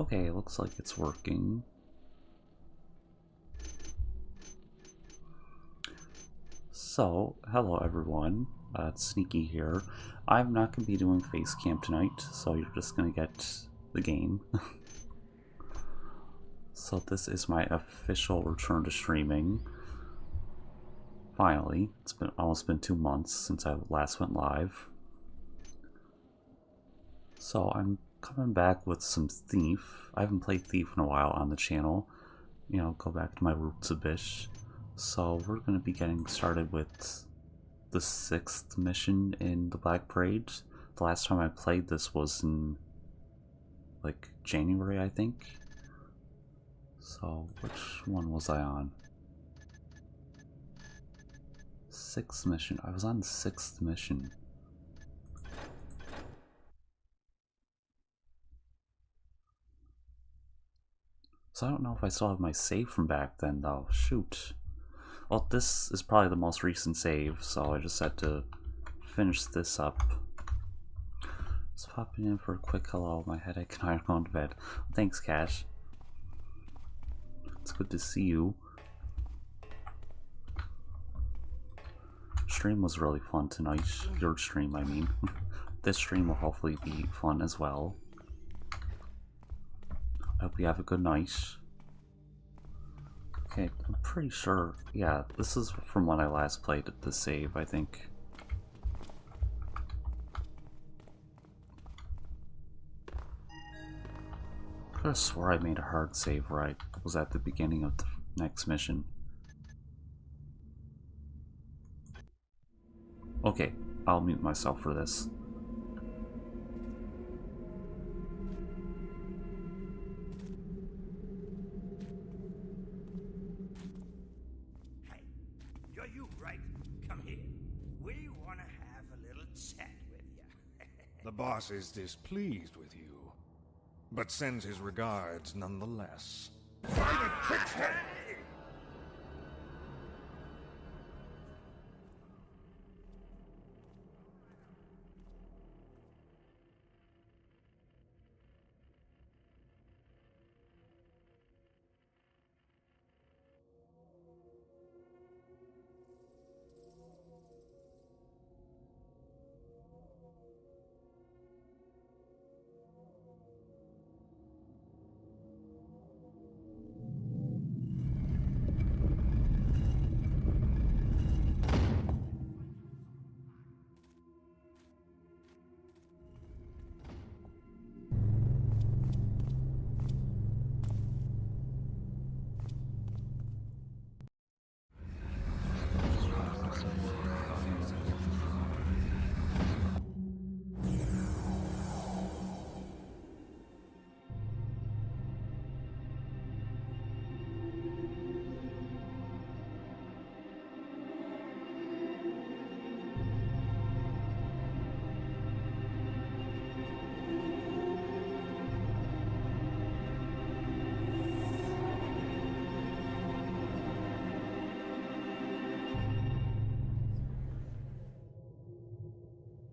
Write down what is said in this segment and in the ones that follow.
Okay, looks like it's working. So, hello everyone, it's Sneaky here. I'm not going to be doing face cam tonight, so you're just going to get the game. So this is my official return to streaming. Finally, it's been almost been 2 months since I last went live. So I'm coming back with some Thief. I haven't played Thief in a while on the channel. You know, go back to my roots a bit. So we're going to be getting started with the 6th mission in the Black Parade. The last time I played this was in like January, I think. So which one was I on? 6th mission. I was on the 6th mission. So I don't know if I still have my save from back then though. Shoot. Well, this is probably the most recent save, so I just had to finish this up. Just popping in for a quick hello. My headache and I'm going to bed. Thanks, Cash. It's good to see you. Stream was really fun tonight. Your stream, I mean. This stream will hopefully be fun as well. I hope you have a good night. Okay, I'm pretty sure, yeah, this is from when I last played the save, I think. I could have swore I made a hard save right. It was at the beginning of the next mission. Okay, I'll mute myself for this. The boss is displeased with you, but sends his regards nonetheless.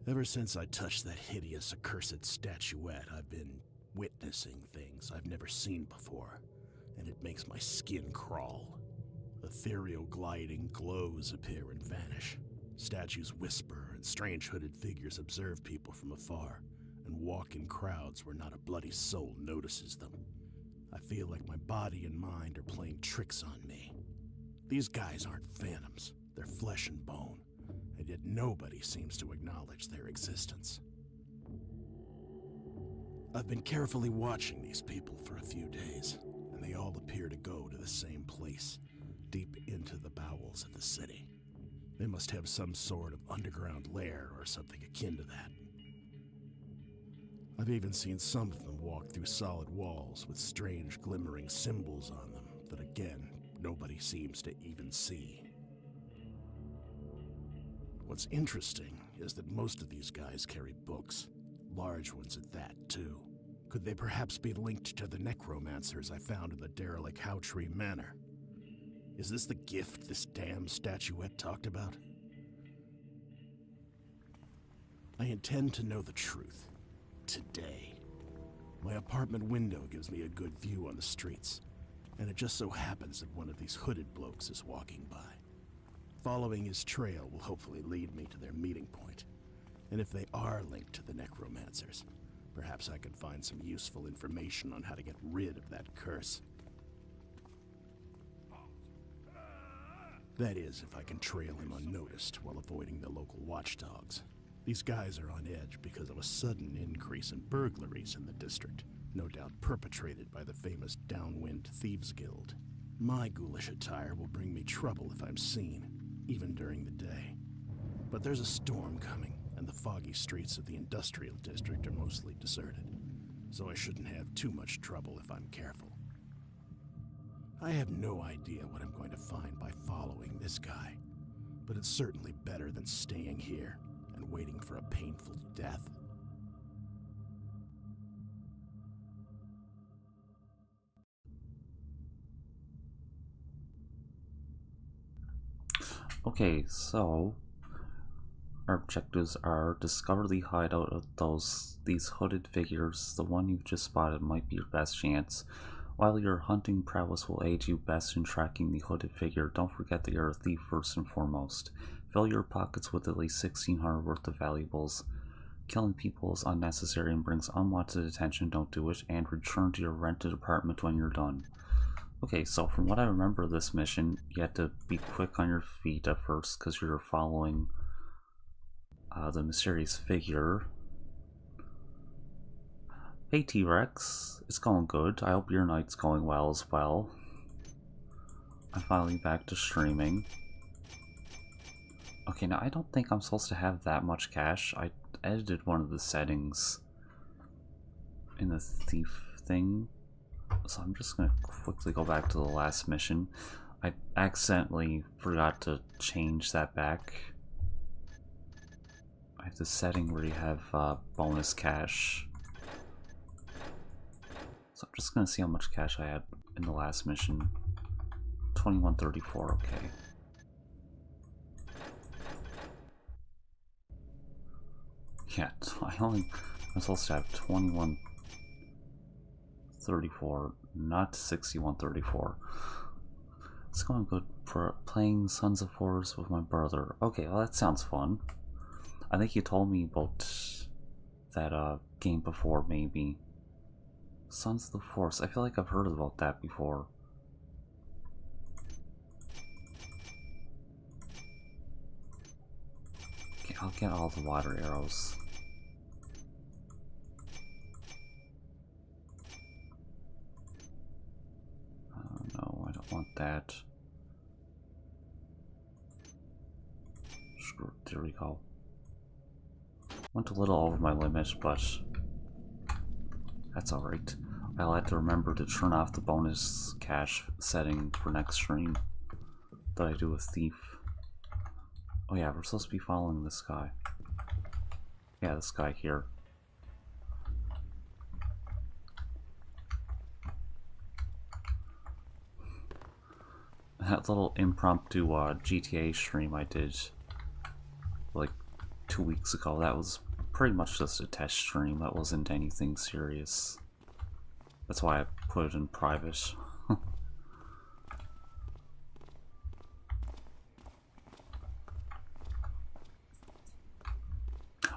Ever since I touched that hideous, accursed statuette, I've been witnessing things I've never seen before, and it makes my skin crawl. Ethereal gliding glows appear and vanish. Statues whisper, and strange hooded figures observe people from afar, and walk in crowds where not a bloody soul notices them. I feel like my body and mind are playing tricks on me. These guys aren't phantoms, they're flesh and bone. And yet nobody seems to acknowledge their existence. I've been carefully watching these people for a few days, and they all appear to go to the same place, deep into the bowels of the city. They must have some sort of underground lair or something akin to that. I've even seen some of them walk through solid walls with strange glimmering symbols on them that again, nobody seems to even see. What's interesting is that most of these guys carry books, large ones at that, too. Could they perhaps be linked to the necromancers I found in the derelict Howtree Manor? Is this the gift this damn statuette talked about? I intend to know the truth. Today. My apartment window gives me a good view on the streets, and it just so happens that one of these hooded blokes is walking by. Following his trail will hopefully lead me to their meeting point, and if they are linked to the necromancers, perhaps I can find some useful information on how to get rid of that curse. That is, if I can trail him unnoticed while avoiding the local watchdogs. These guys are on edge because of a sudden increase in burglaries in the district, no doubt perpetrated by the famous Downwind Thieves Guild. My ghoulish attire will bring me trouble if I'm seen, even during the day. But there's a storm coming, and the foggy streets of the industrial district are mostly deserted, so I shouldn't have too much trouble if I'm careful. I have no idea what I'm going to find by following this guy, but it's certainly better than staying here and waiting for a painful death. Okay, so our objectives are discover the hideout of these hooded figures. The one you've just spotted might be your best chance. While your hunting prowess will aid you best in tracking the hooded figure, don't forget that you're a thief first and foremost. Fill your pockets with at least 1,600 worth of valuables. Killing people is unnecessary and brings unwanted attention, don't do it, and return to your rented apartment when you're done. Okay, so from what I remember of this mission, you have to be quick on your feet at first because you're following the mysterious figure. Hey T-Rex, it's going good. I hope your night's going well as well. I'm finally back to streaming. Okay, now I don't think I'm supposed to have that much cash. I edited one of the settings in the thief thing, so I'm just gonna quickly go back to the last mission. I accidentally forgot to change that back. I have the setting where you have bonus cash. So I'm just gonna see how much cash I had in the last mission. 2134, okay. Yeah, I'm supposed to have 2134, not 6134. It's going good for playing Sons of Forest with my brother. Okay, well that sounds fun. I think you told me about that game before, maybe. Sons of the Force. I feel like I've heard about that before. Okay, I'll get all the water arrows. No, I don't want that. Screw it, there we go. Went a little over my limit, but that's alright. I'll have to remember to turn off the bonus cash setting for next stream that I do with Thief. Oh yeah, we're supposed to be following this guy. Yeah, this guy here. That little impromptu GTA stream I did like 2 weeks ago, that was pretty much just a test stream. That wasn't anything serious. That's why I put it in private.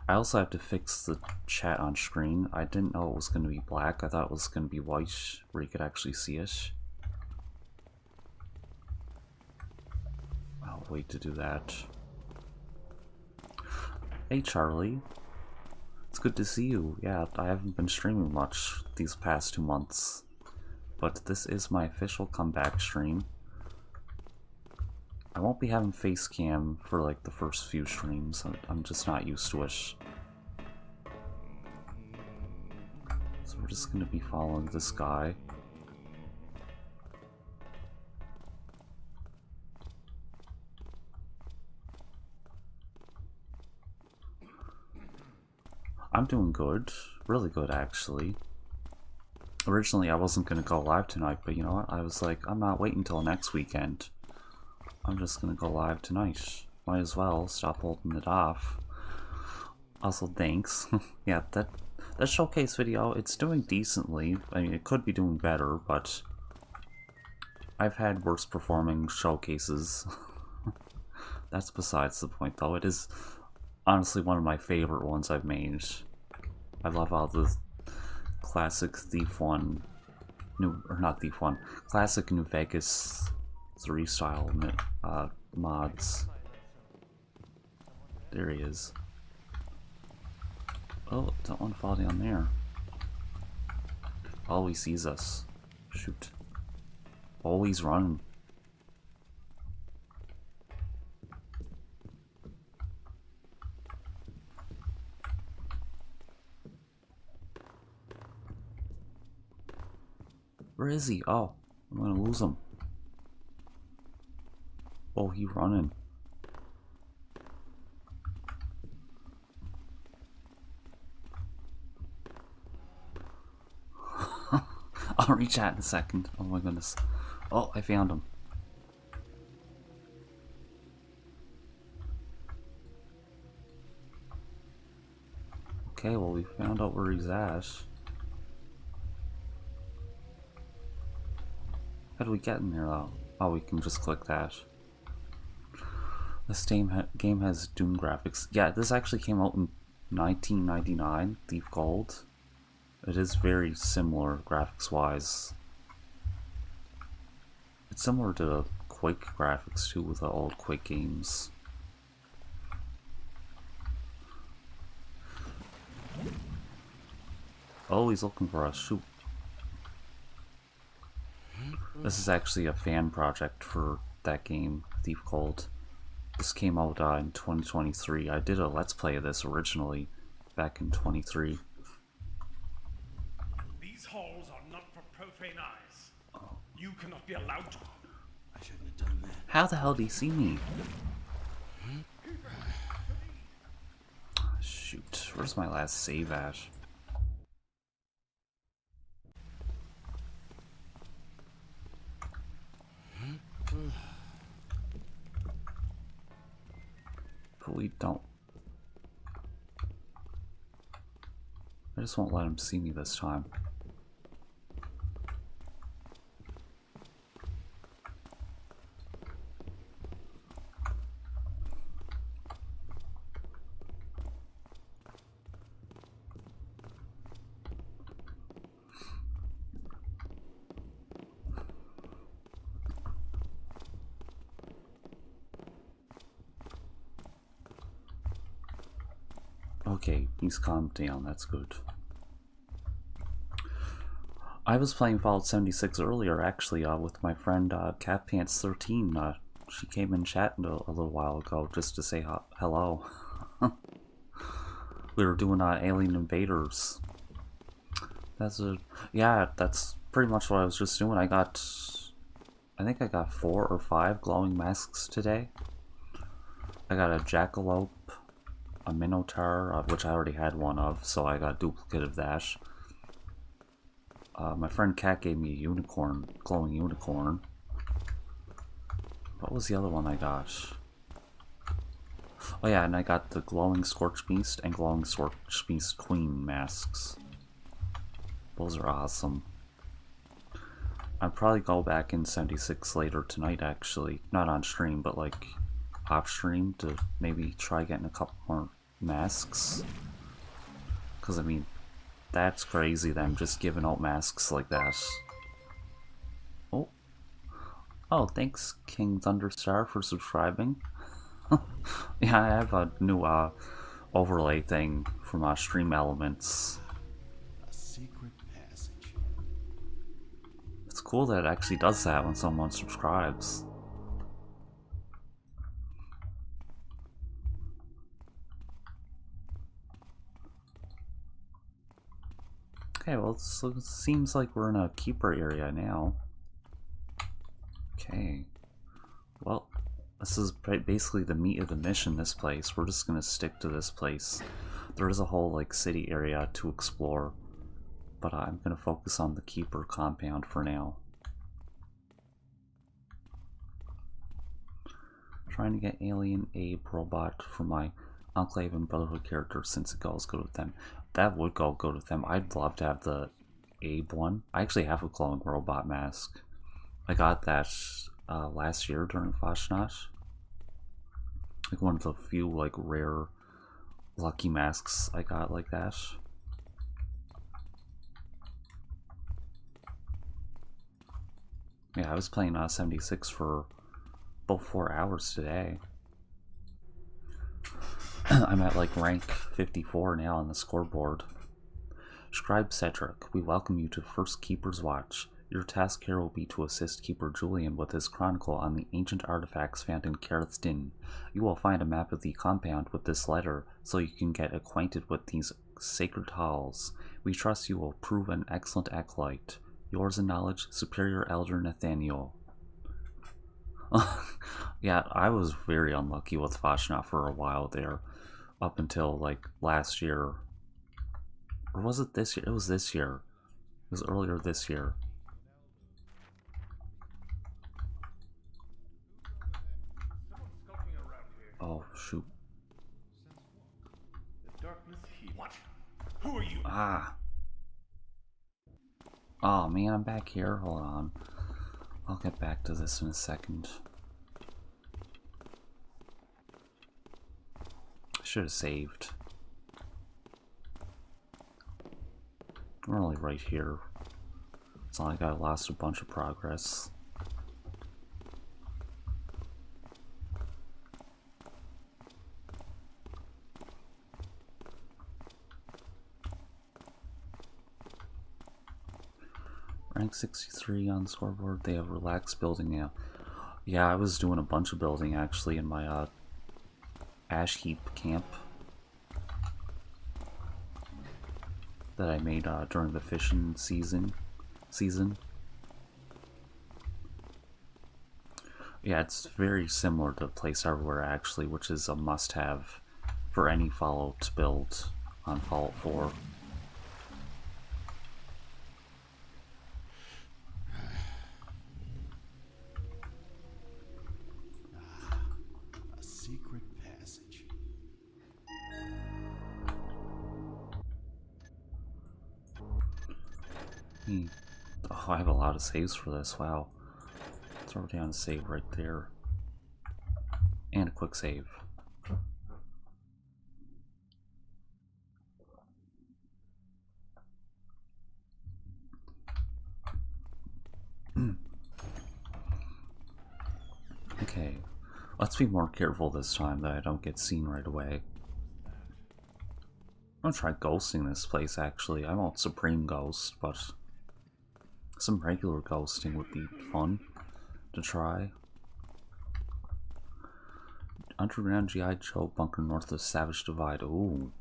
I also have to fix the chat on screen. I didn't know it was going to be black. I thought it was going to be white, where you could actually see it. I'll wait to do that. Hey Charlie. It's good to see you. Yeah, I haven't been streaming much these past 2 months, but this is my official comeback stream. I won't be having face cam for like the first few streams. I'm just not used to it. So we're just gonna be following this guy. I'm doing good. Really good, actually. Originally, I wasn't going to go live tonight, but you know what? I was like, I'm not waiting until next weekend. I'm just going to go live tonight. Might as well stop holding it off. Also, thanks. Yeah, that the showcase video, it's doing decently. I mean, it could be doing better, but I've had worse performing showcases. That's besides the point, though. It is honestly one of my favorite ones I've made. I love how the classic Thief 1, classic New Vegas 3 style mods. There he is. Oh, don't want to fall down there. Oh, he sees us. Shoot. Oh, he's running. Where is he? Oh, I'm gonna lose him. Oh, he's running. I'll reach out in a second. Oh my goodness. Oh, I found him. Okay, well, we found out where he's at. How do we get in there though? Oh, we can just click that. This game has Doom graphics. Yeah, this actually came out in 1999, Thief Gold. It is very similar graphics-wise. It's similar to Quake graphics too, with the old Quake games. Oh, he's looking for us. Shoot. This is actually a fan project for that game, Thief Gold. This came out in 2023. I did a Let's Play of this originally back in 23. These halls are not for profane eyes. Oh. You cannot be allowed to. I shouldn't have done that. How the hell did he see me? Shoot, where's my last save at? But we don't. I just won't let him see me this time. Okay, he's calmed down, that's good. I was playing Fallout 76 earlier, actually, with my friend CatPants13. She came in chat a little while ago just to say hello. We were doing Alien Invaders. Yeah, that's pretty much what I was just doing. I think I got 4 or 5 glowing masks today. I got a Jackalope, a Minotaur, which I already had one of, so I got a duplicate of that. My friend Kat gave me a unicorn, glowing unicorn. What was the other one I got? Oh yeah, and I got the glowing Scorch Beast and glowing Scorch Beast Queen masks. Those are awesome. I'll probably go back in 76 later tonight, actually. Not on stream, but like off stream to maybe try getting a couple more masks. Because I mean, that's crazy that I'm just giving out masks like that. Oh. Oh, thanks King Thunderstar for subscribing. Yeah, I have a new overlay thing from Stream Elements. A secret passage. It's cool that it actually does that when someone subscribes. Okay, well, it seems like we're in a keeper area now. Okay. Well, this is basically the meat of the mission, this place. We're just gonna stick to this place. There is a whole, like, city area to explore, but I'm gonna focus on the keeper compound for now. Trying to get Alien Abe robot for my Enclave and Brotherhood characters, since it goes good with them. That would go good with them. I'd love to have the Abe one. I actually have a glowing robot mask. I got that last year during Fasnacht. Like one of the few like rare lucky masks I got like that. Yeah, I was playing 76 for about 4 hours today. I'm at like rank 54 now on the scoreboard. Scribe Cedric, we welcome you to First Keeper's Watch. Your task here will be to assist Keeper Julian with his chronicle on the ancient artifacts found in Kareth's Din. You will find a map of the compound with this letter, so you can get acquainted with these sacred halls. We trust you will prove an excellent acolyte. Yours in knowledge, Superior Elder Nathaniel. Yeah, I was very unlucky with Fasnacht for a while there, up until like last year. Or was it this year? It was this year. It was earlier this year. Oh, shoot. The darkness here. What? Who are you? Ah. Oh man, I'm back here. Hold on. I'll get back to this in a second. I should have saved. We're only right here. It's not like I lost a bunch of progress. Rank 63 on the scoreboard. They have relaxed building now. Yeah, I was doing a bunch of building actually in my ash heap camp that I made during the fishing season. Yeah, it's very similar to Place Everywhere actually, which is a must-have for any Fallout build on Fallout 4. A secret passage. Oh, I have a lot of saves for this. Wow. Throw down a save right there. And a quick save. Okay. Let's be more careful this time that I don't get seen right away. I'm gonna try ghosting this place actually. I won't Supreme Ghost, but some regular ghosting would be fun to try. Underground G.I. Joe bunker north of Savage Divide. Ooh.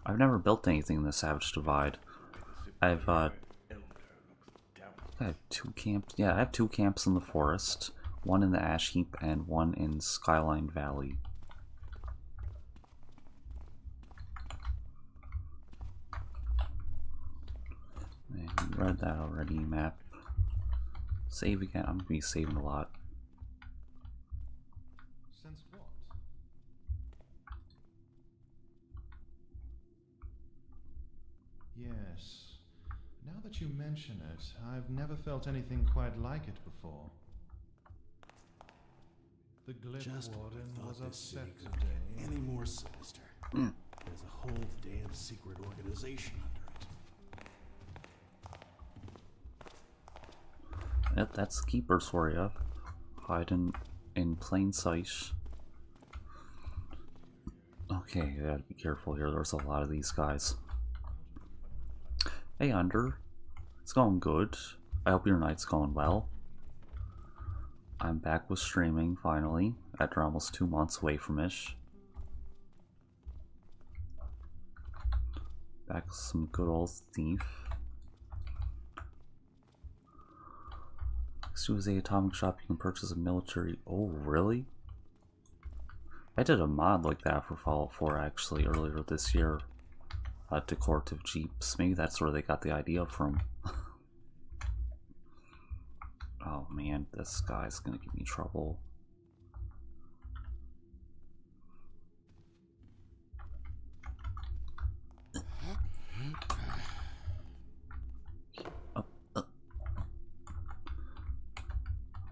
I've never built anything in the Savage Divide. I have 2 camps. Yeah, I have 2 camps in the forest. One in the Ash Heap and one in Skyline Valley. Man, you read that already, map. Save again. I'm gonna be saving a lot. Since what? Yes. Now that you mention it, I've never felt anything quite like it before. The Glyph Just Warden was thought this city upset could today. get any more sinister. There's a whole damn secret organization under it. Yep, that's Keepers for you. Hiding in plain sight. Okay, I gotta be careful here. There's a lot of these guys. Hey, Under. It's going good. I hope your night's going well. I'm back with streaming, finally, after almost 2 months away from it. Back with some good old Thief. Next to the Atomic Shop, you can purchase a military... Oh, really? I did a mod like that for Fallout 4, actually, earlier this year. Decorative Jeeps. Maybe that's where they got the idea from. Oh man, this guy's gonna give me trouble.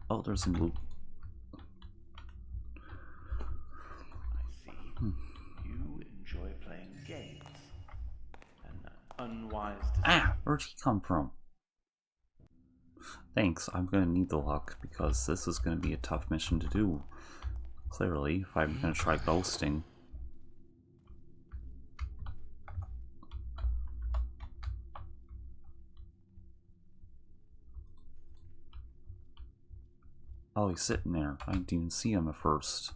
Oh, there's some loot. I see. You enjoy playing games. An unwise decision. Ah! Where'd he come from? Thanks, I'm gonna need the luck, because this is gonna be a tough mission to do. Clearly, if I'm gonna try ghosting. Oh, he's sitting there. I didn't even see him at first.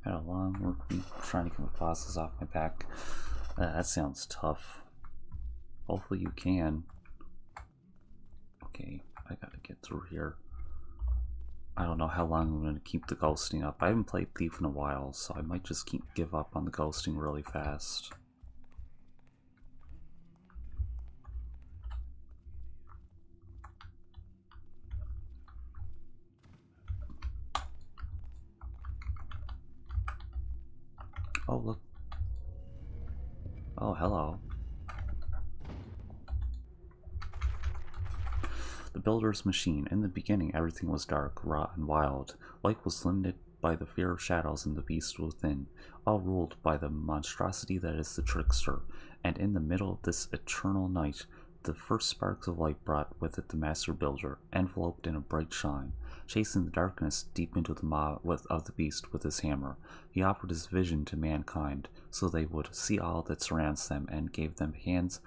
Had a long work week trying to get bosses off my back. That sounds tough. Hopefully you can. Okay, I gotta get through here. I don't know how long I'm gonna keep the ghosting up. I haven't played Thief in a while, so I might just give up on the ghosting really fast. Oh, look. Oh, hello. The builder's machine. In the beginning, everything was dark, raw, and wild. Light was limited by the fear of shadows and the beast within, all ruled by the monstrosity that is the trickster. And in the middle of this eternal night, the first sparks of light brought with it the master builder, enveloped in a bright shine. Chasing the darkness deep into the maw of the beast with his hammer, he offered his vision to mankind, so they would see all that surrounds them, and gave them hands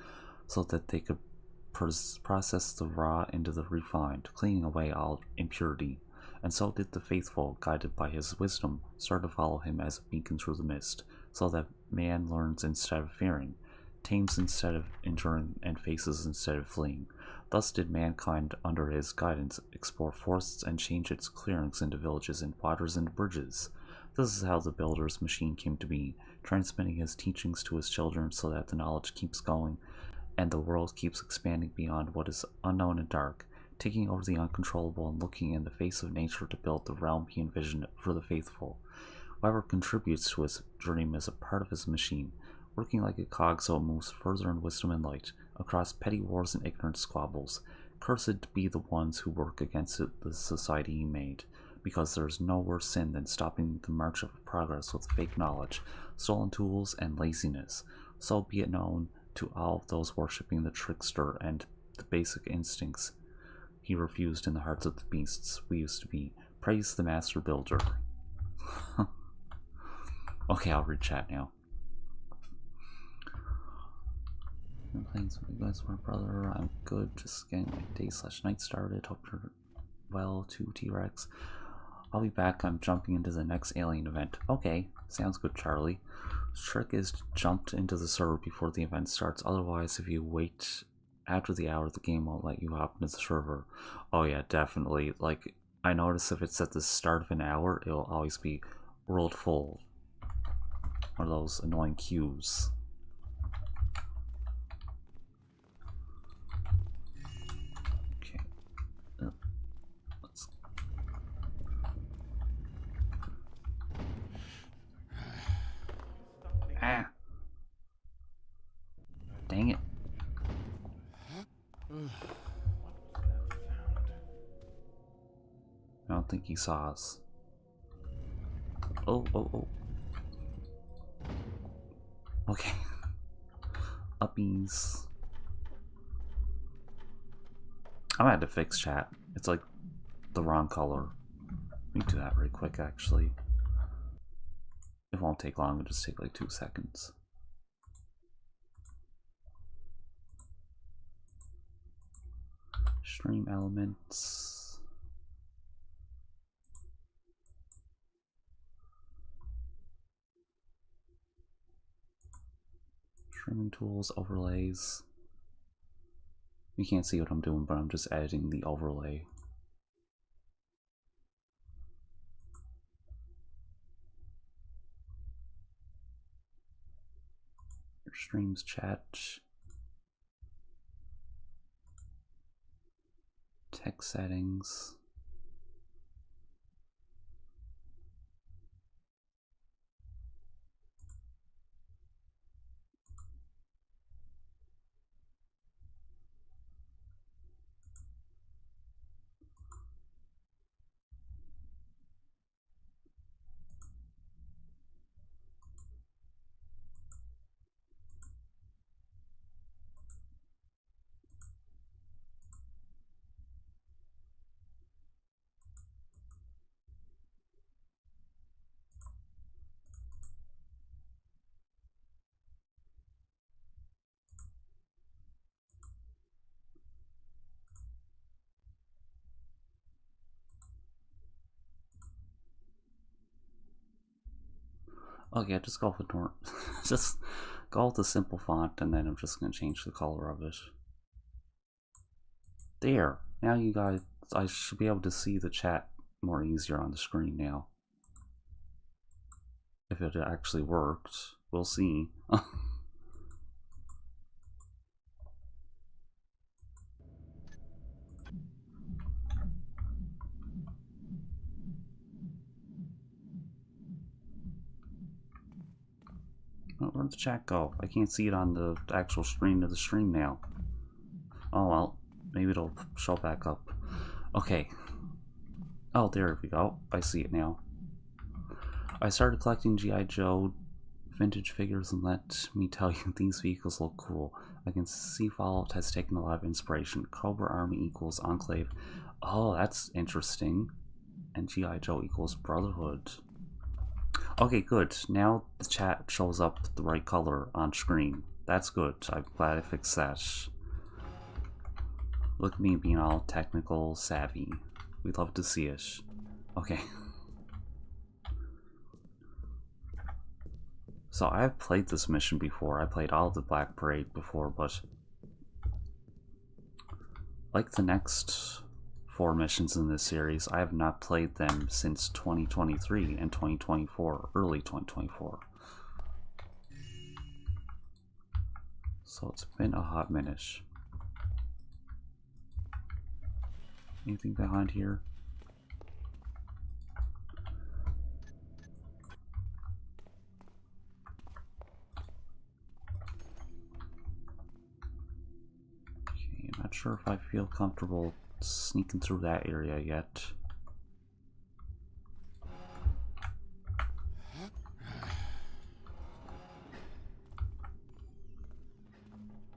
so that they could process the raw into the refined, cleaning away all impurity. And so did the faithful, guided by his wisdom, start to follow him as a beacon through the mist, so that man learns instead of fearing, tames instead of enduring, and faces instead of fleeing. Thus did mankind, under his guidance, explore forests and change its clearings into villages and waters into bridges. This is how the builder's machine came to be, transmitting his teachings to his children so that the knowledge keeps going and the world keeps expanding beyond what is unknown and dark, taking over the uncontrollable and looking in the face of nature to build the realm he envisioned for the faithful. Whoever contributes to his dream is a part of his machine, working like a cog so it moves further in wisdom and light, across petty wars and ignorant squabbles. Cursed be the ones who work against the society he made, because there is no worse sin than stopping the march of progress with fake knowledge, stolen tools, and laziness. So be it known to all those worshipping the trickster and the basic instincts he refused in the hearts of the beasts we used to be. Praise the master builder. Okay, I'll read chat now. I'm playing some big guys, my brother. I'm good, just getting my day/night started. Hope you're well too, T-Rex. I'll be back. I'm jumping into the next alien event. Okay, sounds good, Charlie. Trick is jumped into the server before the event starts. Otherwise, if you wait after the hour, the game won't let you hop into the server. Oh yeah, definitely. Like, I notice if it's at the start of an hour, it'll always be world full. One of those annoying queues. Okay. Let's... Ah! Dang it. I don't think he saw us. Oh, oh, oh. Okay. Uppies. I'm gonna have to fix chat. It's like the wrong color. Let me do that really quick, actually. It won't take long, it'll just take like 2 seconds. Stream elements. Streaming tools, overlays. You can't see what I'm doing, but I'm just editing the overlay. Your streams chat. Text settings. Oh yeah, just go with just go with the simple font, and then I'm just gonna change the color of it. There. Now you guys, I should be able to see the chat more easier on the screen now. If it actually worked, we'll see. Oh, where'd the chat go? I can't see it on the actual screen of the stream now. Oh well, maybe it'll show back up. Okay. Oh, there we go. I see it now. I started collecting G.I. Joe vintage figures, and let me tell you, these vehicles look cool. I can see Fallout has taken a lot of inspiration. Cobra Army equals Enclave. Oh, that's interesting. And G.I. Joe equals Brotherhood. Okay, good. Now the chat shows up the right color on screen. That's good. I'm glad I fixed that. Look at me being all technical savvy. We'd love to see it. Okay. So I've played this mission before. I played all of the Black Parade before, but like the next 4 missions in this series, I have not played them since 2023 and 2024, early 2024. So it's been a hot minute. Anything behind here? Okay, I'm not sure if I feel comfortable sneaking through that area yet.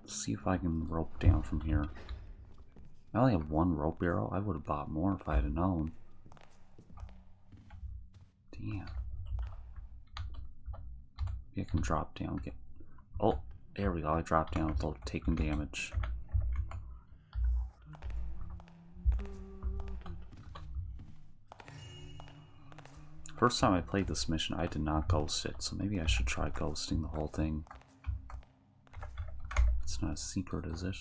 Let's see if I can rope down from here. I only have 1 rope arrow. I would have bought more if I had known. Damn. Maybe I can drop down. Get. Oh, there we go. I dropped down without taking damage. First time I played this mission, I did not ghost it, so maybe I should try ghosting the whole thing. It's not as secret, is it?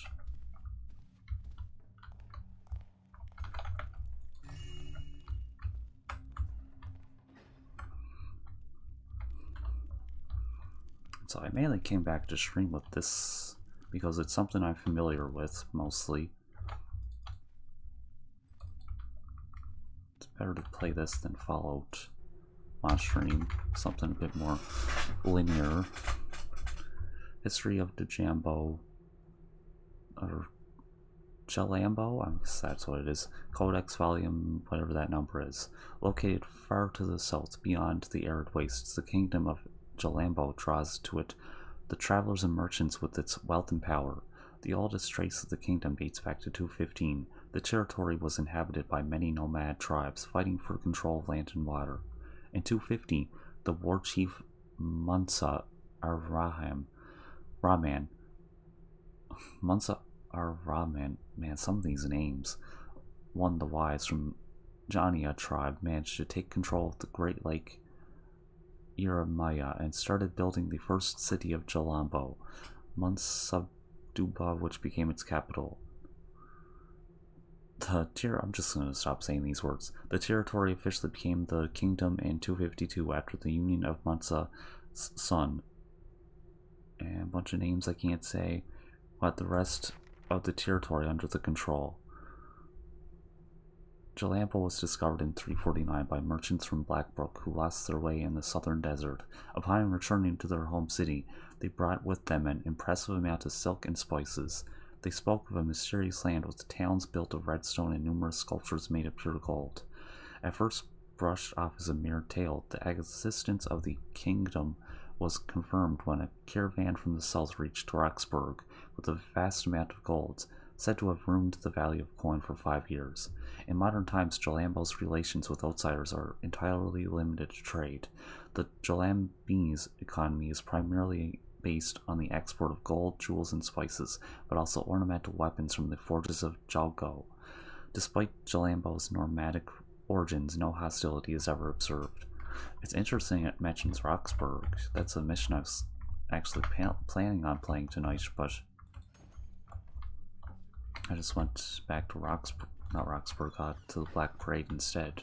So I mainly came back to stream with this because it's something I'm familiar with, mostly. It's better to play this than Fallout on stream, something a bit more linear. History of the Jambo, or Jalambo, I guess that's what it is. Codex volume, whatever that number is. Located far to the south, beyond the arid wastes, the kingdom of Jalambo draws to it the travelers and merchants with its wealth and power. The oldest trace of the kingdom dates back to 215. The territory was inhabited by many nomad tribes fighting for control of land and water. In 250, the war chief Munsa Ar-Rahman, man, some of these names, one the wise from Jania tribe, managed to take control of the Great Lake Iramaya and started building the first city of Jalambo, Munsabduba, which became its capital. I'm just going to stop saying these words. The territory officially became the kingdom in 252 after the union of Munsa's son. And a bunch of names I can't say, but the rest of the territory under the control. Jalambo was discovered in 349 by merchants from Blackbrook who lost their way in the southern desert. Upon returning to their home city, they brought with them an impressive amount of silk and spices. They spoke of a mysterious land with towns built of redstone and numerous sculptures made of pure gold. At first brushed off as a mere tale, the existence of the kingdom was confirmed when a caravan from the south reached Roxburgh with a vast amount of gold, said to have ruined the value of coin for 5 years. In modern times, Jalambo's relations with outsiders are entirely limited to trade. The Jalambese economy is primarily based on the export of gold, jewels, and spices, but also ornamental weapons from the forges of Jalgo. Despite Jalambo's nomadic origins, no hostility is ever observed. It's interesting it mentions Roxburgh. That's a mission I was actually planning on playing tonight, but I just went back to not Roxburgh, to the Black Parade instead.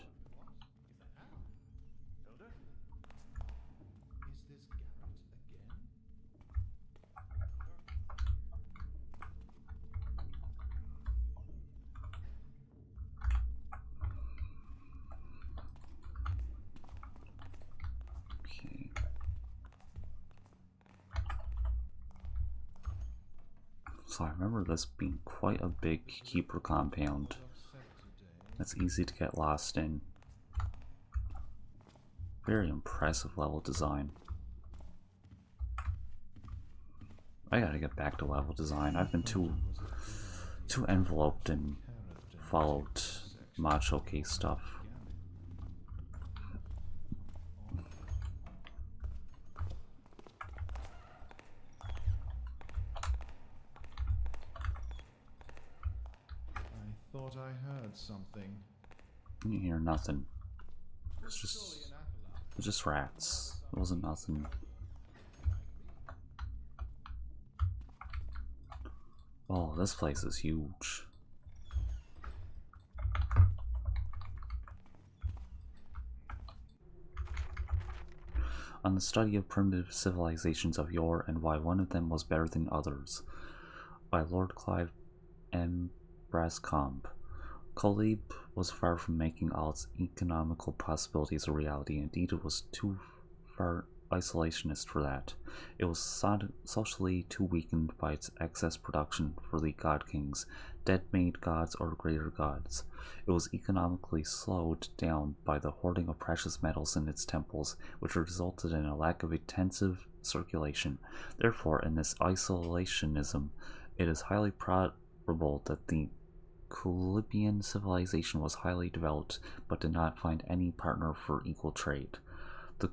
Okay. So I remember this being quite a big keeper compound. That's easy to get lost in. Very impressive level design. I gotta get back to level design. I've been too enveloped and followed mod showcase stuff. I thought I heard something. You hear nothing. It's just rats. It wasn't nothing. Oh, this place is huge. On the study of primitive civilizations of yore and why one of them was better than others, by Lord Clive M. Brascombe. Colib was far from making all its economical possibilities a reality. Indeed, it was too far isolationist for that. It was socially too weakened by its excess production for the god kings, dead-made gods or greater gods. It was economically slowed down by the hoarding of precious metals in its temples, which resulted in a lack of intensive circulation. Therefore, in this isolationism, it is highly probable that the Colibian civilization was highly developed, but did not find any partner for equal trade. The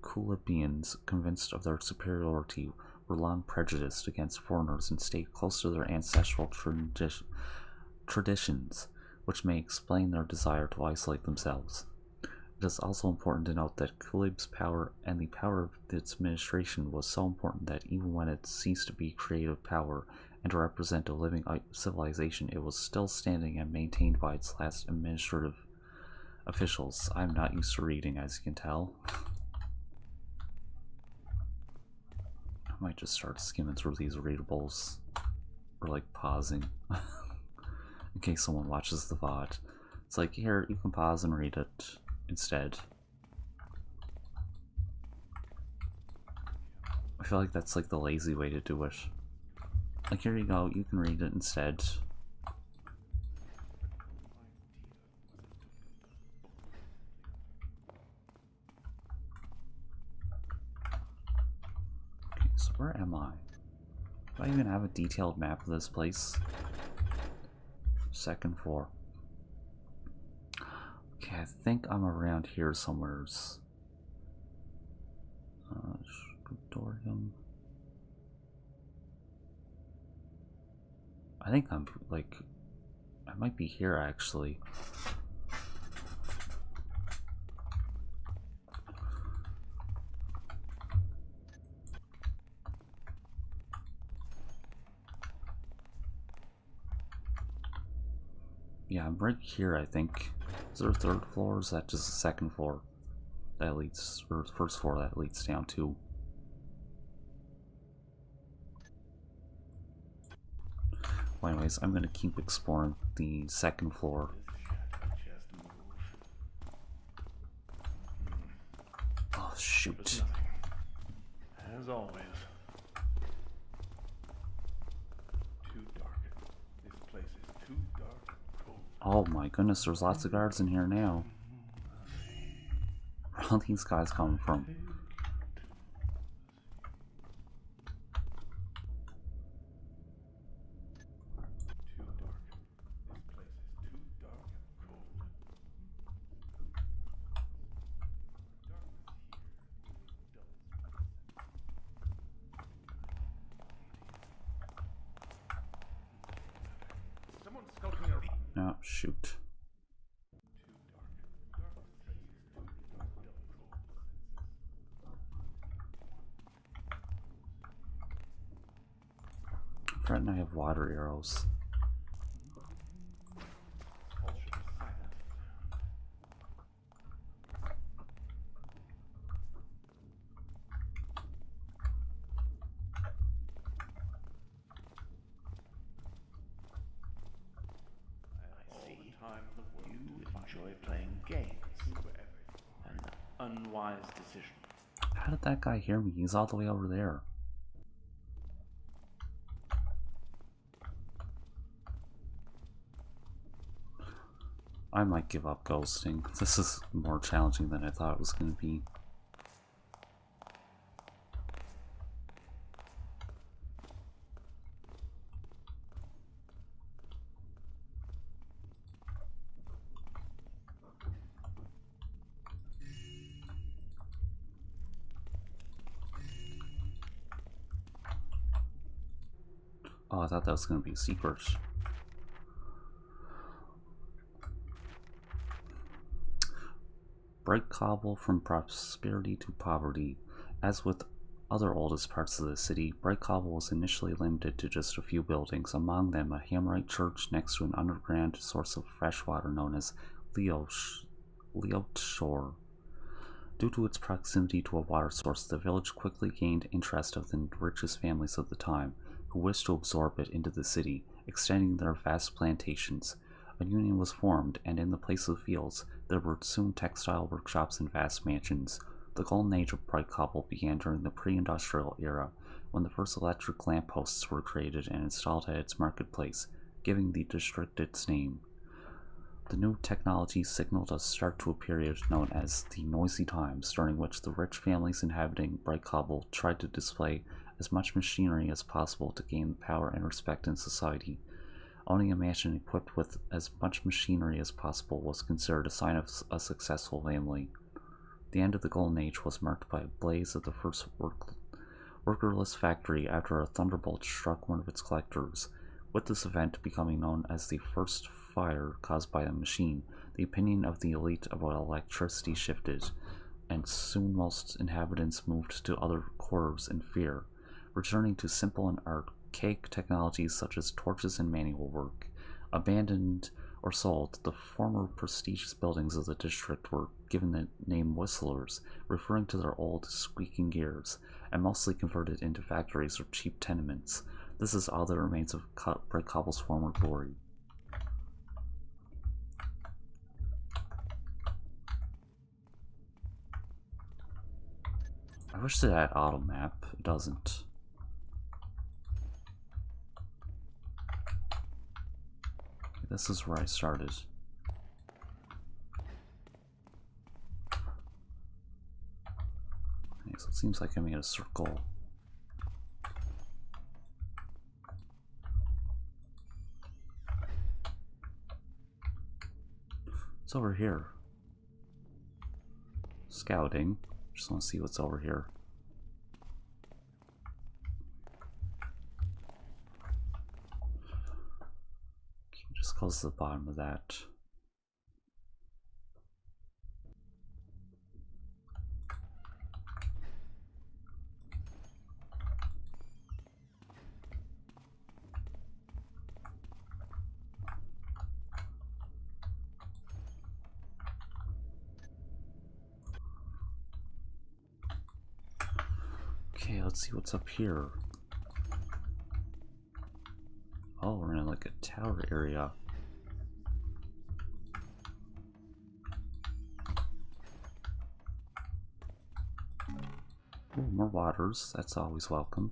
Colibians, convinced of their superiority, were long prejudiced against foreigners and stayed close to their ancestral traditions, which may explain their desire to isolate themselves. It is also important to note that Colib's power and the power of its administration was so important that even when it ceased to be creative power and to represent a living civilization, it was still standing and maintained by its last administrative officials. I'm not used to reading, as you can tell. I might just start skimming through these readables, or like pausing, in case someone watches the VOD. It's like, here, you can pause and read it instead. I feel like that's like the lazy way to do it. Like, here you go, you can read it instead. Okay, so where am I? Do I even have a detailed map of this place? Second floor. Okay, I think I'm around here somewheres. Scriptorium. I think I'm like, I might be here actually. Yeah, I'm right here, I think. Is there a third floor, or is that just the second floor that leads, or the first floor that leads down to? Well, anyways, I'm gonna keep exploring the second floor. Oh, shoot. As always. Too dark. This place is too dark and cold. Oh my goodness, there's lots of guards in here now. Where are all these guys coming from? Oh, shoot. Forgotten I have water arrows. All should be silent. I see. Time in the world you enjoy playing games. An unwise decision. How did that guy hear me? He's all the way over there. I might give up ghosting. This is more challenging than I thought it was going to be. Oh, I thought that was going to be secret. Bright cobble from prosperity to poverty. As with other oldest parts of the city, Bright Cobble was initially limited to just a few buildings, among them a Hammerite church next to an underground source of fresh water known as Leotshore. Due to its proximity to a water source, the village quickly gained interest of the richest families of the time, who wished to absorb it into the city, extending their vast plantations. A union was formed, and in the place of fields, there were soon textile workshops and vast mansions. The golden age of Bright Cobble began during the pre-industrial era, when the first electric lampposts were created and installed at its marketplace, giving the district its name. The new technology signaled a start to a period known as the Noisy Times, during which the rich families inhabiting Bright Cobble tried to display as much machinery as possible to gain power and respect in society. Owning a mansion equipped with as much machinery as possible was considered a sign of a successful family. The end of the Golden Age was marked by a blaze of the first workerless factory after a thunderbolt struck one of its collectors. With this event becoming known as the first fire caused by a machine, the opinion of the elite about electricity shifted, and soon most inhabitants moved to other quarters in fear, returning to simple and archaic technologies such as torches and manual work. Abandoned or sold, the former prestigious buildings of the district were given the name Whistlers, referring to their old, squeaking gears, and mostly converted into factories or cheap tenements. This is all that remains of Bright Cobble's former glory. I wish it had auto map. It doesn't. This is where I started. Okay, so it seems like I made a circle. It's over here. Scouting. Just want to see what's over here. Just close the bottom of that. Okay, let's see what's up here. Oh, we're in like a tower area. Ooh, more waters, that's always welcome.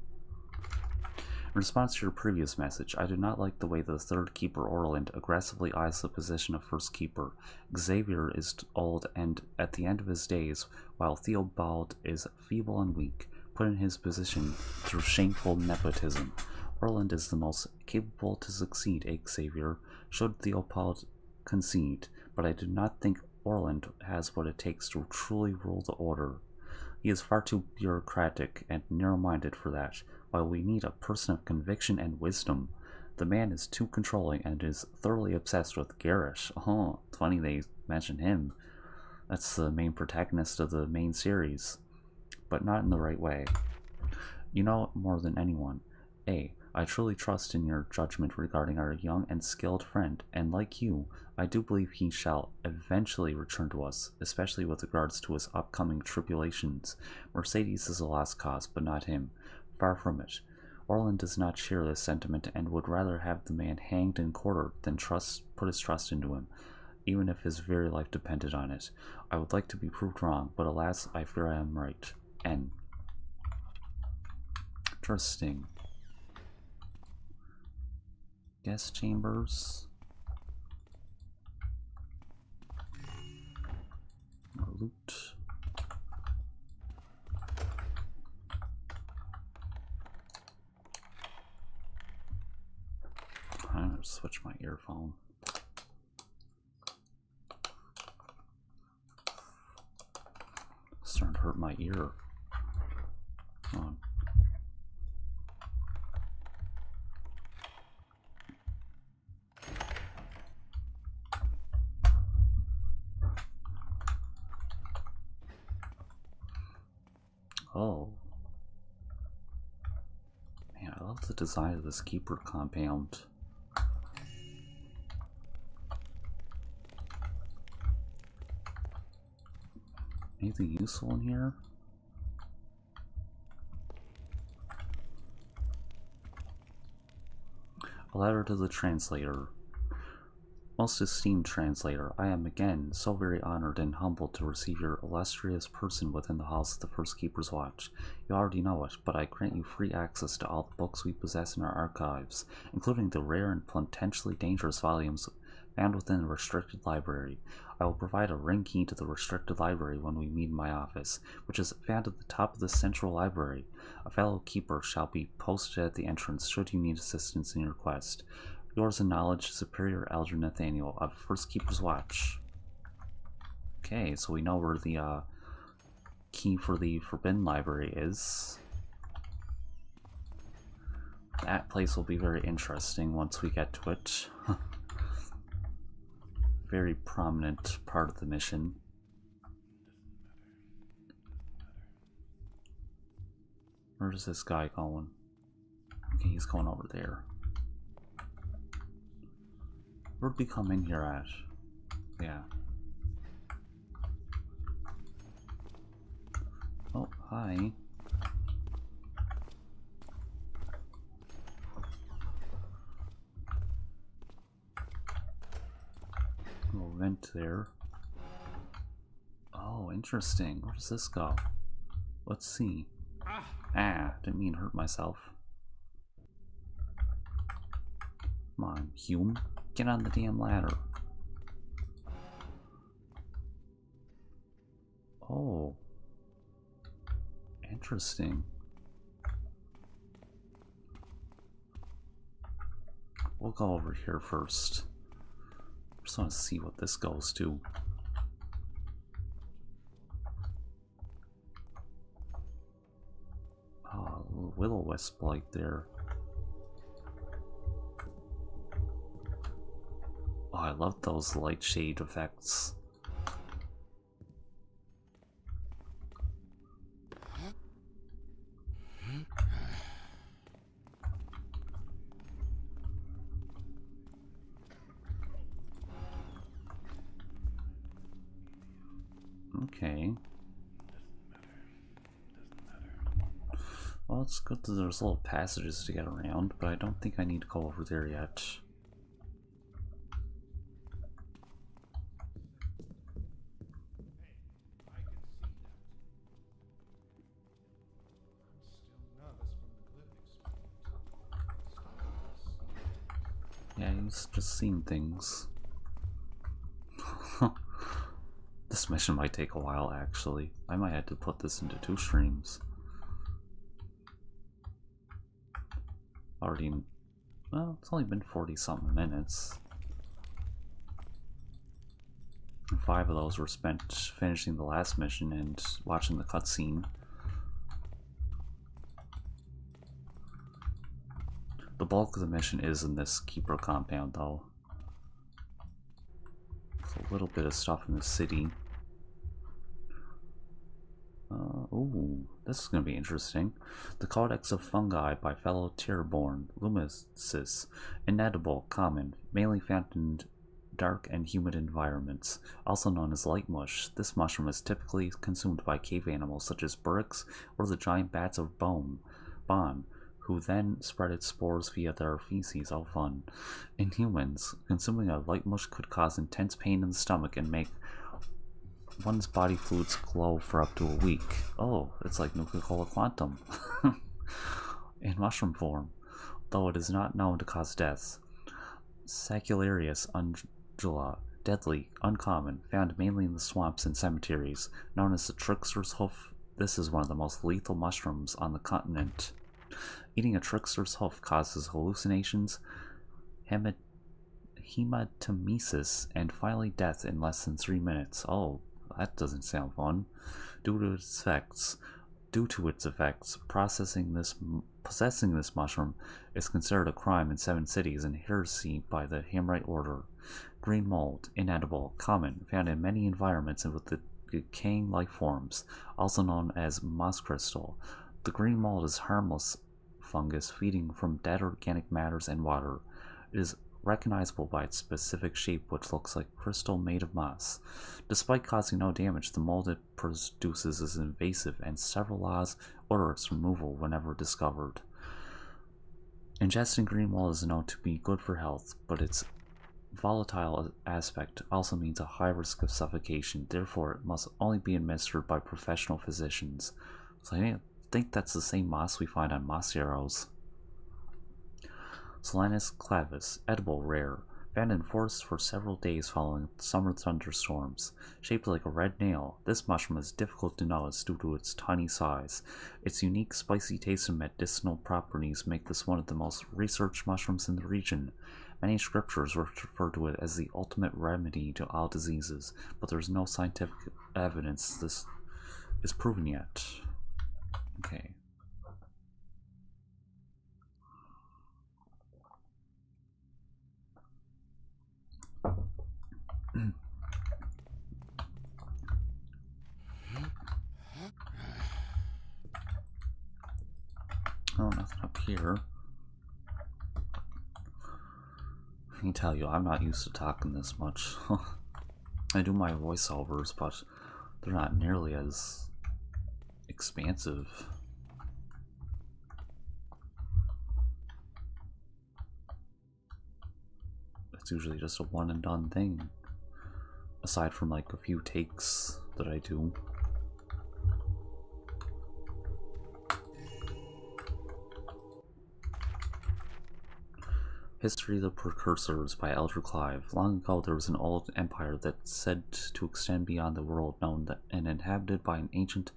In response to your previous message, I do not like the way the third keeper Orland aggressively eyes the position of first keeper. Xavier is old and at the end of his days, while Theobald is feeble and weak, put in his position through shameful nepotism. Orland is the most capable to succeed Xavier, should Theobald concede, but I do not think Orland has what it takes to truly rule the order. He is far too bureaucratic and narrow-minded for that, while we need a person of conviction and wisdom. The man is too controlling and is thoroughly obsessed with Garish. Oh, it's funny they mention him. That's the main protagonist of the main series, but not in the right way. You know more than anyone. A. I truly trust in your judgment regarding our young and skilled friend, and like you, I do believe he shall eventually return to us, especially with regards to his upcoming tribulations. Mercedes is a lost cause, but not him. Far from it. Orland does not share this sentiment and would rather have the man hanged and quartered than put his trust into him, even if his very life depended on it. I would like to be proved wrong, but alas, I fear I am right. N. Interesting. Gas chambers. More loot. I'm gonna switch my earphone. It's starting to hurt my ear. Come on. Oh. Man, I love the design of this keeper compound. Anything useful in here? A letter to the translator. Most esteemed translator, I am again so very honored and humbled to receive your illustrious person within the halls of the First Keeper's Watch. You already know it, but I grant you free access to all the books we possess in our archives, including the rare and potentially dangerous volumes found within the restricted library. I will provide a ring key to the restricted library when we meet in my office, which is found at the top of the central library. A fellow keeper shall be posted at the entrance should you need assistance in your quest. Yours in knowledge, Superior Elder Nathaniel of First Keeper's Watch. Okay, so we know where the key for the Forbidden Library is. That place will be very interesting once we get to it. Very prominent part of the mission. Where's this guy going? Okay, he's going over there. Where'd we come in here at? Yeah. Oh, hi. Little vent there. Oh, interesting. Where does this go? Let's see. Didn't mean to hurt myself. Come on, Hume. Get on the damn ladder. Oh. Interesting. We'll go over here first. Just want to see what this goes to. Oh, a little will-o-wisp light there. Oh, I love those light shade effects. Okay. Well, it's good that there's little passages to get around, but I don't think I need to go over there yet. Yeah, he's just seen things. This mission might take a while, actually. I might have to put this into 2 streams. Already, well, it's only been 40-something minutes. 5 of those were spent finishing the last mission and watching the cutscene. The bulk of the mission is in this Keeper compound, though. There's a little bit of stuff in the city. Ooh, this is going to be interesting. The Codex of Fungi by fellow Tierborn, Lumicis, inedible, common, mainly found in dark and humid environments, also known as light mush. This mushroom is typically consumed by cave animals such as burricks or the giant bats of Bon, who then spread its spores via their feces. Oh, fun. In humans, consuming a light mush could cause intense pain in the stomach and make one's body fluids glow for up to a week. Oh, it's like Nuka-Cola Quantum. In mushroom form, though it is not known to cause deaths. Sacularius undula, deadly, uncommon, found mainly in the swamps and cemeteries, known as the trickster's hoof. This is one of the most lethal mushrooms on the continent. Eating a trickster's hoof causes hallucinations, hematemesis, and finally death in less than 3 minutes. Oh, that doesn't sound fun. Due to its effects, possessing this mushroom is considered a crime in 7 cities and heresy by the Hamrite Order. Green mold, inedible, common, found in many environments and with the decaying life forms, also known as moss crystal. The green mold is harmless fungus feeding from dead organic matters and water. It is recognizable by its specific shape, which looks like crystal made of moss. Despite causing no damage, the mold it produces is invasive, and several laws order its removal whenever discovered. Ingesting green mold is known to be good for health, but its volatile aspect also means a high risk of suffocation. Therefore, it must only be administered by professional physicians. So I think that's the same moss we find on moss arrows. Solanus clavis, edible, rare, found in forests for several days following summer thunderstorms. Shaped like a red nail, this mushroom is difficult to notice due to its tiny size. Its unique spicy taste and medicinal properties make this one of the most researched mushrooms in the region. Many scriptures refer to it as the ultimate remedy to all diseases, but there is no scientific evidence this is proven yet. Okay. Oh, nothing up here. I can tell you, I'm not used to talking this much. I do my voiceovers, but they're not nearly as expansive. It's usually just a one and done thing, aside from like a few takes that I do. History of the Precursors by Elder Clive. Long ago there was an old empire that's said to extend beyond the world known and inhabited by an ancient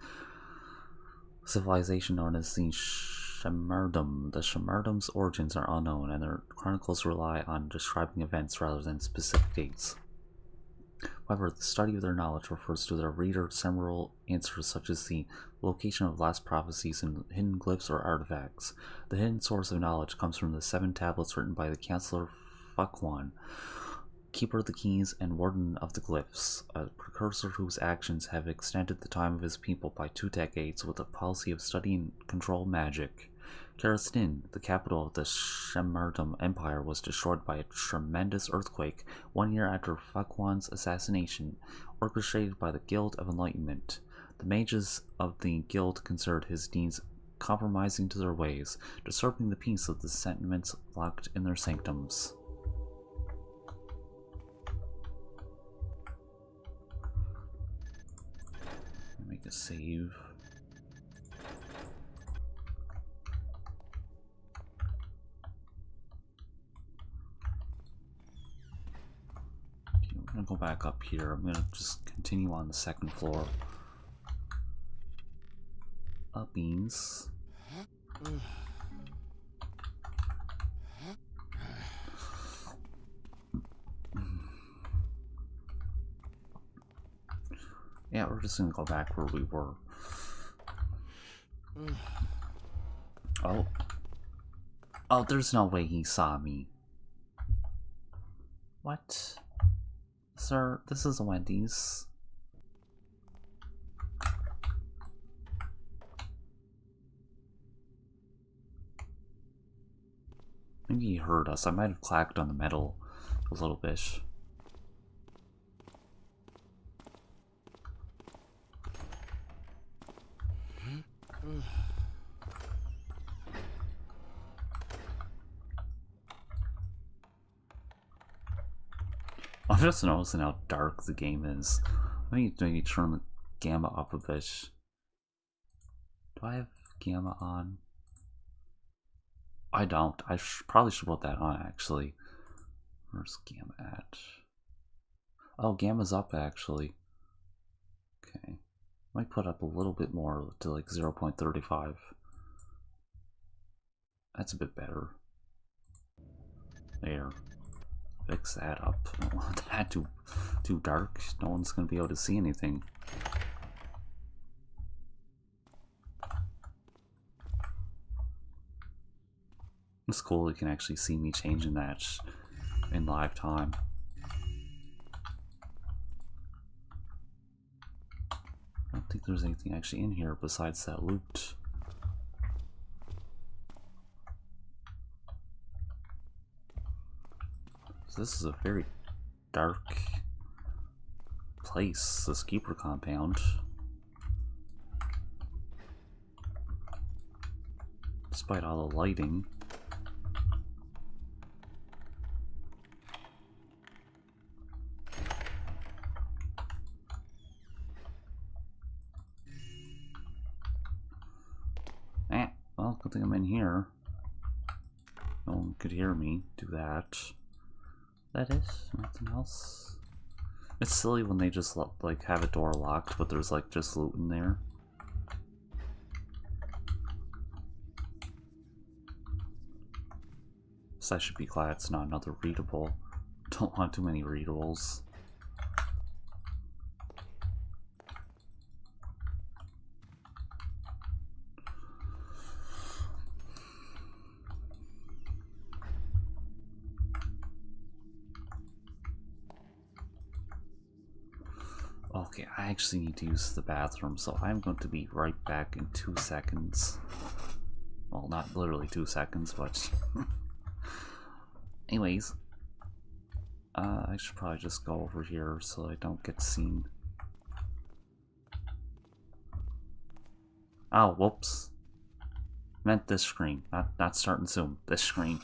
civilization known as the Shemardum. The Shemardum's origins are unknown, and their chronicles rely on describing events rather than specific dates. However, the study of their knowledge refers to their reader several answers such as the location of last prophecies and hidden glyphs or artifacts. The hidden source of knowledge comes from the 7 tablets written by the Counselor Fuckwan, Keeper of the Keys and Warden of the Glyphs, a precursor whose actions have extended the time of his people by 2 decades with a policy of study and control magic. Karastin, the capital of the Shemardum Empire, was destroyed by a tremendous earthquake 1 year after Fuckwan's assassination, orchestrated by the Guild of Enlightenment. The mages of the guild considered his deeds compromising to their ways, disturbing the peace of the sentiments locked in their sanctums. Make a save. I'm gonna go back up here. I'm gonna just continue on the 2nd floor. Beans. Yeah, we're just gonna go back where we were. Oh, there's no way he saw me. What? Sir, this is Wendy's. Maybe he heard us. I might have clacked on the metal a little bit. I'm just noticing how dark the game is. Let me maybe turn the gamma up a bit. Do I have gamma on? I don't. I probably should put that on actually. Where's gamma at? Oh, gamma's up actually. Okay. Might put up a little bit more to like 0.35. That's a bit better. There. Fix that up. I don't want that too dark. No one's gonna be able to see anything. It's cool you can actually see me changing that in live time. I don't think there's anything actually in here besides that loot. So this is a very dark place, this keeper compound. Despite all the lighting. Well, good thing I'm in here. No one could hear me do that. That is nothing else. It's silly when they just like have a door locked, but there's like just loot in there. So I should be glad it's not another readable. Don't want too many readables. Okay, I actually need to use the bathroom, so I'm going to be right back in 2 seconds. Well, not literally 2 seconds, but... Anyways, I should probably just go over here so I don't get seen. Oh, whoops. Meant this screen, not starting soon. This screen.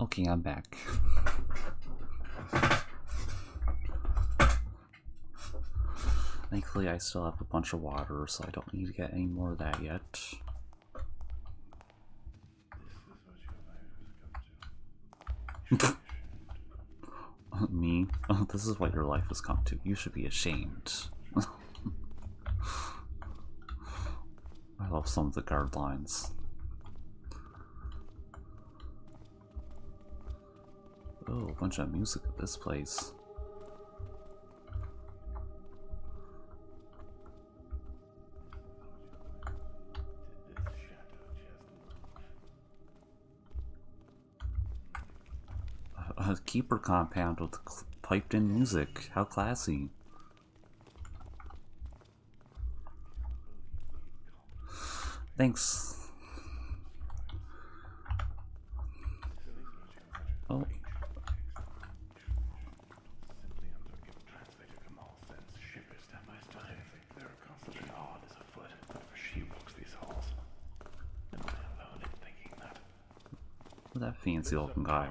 Okay, I'm back. Thankfully, I still have a bunch of water, so I don't need to get any more of that yet. Me? Oh, this is what your life has come to. You should be ashamed. I love some of the guard lines. Oh, a bunch of music at this place. A keeper compound with piped in music. How classy. Thanks. Oh. That fancy looking guy.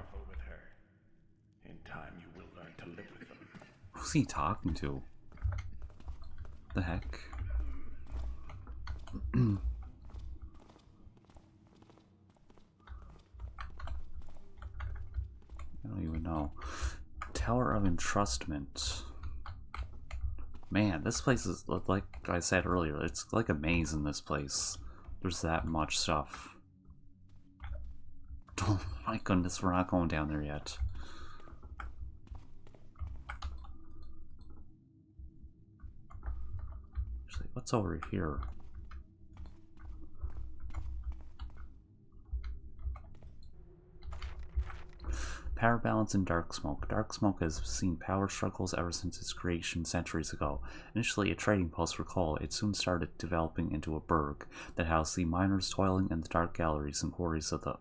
In time, you will learn to live with them. Who's he talking to? The heck? I don't even know. Tower of Entrustment. Man, this place is, like I said earlier, it's like a maze in this place. There's that much stuff. Oh my goodness, we're not going down there yet. Actually, what's over here? Power balance in Dark Smoke. Dark Smoke has seen power struggles ever since its creation centuries ago. Initially a trading post for coal, it soon started developing into a burg that housed the miners toiling in the dark galleries and quarries of the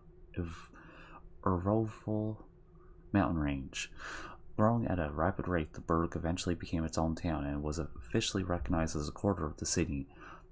Eroval mountain range. Growing at a rapid rate, the burg eventually became its own town and was officially recognized as a quarter of the city.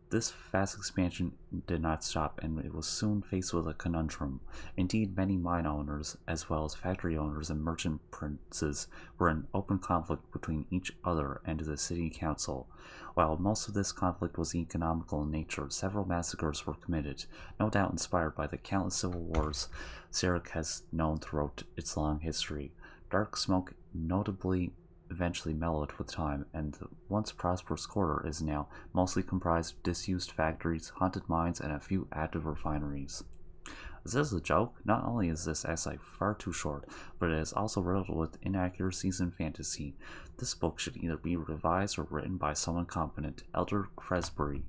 This fast expansion did not stop, and it was soon faced with a conundrum. Indeed, many mine owners, as well as factory owners and merchant princes, were in open conflict between each other and the city council. While most of this conflict was economical in nature, several massacres were committed, no doubt inspired by the countless civil wars Sarek has known throughout its long history. Dark Smoke notably eventually mellowed with time, and the once prosperous quarter is now mostly comprised of disused factories, haunted mines, and a few active refineries. Is this a joke? Not only is this essay far too short, but it is also riddled with inaccuracies and fantasy. This book should either be revised or written by someone competent. Elder Cresbury.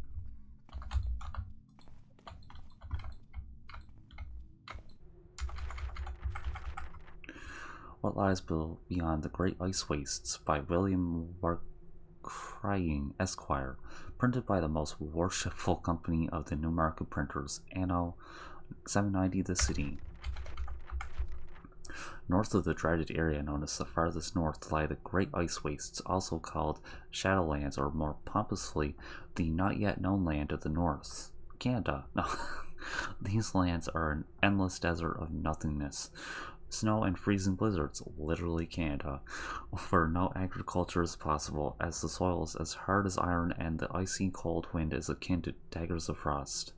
What Lies Beyond the Great Ice Wastes by William Warcrying, Esquire, printed by the most worshipful company of the Newmarket printers, Anno 790 The City. North of the dreaded area known as the farthest north lie the Great Ice Wastes, also called Shadowlands, or more pompously, the not yet known land of the North. Canada. No. These lands are an endless desert of nothingness. Snow and freezing blizzards, literally Canada, where no agriculture is possible, as the soil is as hard as iron and the icy cold wind is akin to daggers of frost.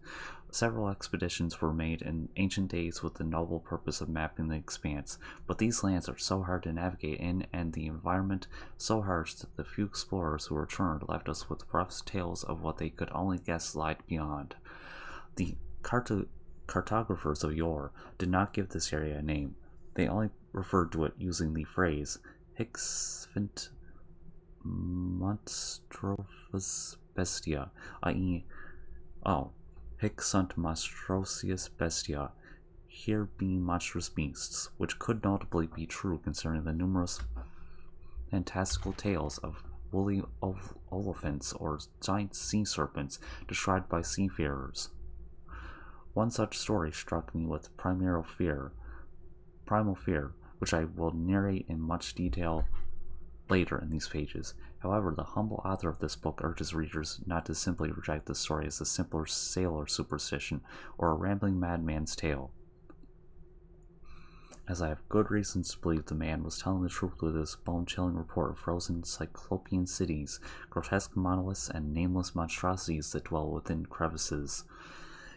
Several expeditions were made in ancient days with the noble purpose of mapping the expanse, but these lands are so hard to navigate in and the environment so harsh that the few explorers who returned left us with rough tales of what they could only guess lied beyond. The cartographers of yore did not give this area a name. They only referred to it using the phrase Hicsvint Monstrophus Bestia, i.e., Hic sunt monstrosius bestia, here be monstrous beasts, which could notably be true concerning the numerous fantastical tales of woolly elephants or giant sea serpents described by seafarers. One such story struck me with primal fear, which I will narrate in much detail later in these pages. However, the humble author of this book urges readers not to simply reject the story as a simpler sailor superstition or a rambling madman's tale. as I have good reasons to believe the man was telling the truth with his bone-chilling report of frozen cyclopean cities, grotesque monoliths, and nameless monstrosities that dwell within crevices.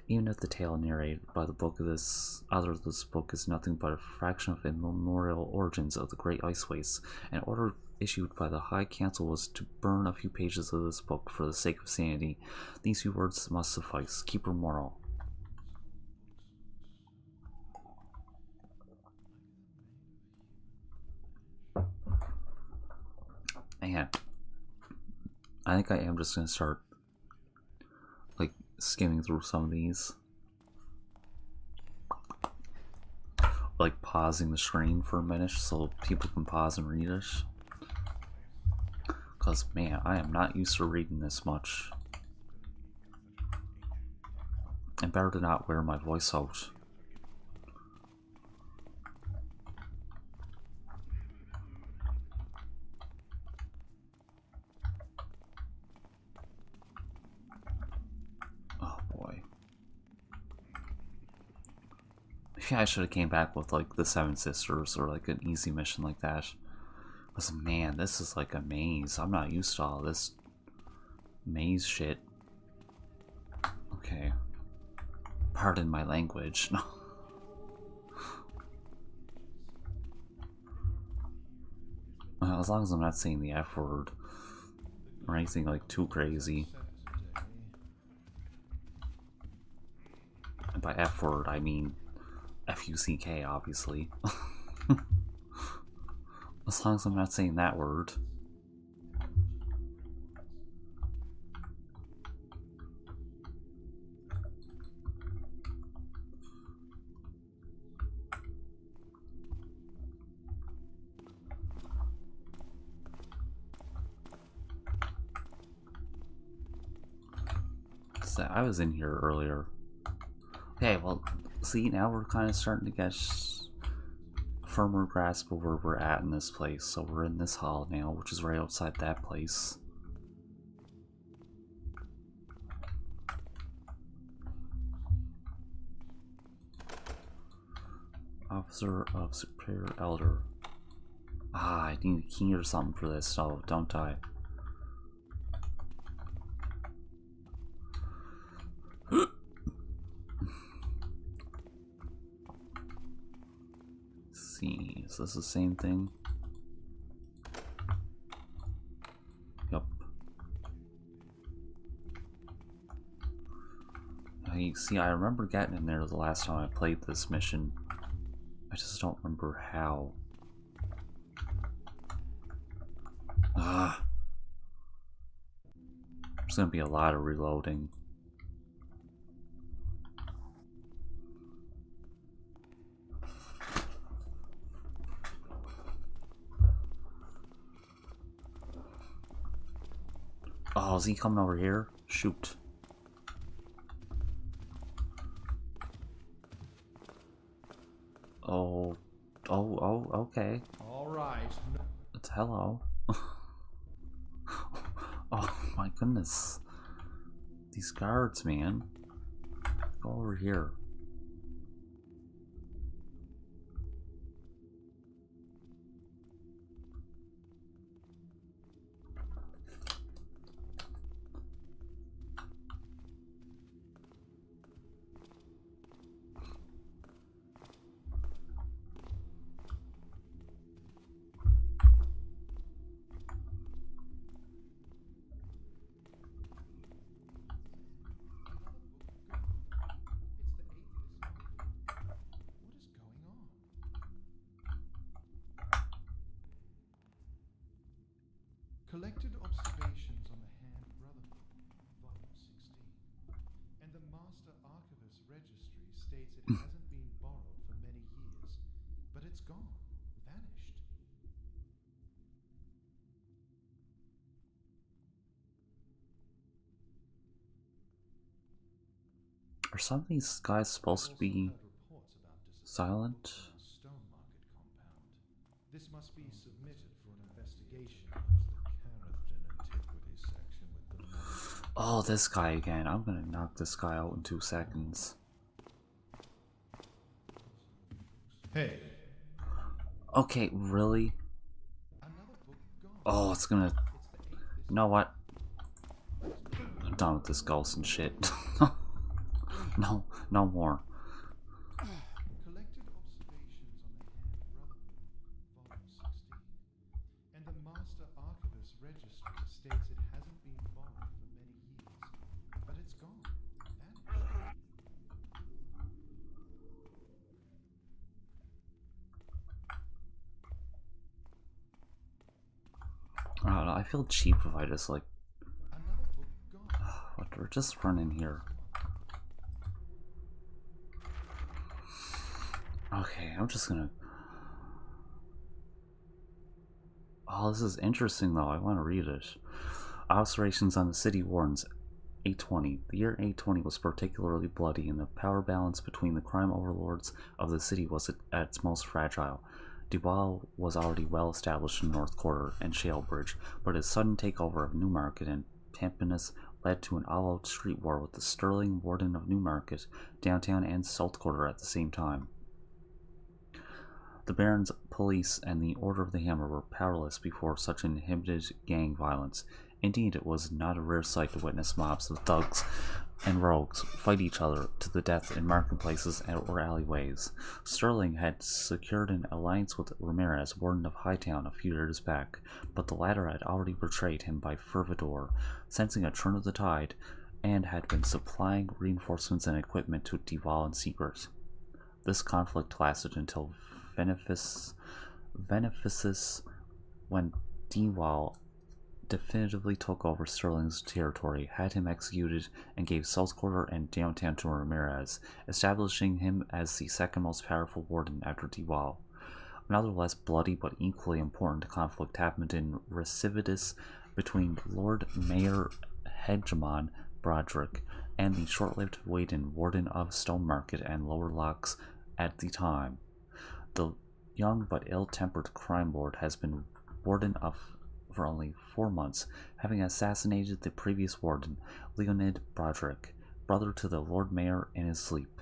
Even if the tale narrated by the book of this author of this book is nothing but a fraction of immemorial origins of the Great Ice Wastes, an order issued by the High Council was to burn a few pages of this book for the sake of sanity. These few words must suffice. Keep her moral. Man, I think I am just gonna start like skimming through some of these, like pausing the screen for a minute so people can pause and read it. Cause man, I am not used to reading this much. And better to not wear my voice out. Oh boy. Maybe I should have came back with like the Seven Sisters or like an easy mission like that. Because man, this is like a maze. I'm not used to all this maze shit. Okay. Pardon my language. As long as I'm not saying the F word or anything like too crazy. And by F word, I mean F-U-C-K, obviously. As long as I'm not saying that word. So I was in here earlier. Okay, well, see, now we're kind of starting to get firmer grasp of where we're at in this place. So we're in this hall now, which is right outside that place. Officer of Superior Elder. Ah, I need a key or something for this, so don't I? See, is this the same thing? Yup. See, I remember getting in there the last time I played this mission. I just don't remember how. Ah. There's gonna be a lot of reloading. Oh, is he coming over here? Shoot. Oh, okay. All right. It's hello. Oh my goodness. These guards, man. Go over here. Collected observations on the Hand Brotherhood, Volume 16. And the Master Archivist Registry states it hasn't been borrowed for many years, but it's gone, vanished. Are some of these guys supposed to be silent? Stone Market compound. This must be submitted for an investigation as the Carafton Antiquities section with the Oh, this guy again. I'm gonna knock this guy out in 2 seconds. Hey, Okay, really? Oh, it's gonna... You know what? I'm done with this ghost and shit. No, no more. Collected observations on the Hand Brotherhood, Volume 16. And the Master Archivist Registry states it hasn't been borrowed for many years, but it's gone. Vanished. I don't know, I feel cheap if I just like... Another book gone. What, we're just running here. Okay, I'm just gonna... Oh, this is interesting though, I want to read it. Observations on the City Wardens, 820. The year 820 was particularly bloody, and the power balance between the crime overlords of the city was at its most fragile. Duval was already well established in North Quarter and Shalebridge, but his sudden takeover of Newmarket and Tampinus led to an all-out street war with the Sterling Warden of Newmarket, downtown and South Quarter at the same time. The Baron's police and the Order of the Hammer were powerless before such inhibited gang violence. Indeed, it was not a rare sight to witness mobs of thugs and rogues fight each other to the death in marketplaces or alleyways. Sterling had secured an alliance with Ramirez, Warden of Hightown, a few years back, but the latter had already betrayed him by Fervidor, sensing a turn of the tide, and had been supplying reinforcements and equipment to Duval in secret. This conflict lasted until Benefices, when Duval definitively took over Sterling's territory, had him executed, and gave South Quarter and downtown to Ramirez, establishing him as the second most powerful warden after Duval. Another less bloody but equally important conflict happened in Recividus between Lord Mayor Hegemon Broderick and the short-lived Whedon, Warden of Stonemarket and Lower Locks at the time. The young but ill-tempered crime lord has been warden for only 4 months, having assassinated the previous warden, Leonid Broderick, brother to the Lord Mayor, in his sleep.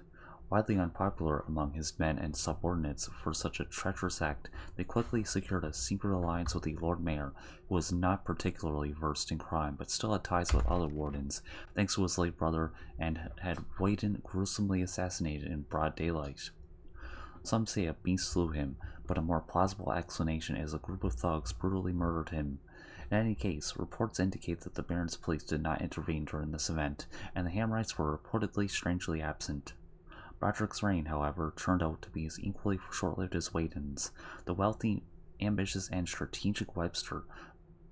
Widely unpopular among his men and subordinates for such a treacherous act, they quickly secured a secret alliance with the Lord Mayor, who was not particularly versed in crime, but still had ties with other wardens, thanks to his late brother, and had Whedon gruesomely assassinated in broad daylight. Some say a beast slew him, but a more plausible explanation is a group of thugs brutally murdered him. In any case, reports indicate that the Baron's police did not intervene during this event, and the Hammerites were reportedly strangely absent. Broderick's reign, however, turned out to be as equally short-lived as Whedon's. The wealthy, ambitious, and strategic Webster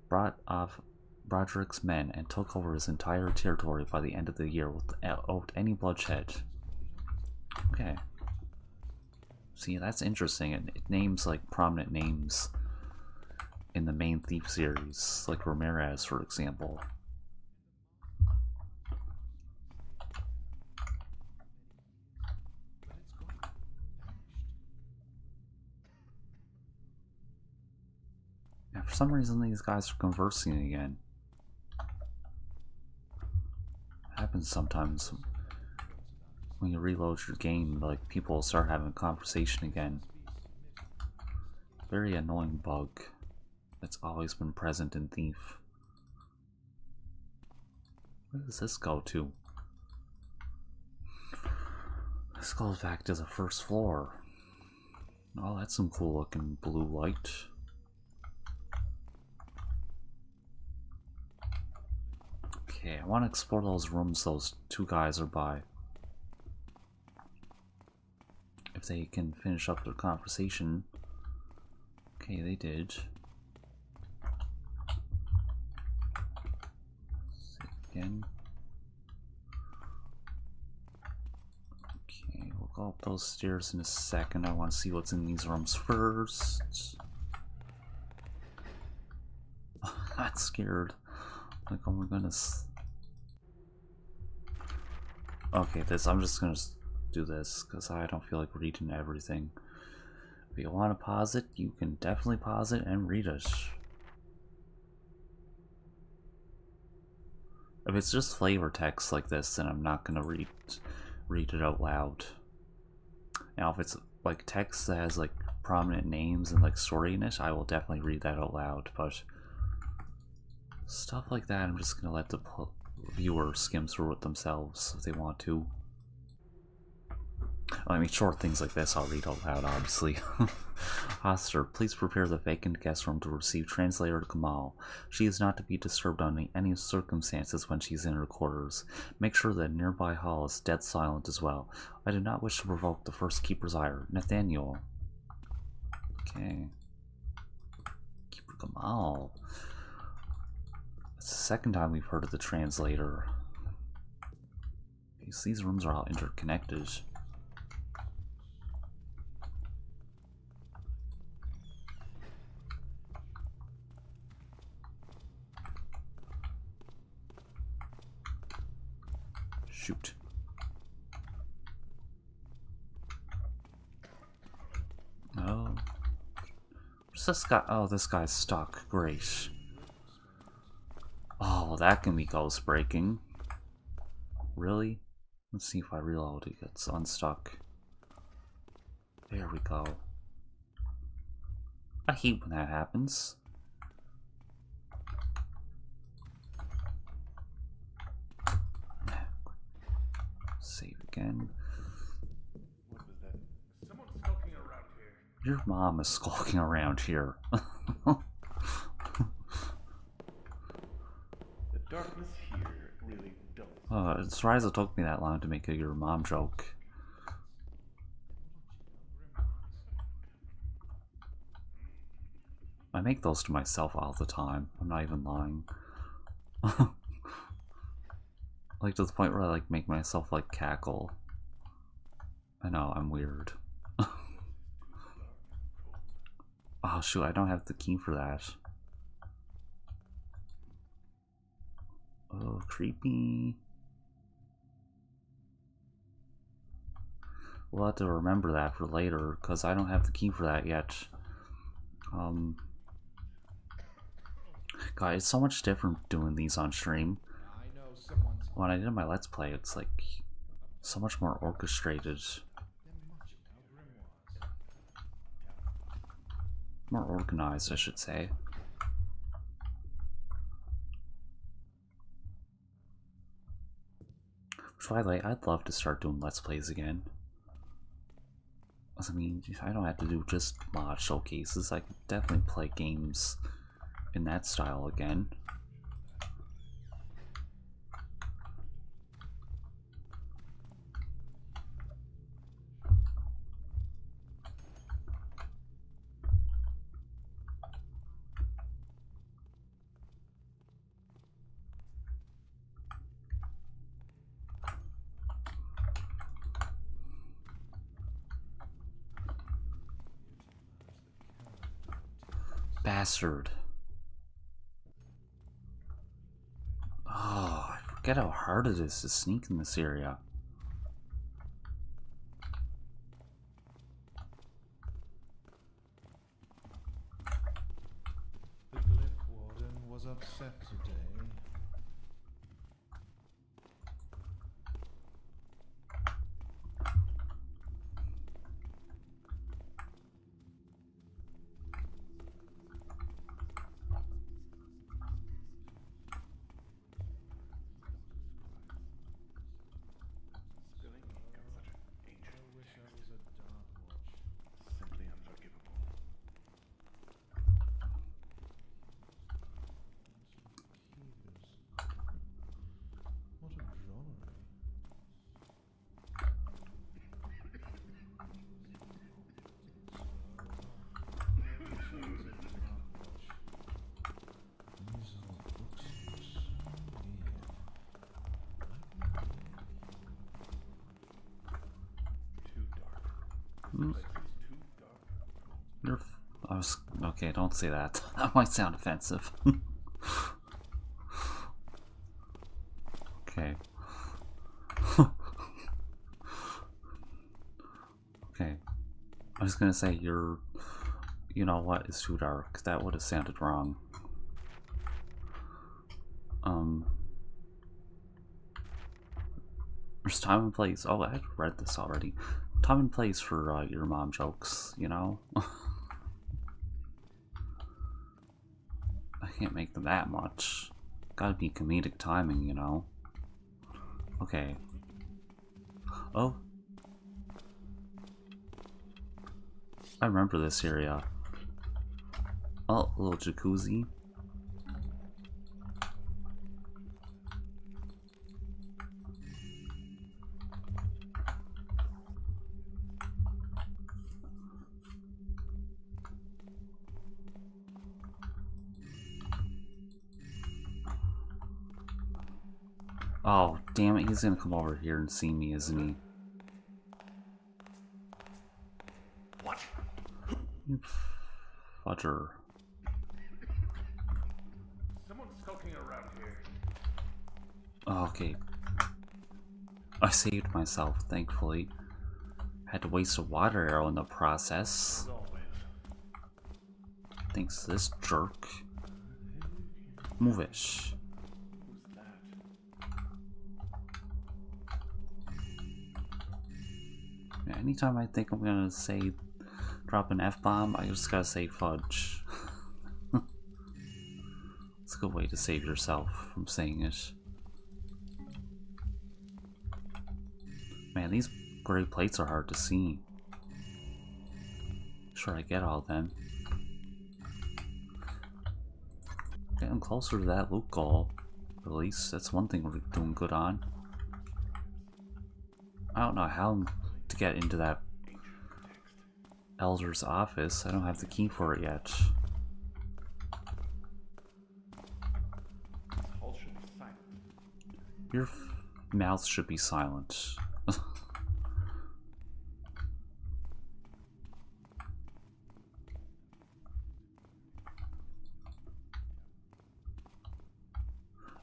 brought off Broderick's men and took over his entire territory by the end of the year without any bloodshed. Okay. See, that's interesting. It names like prominent names in the main Thief series, like Ramirez, for example. And for some reason, these guys are conversing again. It happens sometimes. When you reload your game, like, people start having a conversation again. Very annoying bug that's always been present in Thief. Where does this go to? This goes back to the first floor. Oh, that's some cool looking blue light. Okay, I want to explore those rooms those two guys are by. If they can finish up their conversation. Okay, they did. Again. Okay, we'll go up those stairs in a second. I want to see what's in these rooms first. I'm not scared. Like, oh my goodness. Okay, I'm just gonna do this because I don't feel like reading everything. If you want to pause it, you can definitely pause it and read it. If it's just flavor text like this, then I'm not gonna read it out loud. Now, if it's like text that has like prominent names and like story in it, I will definitely read that out loud. But stuff like that, I'm just gonna let the viewer skim through it themselves if they want to. I mean, short things like this I'll read out loud, obviously. Hoster, please prepare the vacant guest room to receive translator Kamal. She is not to be disturbed under any circumstances when she's in her quarters. Make sure that nearby hall is dead silent as well. I do not wish to provoke the first keeper's ire. Nathaniel. Okay. Keeper Kamal. It's the second time we've heard of the translator. These rooms are all interconnected. Shoot. Oh. Where's this guy? Oh, this guy's stuck. Great. Oh, that can be ghost breaking. Really? Let's see if I reload, it gets unstuck. There we go. I hate when that happens. Save again. What was that? Someone skulking around here. Your mom is skulking around here. The darkness here really dulls. It's surprised it took me that long to make a your mom joke. I make those to myself all the time. I'm not even lying. Like to the point where I like make myself like cackle. I know, I'm weird. Oh shoot, I don't have the key for that. Oh, creepy. We'll have to remember that for later, because I don't have the key for that yet. God, it's so much different doing these on stream. When I did my Let's Play, it's like so much more orchestrated. More organized, I should say. Which, by the way, I'd love to start doing Let's Plays again. I mean, I don't have to do just mod showcases. I could definitely play games in that style again. Bastard. Oh, I forget how hard it is to sneak in this area. The Glyph Warden was upset today. Spilling ink on such an ancient I wish I was a Dark Watch. simply unforgivable. What a drollery. These old books are so weird. Too dark. Mm. This place is too dark. You're. I was. Okay, don't say that. That might sound offensive. Okay. Okay. I was gonna say you're. You know what? It's too dark. That would have sounded wrong. There's time and place. Oh, I read this already. Time and place for your mom jokes, you know? I can't make them that much. Gotta be comedic timing, you know? Okay. Oh. I remember this area. Oh, a little jacuzzi. Oh, damn it, he's gonna come over here and see me, isn't he? What? You fudger. Someone's skulking around here. Okay. I saved myself, thankfully. Had to waste a water arrow in the process. As always. Thanks to this jerk. Move it. Who's that? Yeah, anytime I think I'm gonna say drop an F-bomb, I just gotta say fudge. It's a good way to save yourself from saying it. Man, these gray plates are hard to see. Sure, I get all of them. Getting closer to that loot goal. At least that's one thing we're doing good on. I don't know how to get into that Elder's office. I don't have the key for it yet. All should be silent. Your mouth should be silent.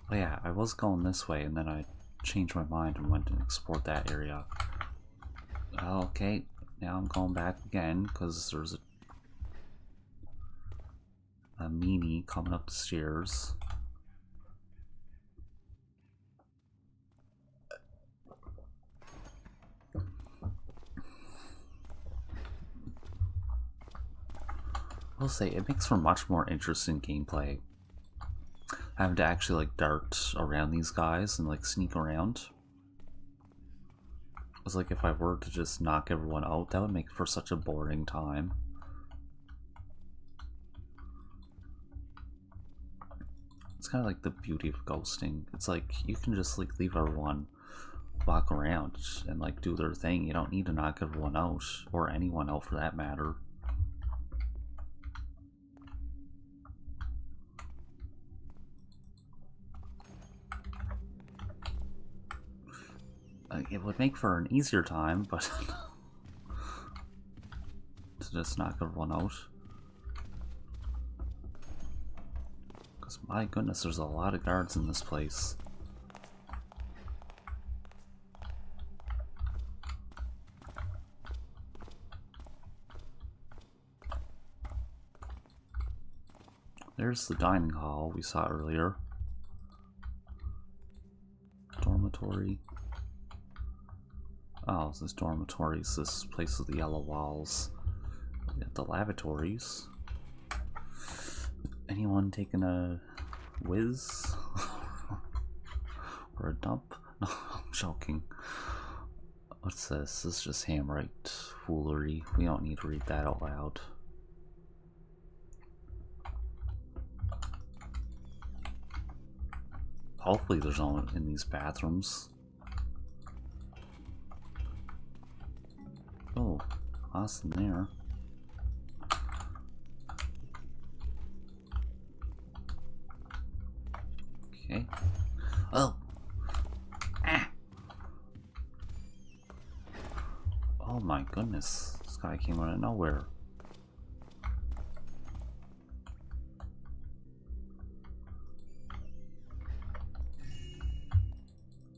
Oh yeah, I was going this way and then I changed my mind and went and explored that area. Okay, now I'm going back again because there's a meanie coming up the stairs. I'll say it makes for much more interesting gameplay. Having to actually like dart around these guys and like sneak around. It's like if I were to just knock everyone out, that would make for such a boring time. It's kind of like the beauty of ghosting. It's like you can just like leave everyone walk around and like do their thing. You don't need to knock everyone out, or anyone out for that matter. It would make for an easier time, but to just knock everyone out. Because my goodness, there's a lot of guards in this place. There's the dining hall we saw earlier. Dormitory. Oh, this dormitory is this place with the yellow walls. We got the lavatories. Anyone taking a whiz? Or a dump? No, I'm joking. What's this? This is just handwrite foolery. We don't need to read that out loud. Hopefully there's no one in these bathrooms. Oh, awesome there. Okay. Oh! Ah! Oh my goodness. This guy came out of nowhere.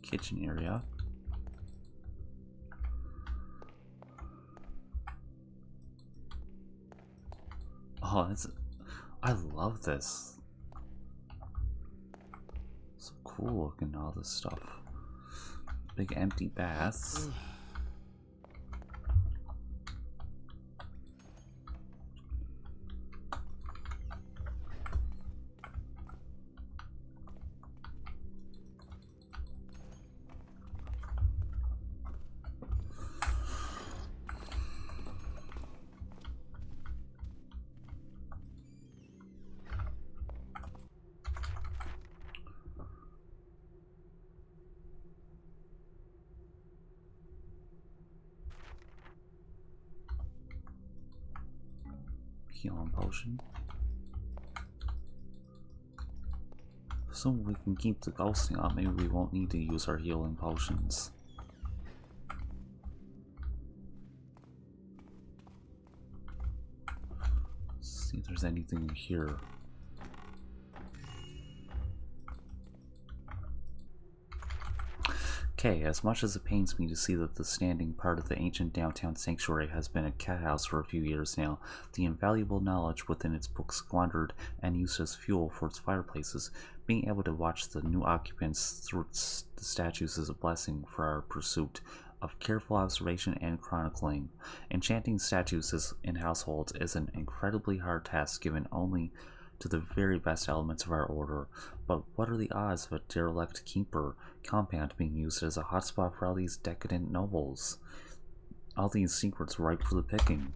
Kitchen area. Oh, I love this. So cool looking, all this stuff. Big empty baths. healing potion. So we can keep the ghosting up. Maybe we won't need to use our healing potions. Let's see if there's anything in here. Okay, as much as it pains me to see that the standing part of the ancient downtown sanctuary has been a cat house for a few years now, the invaluable knowledge within its books squandered and used as fuel for its fireplaces, being able to watch the new occupants through the statues is a blessing for our pursuit of careful observation and chronicling. Enchanting statues in households is an incredibly hard task given only to the very best elements of our order, but what are the odds of a derelict keeper compound being used as a hotspot for all these decadent nobles? All these secrets ripe for the picking.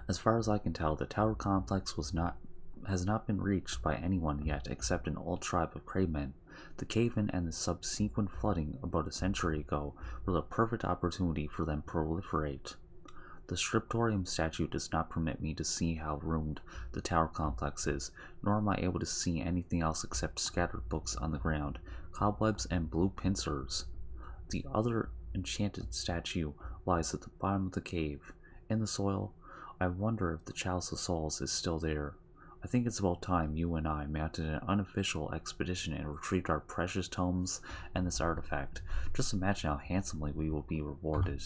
As far as I can tell, the tower complex has not been reached by anyone yet except an old tribe of cravemen. The cave-in and the subsequent flooding about a century ago were the perfect opportunity for them to proliferate. The scriptorium statue does not permit me to see how ruined the tower complex is, nor am I able to see anything else except scattered books on the ground, cobwebs, and blue pincers. The other enchanted statue lies at the bottom of the cave. In the soil, I wonder if the Chalice of Souls is still there. I think it's about time you and I mounted an unofficial expedition and retrieved our precious tomes and this artifact. Just imagine how handsomely we will be rewarded.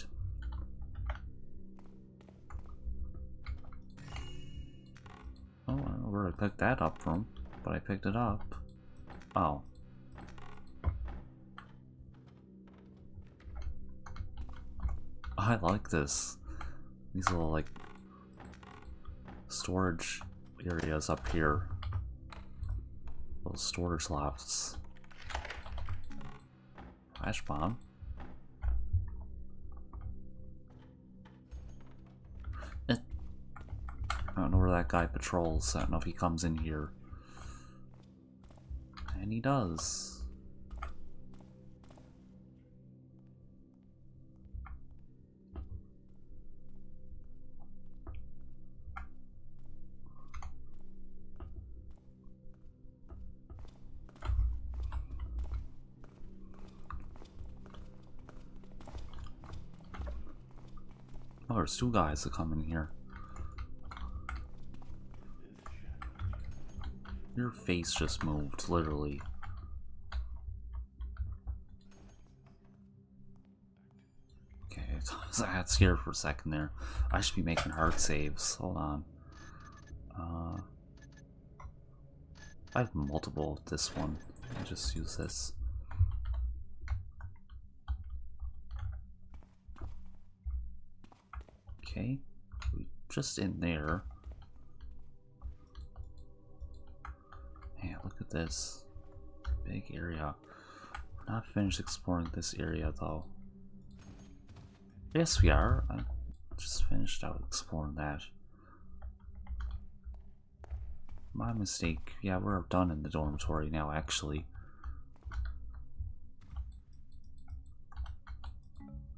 Oh, I don't know where I picked that up from, but I picked it up. Oh. I like this. These little, like, storage areas up here. Little storage lofts. Flash bomb. I don't know where that guy patrols. I don't know if he comes in here. And he does. Oh, there's two guys that come in here. Your face just moved, literally. Okay, I got scared for a second there. I should be making hard saves. Hold on. I have multiple of this one. I'll just use this. Okay, just in there. Man, look at this big area. We're not finished exploring this area though. Yes, we are. I just finished out exploring that. My mistake. Yeah, we're done in the dormitory now, actually.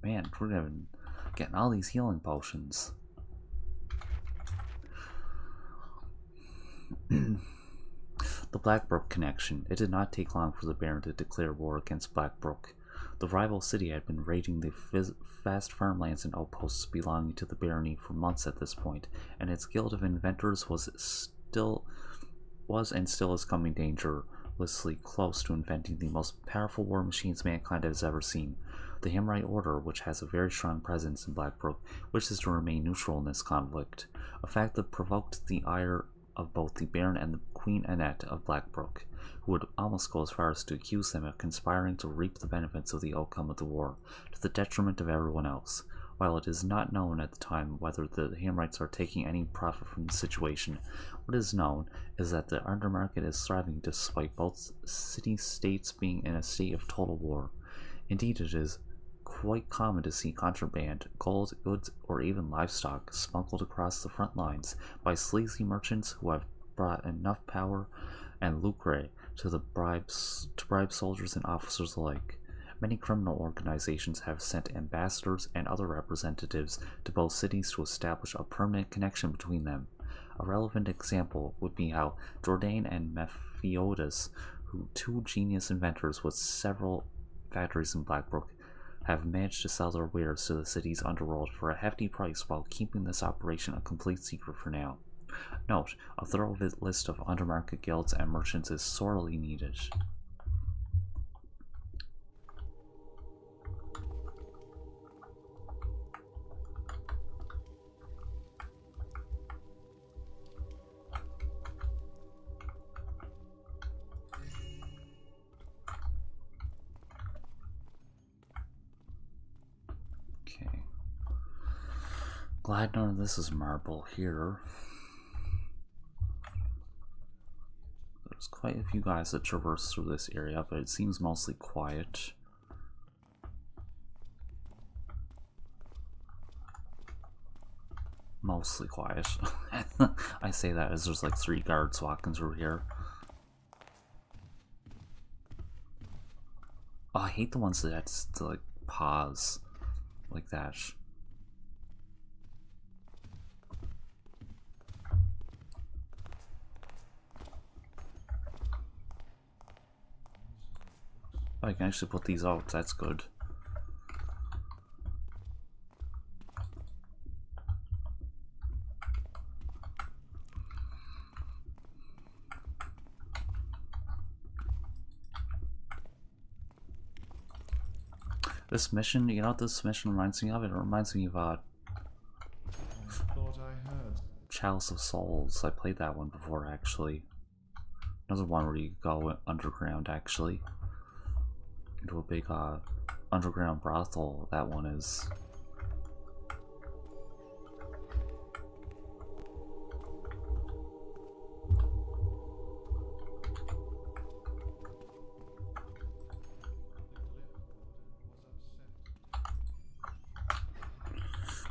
Man, we're getting all these healing potions. The Blackbrook connection. It did not take long for the Baron to declare war against Blackbrook. The rival city had been raiding the vast farmlands and outposts belonging to the barony for months at this point, and its guild of inventors was and still is coming dangerously close to inventing the most powerful war machines mankind has ever seen. The Himrite Order, which has a very strong presence in Blackbrook, wishes to remain neutral in this conflict, a fact that provoked the ire of both the Baron and the Queen Annette of Blackbrook, who would almost go as far as to accuse them of conspiring to reap the benefits of the outcome of the war, to the detriment of everyone else. While it is not known at the time whether the Himrites are taking any profit from the situation, what is known is that the undermarket is thriving despite both city-states being in a state of total war. Indeed, it is quite common to see contraband, gold, goods, or even livestock smuggled across the front lines by sleazy merchants who have brought enough power and lucre to bribe soldiers and officers alike. Many criminal organizations have sent ambassadors and other representatives to both cities to establish a permanent connection between them. A relevant example would be how Jourdain and Mephiotis, who two genius inventors with several factories in Blackbrook, have managed to sell their wares to the city's underworld for a hefty price while keeping this operation a complete secret for now. Note, a thorough list of undermarket guilds and merchants is sorely needed. Okay. Glad none of this is marble here. There's quite a few guys that traverse through this area, but it seems mostly quiet. Mostly quiet. I say that as there's like 3 guards walking through here. Oh, I hate the ones that have to like pause like that. Oh, I can actually put these out, that's good. This mission, you know what this mission reminds me of? It reminds me of I thought I heard. Chalice of Souls. I played that one before, actually. Another one where you go underground, actually. Into a big underground brothel, that one is.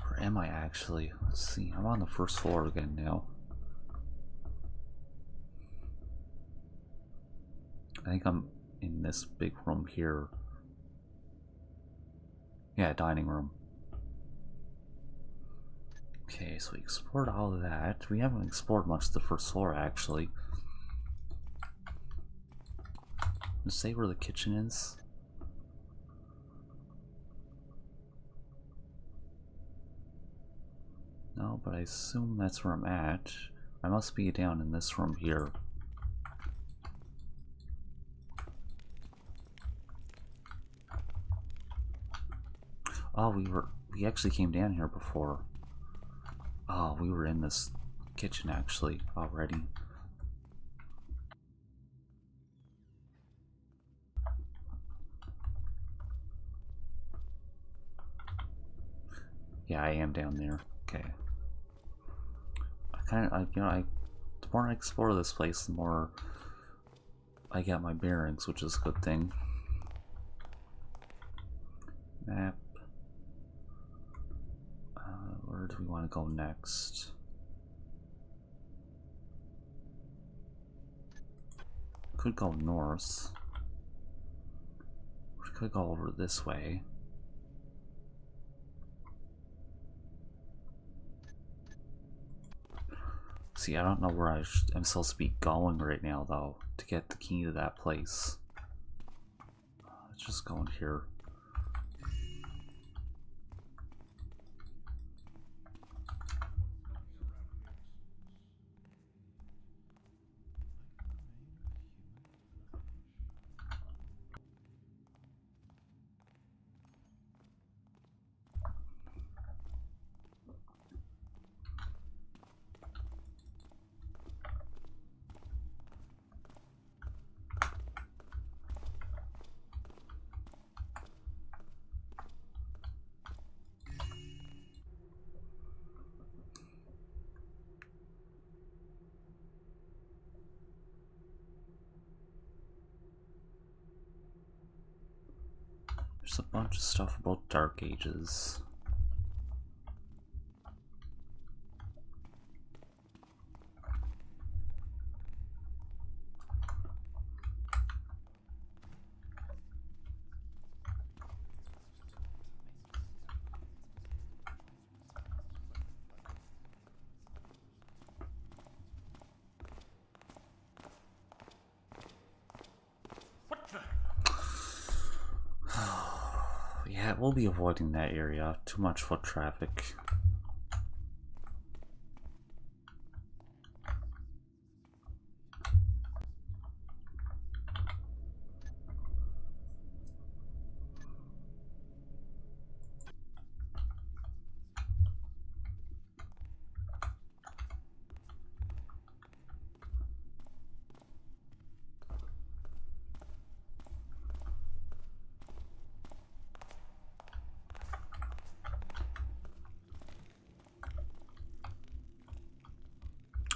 Where am I actually? Let's see, I'm on the first floor again now. I think I'm in this big room here. Yeah, dining room. Okay, so we explored all of that. We haven't explored much of the first floor, actually. Does it say where the kitchen is? No, but I assume that's where I'm at. I must be down in this room here. Oh, we actually came down here before. Oh, we were in this kitchen actually already. Yeah, I am down there. Okay. The more I explore this place, the more I get my bearings, which is a good thing. Map. Where do we want to go next? Could go north. We could go over this way. See, I don't know where I'm supposed to be going right now, though, to get the key to that place. Let's just go in here. There's a bunch of stuff about Dark Ages. we'll be avoiding that area. Too much foot traffic.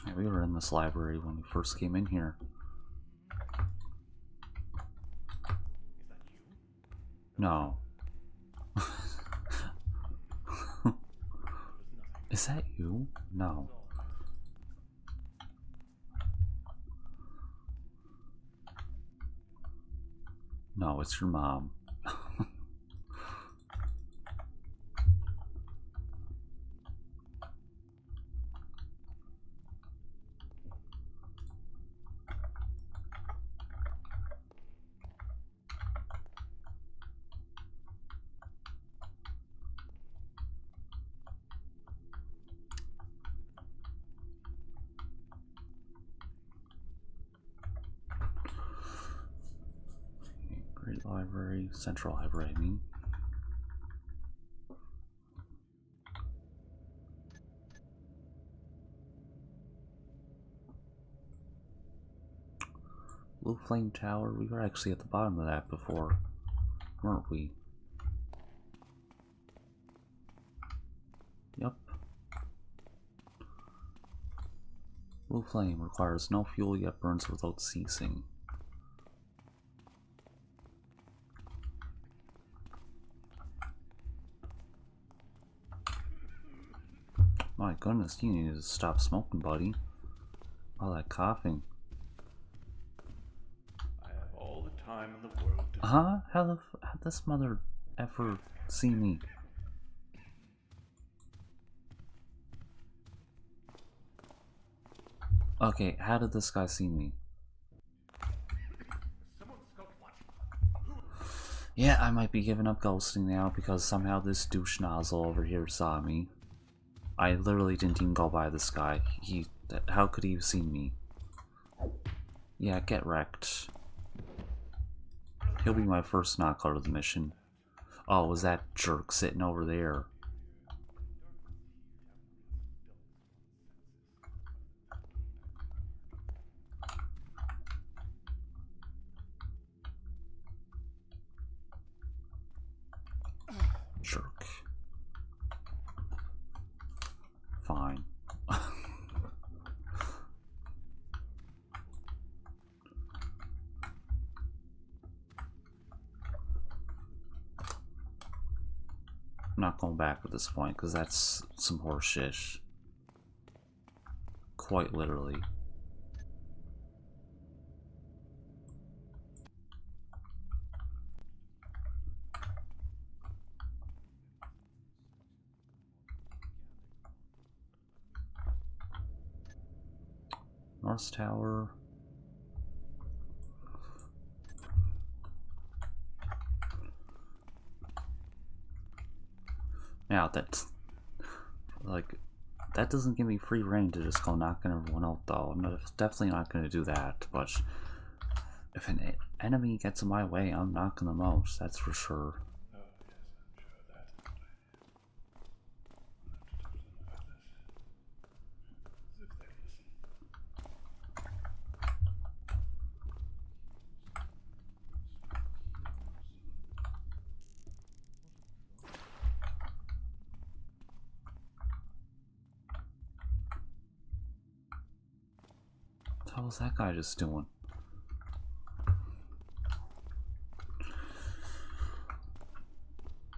Yeah, we were in this library when we first came in here. No. Is that you? No. No, it's your mom. Great Library, Central Library, I mean. Blue Flame Tower, we were actually at the bottom of that before, weren't we? Yep. Blue Flame requires no fuel yet burns without ceasing. My goodness, you need to stop smoking, buddy. All that coughing. I have all the time in the world to... Huh? How'd this mother ever see me? Okay, how did this guy see me? Yeah, I might be giving up ghosting now because somehow this douche nozzle over here saw me. I literally didn't even go by this guy. How could he have seen me? Yeah, get wrecked. He'll be my first knockout of the mission. Oh, was that jerk sitting over there? Jerk. Fine. I'm not going back at this point because that's some horse shit. Quite literally. North Tower. Now that, like, that doesn't give me free reign to just go knocking everyone out, though. I'm definitely not going to do that. But if an enemy gets in my way, I'm knocking them out. That's for sure. What the hell is that guy just doing?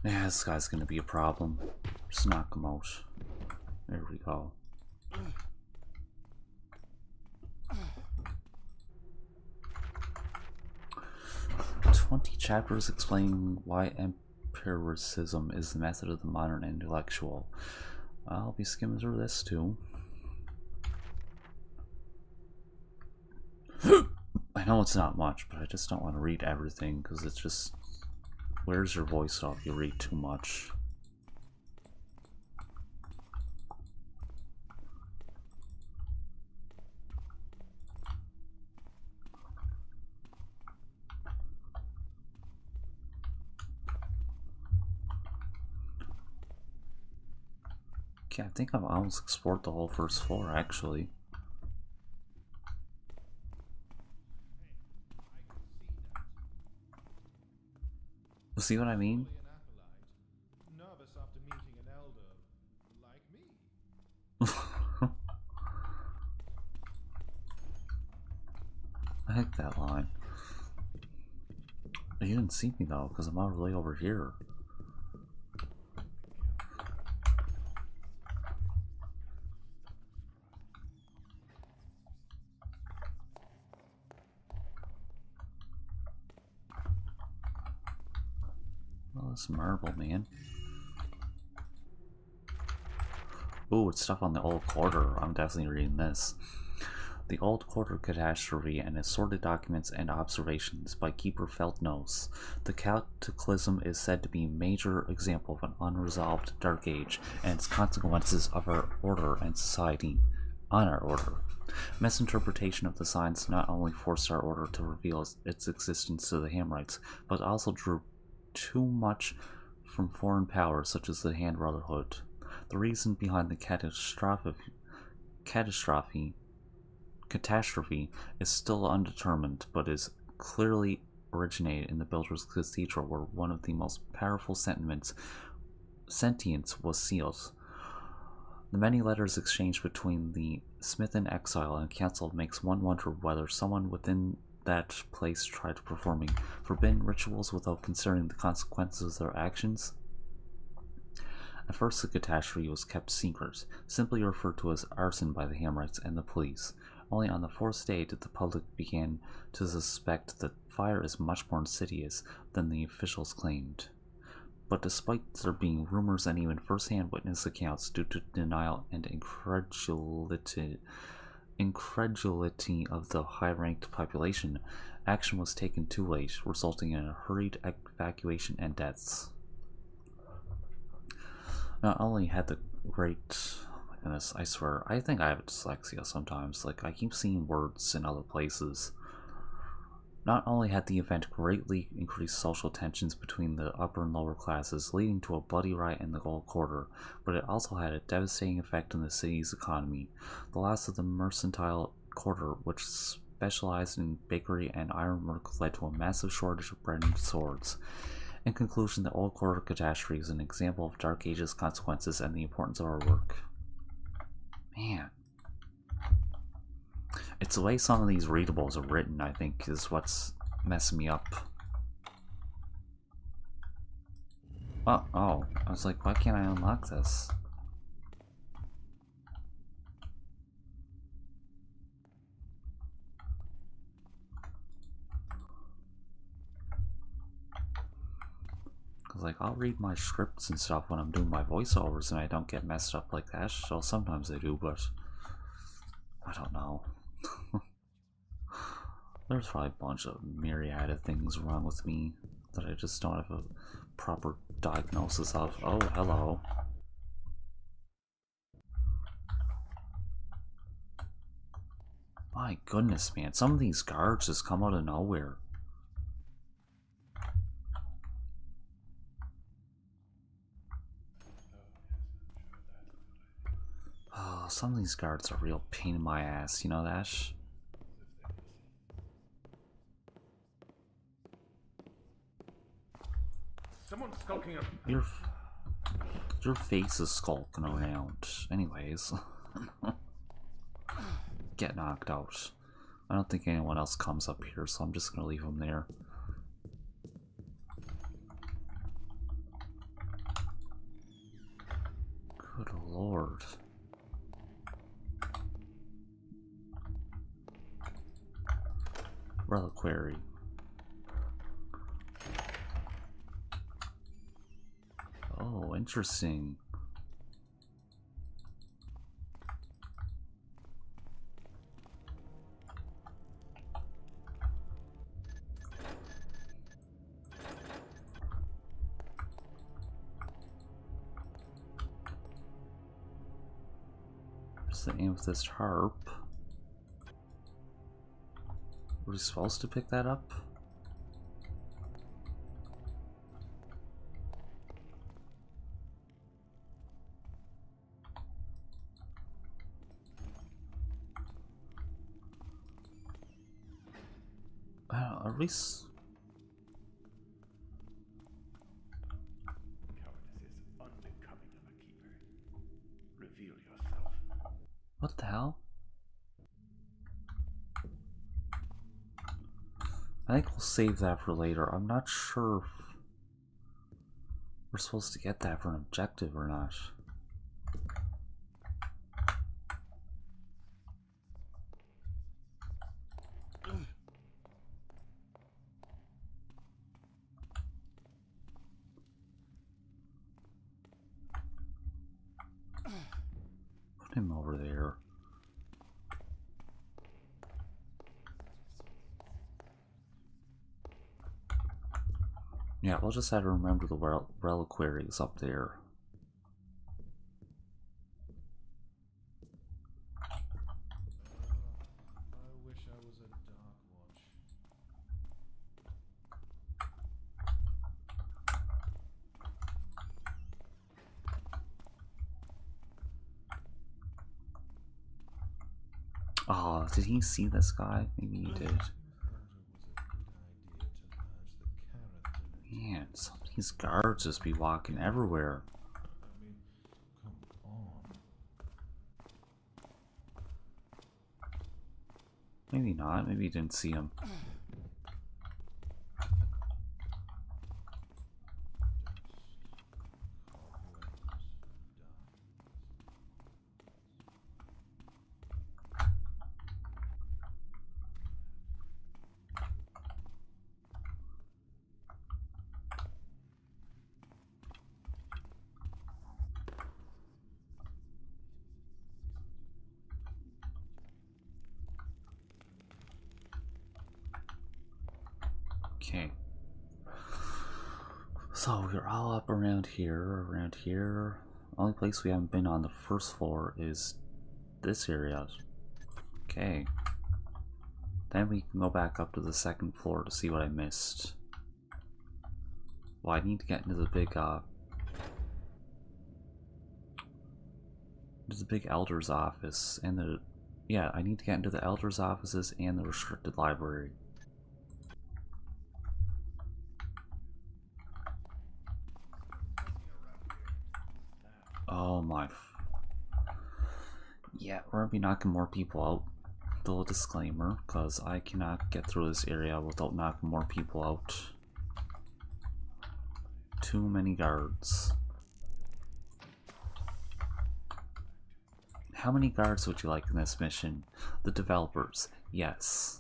Yeah, this guy's gonna be a problem. Just knock him out. There we go. 20 chapters explaining why empiricism is the method of the modern intellectual. I'll be skimming through this too. I know it's not much, but I just don't want to read everything because it's just Where's your voice off? You read too much. Okay, I think I've almost explored the whole first floor, actually. See what I mean? Nervous after meeting an elder like me. I like that line. You didn't see me though, because I'm all the way over here. Oh, this marble, man. Ooh, it's stuff on the old quarter. I'm definitely reading this. The Old Quarter Catastrophe and Assorted Documents and Observations by Keeper Feldnose. The Cataclysm is said to be a major example of an unresolved Dark Age and its consequences of our order and society on our order. Misinterpretation of the signs not only forced our order to reveal its existence to the Hamrites, but also drew too much from foreign powers such as the Hand Brotherhood. The reason behind the catastrophe is still undetermined, but is clearly originated in the Builder's Cathedral, where one of the most powerful sentience was sealed. The many letters exchanged between the Smith in exile and council makes one wonder whether someone within that place tried performing forbidden rituals without considering the consequences of their actions. At first, the catastrophe was kept secret, simply referred to as arson by the Hamrites and the police. Only on the fourth day did the public begin to suspect that fire is much more insidious than the officials claimed. But despite there being rumors and even first-hand witness accounts, due to denial and incredulity of the high-ranked population, action was taken too late, resulting in a hurried evacuation and deaths. Not only had the great... Goodness, I swear, I think I have dyslexia sometimes. Like, I keep seeing words in other places. Not only had the event greatly increased social tensions between the upper and lower classes, leading to a bloody riot in the Gold Quarter, but it also had a devastating effect on the city's economy. The loss of the mercantile quarter, which specialized in bakery and ironwork, led to a massive shortage of bread and swords. In conclusion, the Old Quarter catastrophe is an example of Dark Age's consequences and the importance of our work. Man. It's the way some of these readables are written, I think, is what's messing me up. Oh, I was like, why can't I unlock this? Cause like, I'll read my scripts and stuff when I'm doing my voiceovers and I don't get messed up like that. So sometimes I do, but I don't know. There's probably a bunch of myriad of things wrong with me that I just don't have a proper diagnosis of. Oh, hello. My goodness, man. Some of these guards just come out of nowhere. Oh, some of these guards are a real pain in my ass, you know that? Someone's skulking up. Your face is skulking around. Anyways. Get knocked out. I don't think anyone else comes up here, so I'm just gonna leave him there. Good lord. Reliquary. Oh, interesting. There's the amethyst harp. Were we supposed to pick that up? Are we? Cowardice is unbecoming of a keeper. Reveal yourself. What the hell? I think we'll save that for later. I'm not sure if we're supposed to get that for an objective or not. Put him over there. Yeah, we'll just have to remember the reliquaries up there. I wish I was a Dark Watch. Oh, did he see this guy? Maybe he did. Man, some of these guards just be walking everywhere. Maybe not. Maybe he didn't see him. Okay. So we're all up around here, Only place we haven't been on the first floor is this area. Okay. Then we can go back up to the second floor to see what I missed. Well, I need to get into the big, there's the big elder's office and the, yeah, I need to get into the elder's offices and the restricted library. Oh my. Yeah, we're gonna be knocking more people out. Little disclaimer, because I cannot get through this area without knocking more people out. Too many guards. How many guards would you like in this mission? The developers, yes.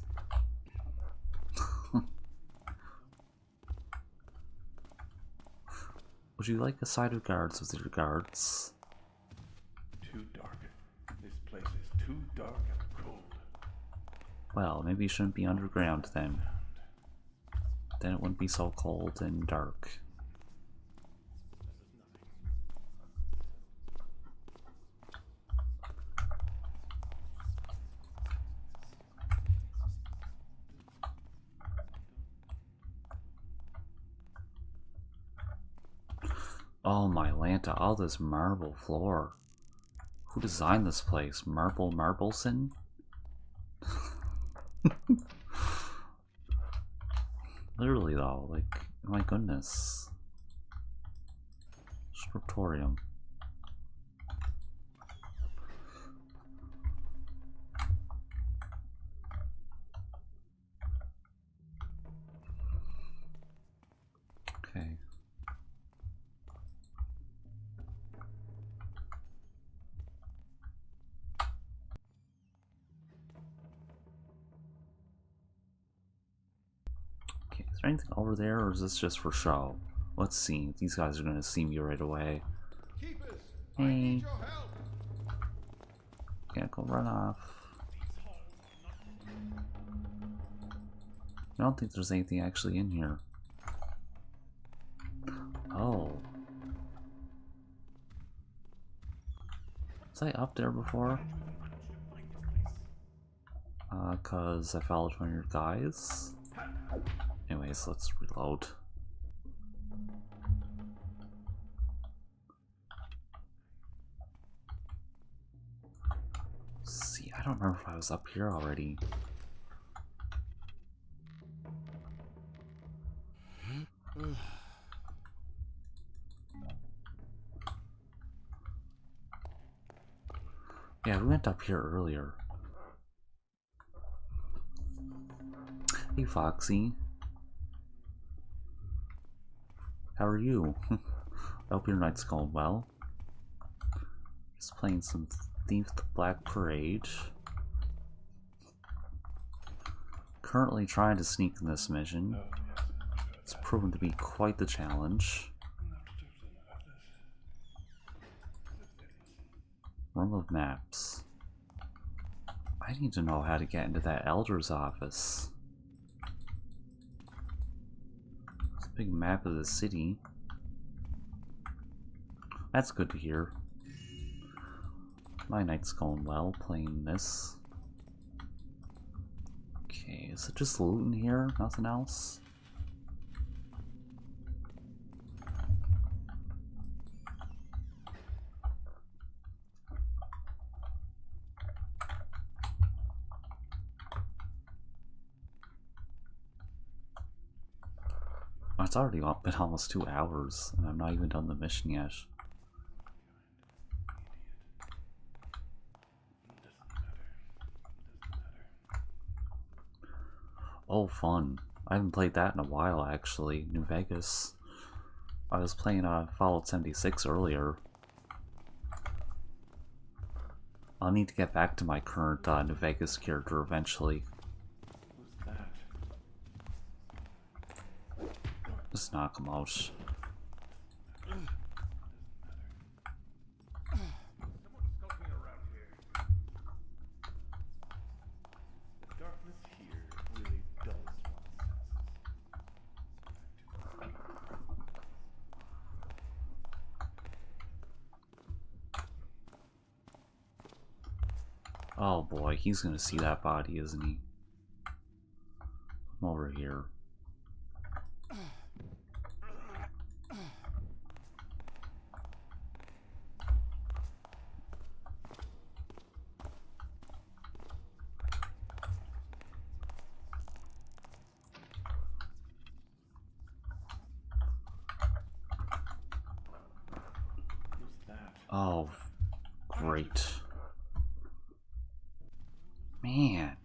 Would you like a side of guards with your guards? Too dark. This place is too dark and cold. Well, maybe you shouldn't be underground then. Then it wouldn't be so cold and dark. Oh my Lanta, all this marble floor. Who designed this place? Marbleson? Literally though, like, my goodness. Scriptorium. Okay. Okay, is there anything over there, or is this just for show? Let's see. These guys are gonna see me right away. Keepers, Hey. I need your help. Can't go run off. I don't think there's anything actually in here. Oh. Was I up there before? Cause I followed one of your guys. Anyways, let's reload. See, I don't remember if I was up here already. Yeah, we went up here earlier. Hey Foxy. How are you? I hope your night's going well. Just playing some Thief the Black Parade. Currently trying to sneak in this mission. It's proven to be quite the challenge. Room of Maps. I need to know how to get into that Elder's office. It's a big map of the city. That's good to hear. My night's going well playing this. Okay, is it just loot in here? Nothing else? Oh, it's already been almost 2 hours, and I'm not even done the mission yet. Oh, fun. I haven't played that in a while, actually. New Vegas. I was playing Fallout 76 earlier. I'll need to get back to my current New Vegas character eventually. Who's that? Just knock him out. Someone's skulking around here. The darkness here really dulls one's senses. Oh boy, he's gonna see that body, isn't he? I'm over here. Who's that? Oh, great. Man.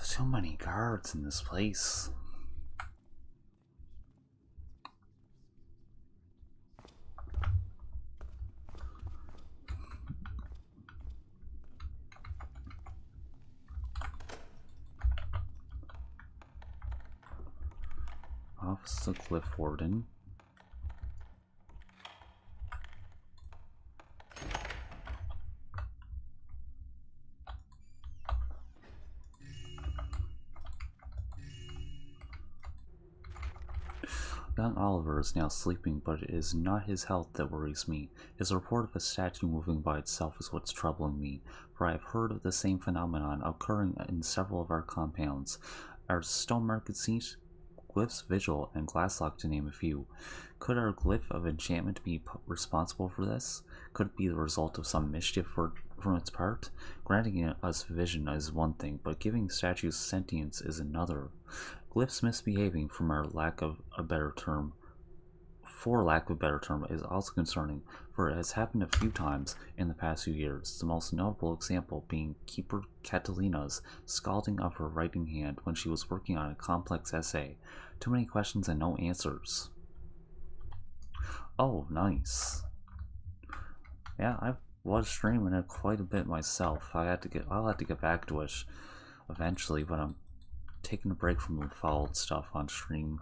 So many guards in this place. Office of Cliff Warden. Young Oliver is now sleeping, but it is not his health that worries me. His report of a statue moving by itself is what's troubling me, for I have heard of the same phenomenon occurring in several of our compounds. Our Stone Market Seat, Glyph's Vigil, and Glasslock, to name a few. Could our Glyph of Enchantment be responsible for this? Could it be the result of some mischief from its part? Granting us vision is one thing, but giving statues sentience is another. Glyph's misbehaving for lack of a better term is also concerning, for it has happened a few times in the past few years, the most notable example being Keeper Catalina's scalding of her writing hand when she was working on a complex essay. Too many questions and no answers. Oh, nice. Yeah, I was streaming it quite a bit myself. I'll have to get back to it eventually, but I'm taking a break from the Fallout stuff on stream.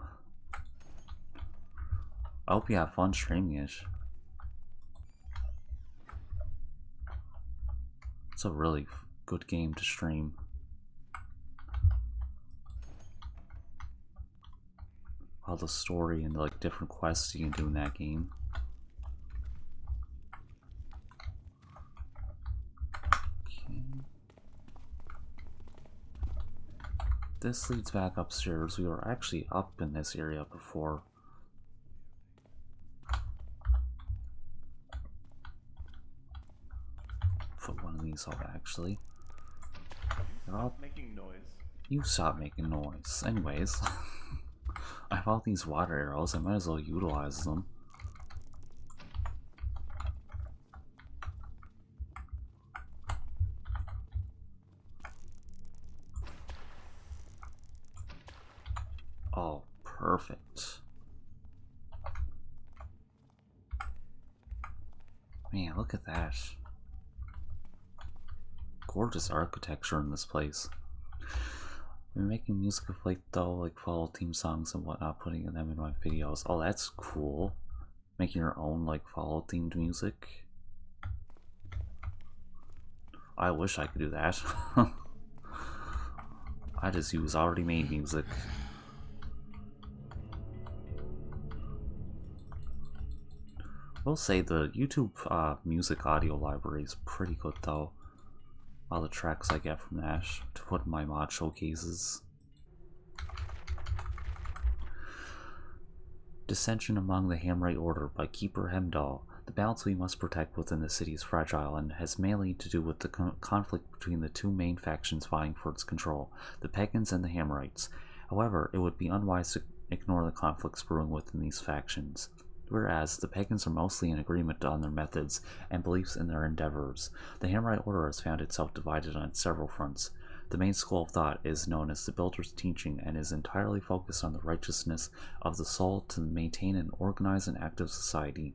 I hope you have fun streaming it. It's a really good game to stream. All the story and like different quests you can do in that game. this leads back upstairs. We were actually up in this area before. Put one of these up, actually. Stop making noise. You stop making noise. Anyways, I have all these water arrows. I might as well utilize them. Oh, perfect. Man, look at that. Gorgeous architecture in this place. I've been making music of late though, like follow theme songs and whatnot, putting them in my videos. Oh, that's cool. Making your own like follow themed music. I wish I could do that. I just use already made music. I will say the YouTube music audio library is pretty good though. All the tracks I get from that to put in my mod showcases. Dissension among the Hamrite Order by Keeper Hemdall. The balance we must protect within the city is fragile and has mainly to do with the conflict between the two main factions vying for its control, the Pagans and the Hamrites. However, it would be unwise to ignore the conflicts brewing within these factions. Whereas the Pagans are mostly in agreement on their methods and beliefs in their endeavors, the Hamrite Order has found itself divided on several fronts. The main school of thought is known as the Builder's Teaching and is entirely focused on the righteousness of the soul to maintain an organized and active society.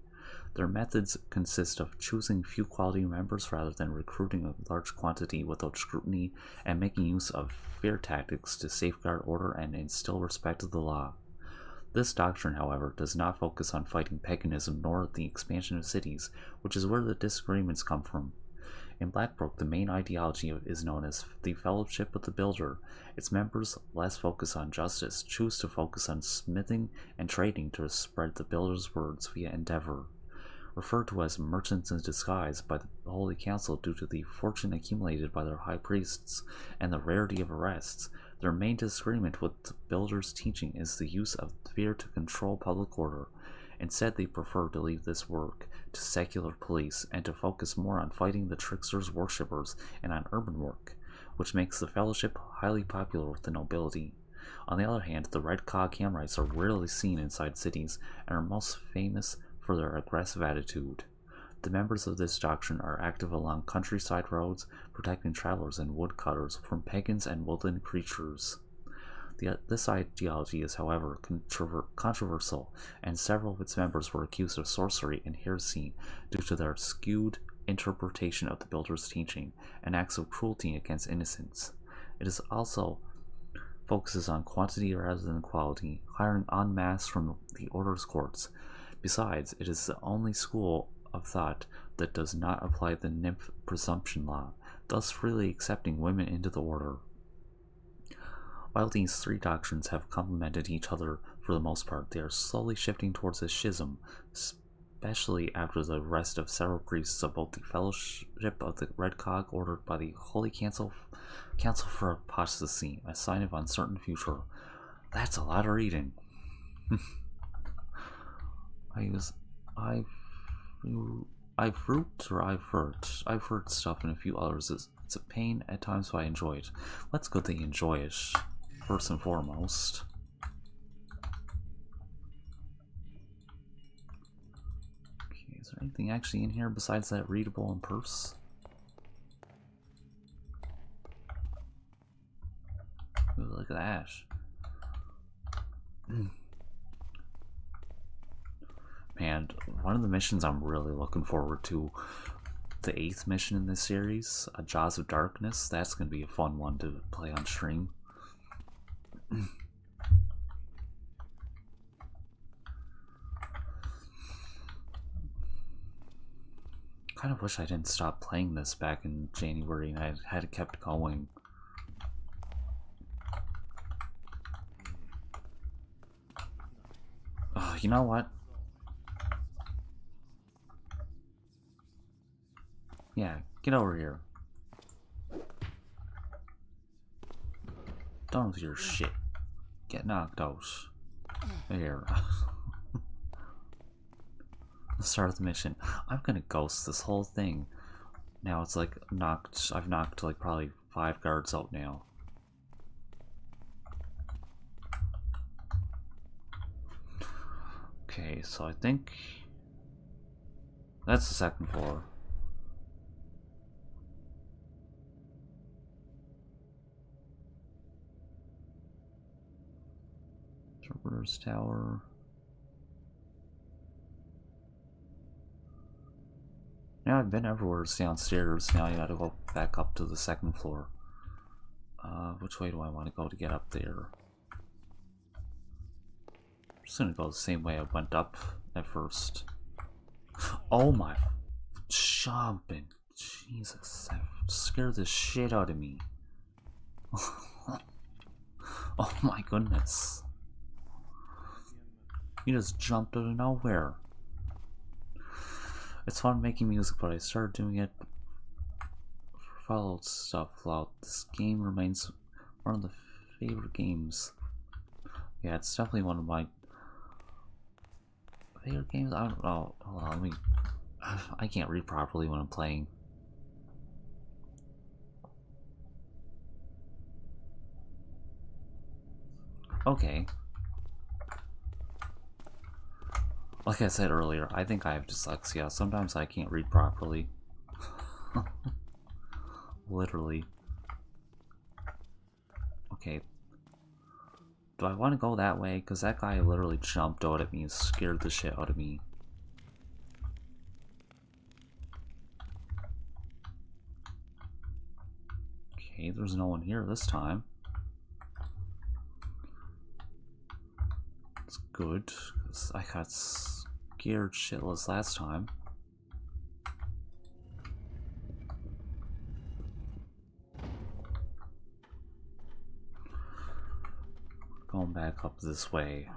Their methods consist of choosing few quality members rather than recruiting a large quantity without scrutiny, and making use of fear tactics to safeguard order and instill respect of the law. This doctrine, however, does not focus on fighting paganism nor the expansion of cities, which is where the disagreements come from. In Blackbrook, the main ideology is known as the Fellowship of the Builder. Its members, less focus on justice, choose to focus on smithing and trading to spread the Builder's words via endeavor. Referred to as merchants in disguise by the Holy Council due to the fortune accumulated by their high priests and the rarity of arrests, their main disagreement with the Builder's teaching is the use of fear to control public order. Instead, they prefer to leave this work to secular police and to focus more on fighting the trickster's worshippers and on urban work, which makes the Fellowship highly popular with the nobility. On the other hand, the Red Cog Hamrites are rarely seen inside cities and are most famous for their aggressive attitude. The members of this doctrine are active along countryside roads, protecting travelers and woodcutters from pagans and woodland creatures. This ideology is, however, controversial, and several of its members were accused of sorcery and heresy due to their skewed interpretation of the Builder's teaching and acts of cruelty against innocents. It is also focuses on quantity rather than quality, hiring en masse from the Order's courts. Besides, it is the only school of thought that does not apply the nymph presumption law, thus freely accepting women into the order. While these three doctrines have complemented each other for the most part, they are slowly shifting towards a schism, especially after the arrest of several priests of both the Fellowship of the Red Cog ordered by the Holy Council for Apostasy, a sign of uncertain future. That's a lot of reading. I've heard stuff and a few others. It's a pain at times, but I enjoy it. Let's go. They enjoy it first and foremost. Okay, is there anything actually in here besides that readable and purse? Ooh, look at that. And one of the missions I'm really looking forward to, the 8th mission in this series, Jaws of Darkness. That's going to be a fun one to play on stream. Kind of wish I didn't stop playing this back in January and I had kept going. Oh, you know what? Yeah, get over here. Done with your shit. Get knocked out. There. Start the mission. I'm gonna ghost this whole thing. Now it's like knocked. I've knocked like probably 5 guards out now. Okay, so I think that's the second floor. Interpreter's Tower. Now I've been everywhere. It's downstairs. Now you gotta go back up to the second floor. Which way do I want to go to get up there? I'm just gonna go the same way I went up at first. Oh my shopping. Jesus, that scared the shit out of me. Oh my goodness. He just jumped out of nowhere. It's fun making music, but I started doing it for Fallout stuff. This game remains one of the favorite games. Yeah, it's definitely one of my favorite games. I don't know. Hold on, let me. I can't read properly when I'm playing. Okay. Like I said earlier, I think I have dyslexia. Sometimes I can't read properly. Literally. Okay. Do I want to go that way? Because that guy literally jumped out at me and scared the shit out of me. Okay, there's no one here this time. It's good, because I got scared shitless last time. Going back up this way.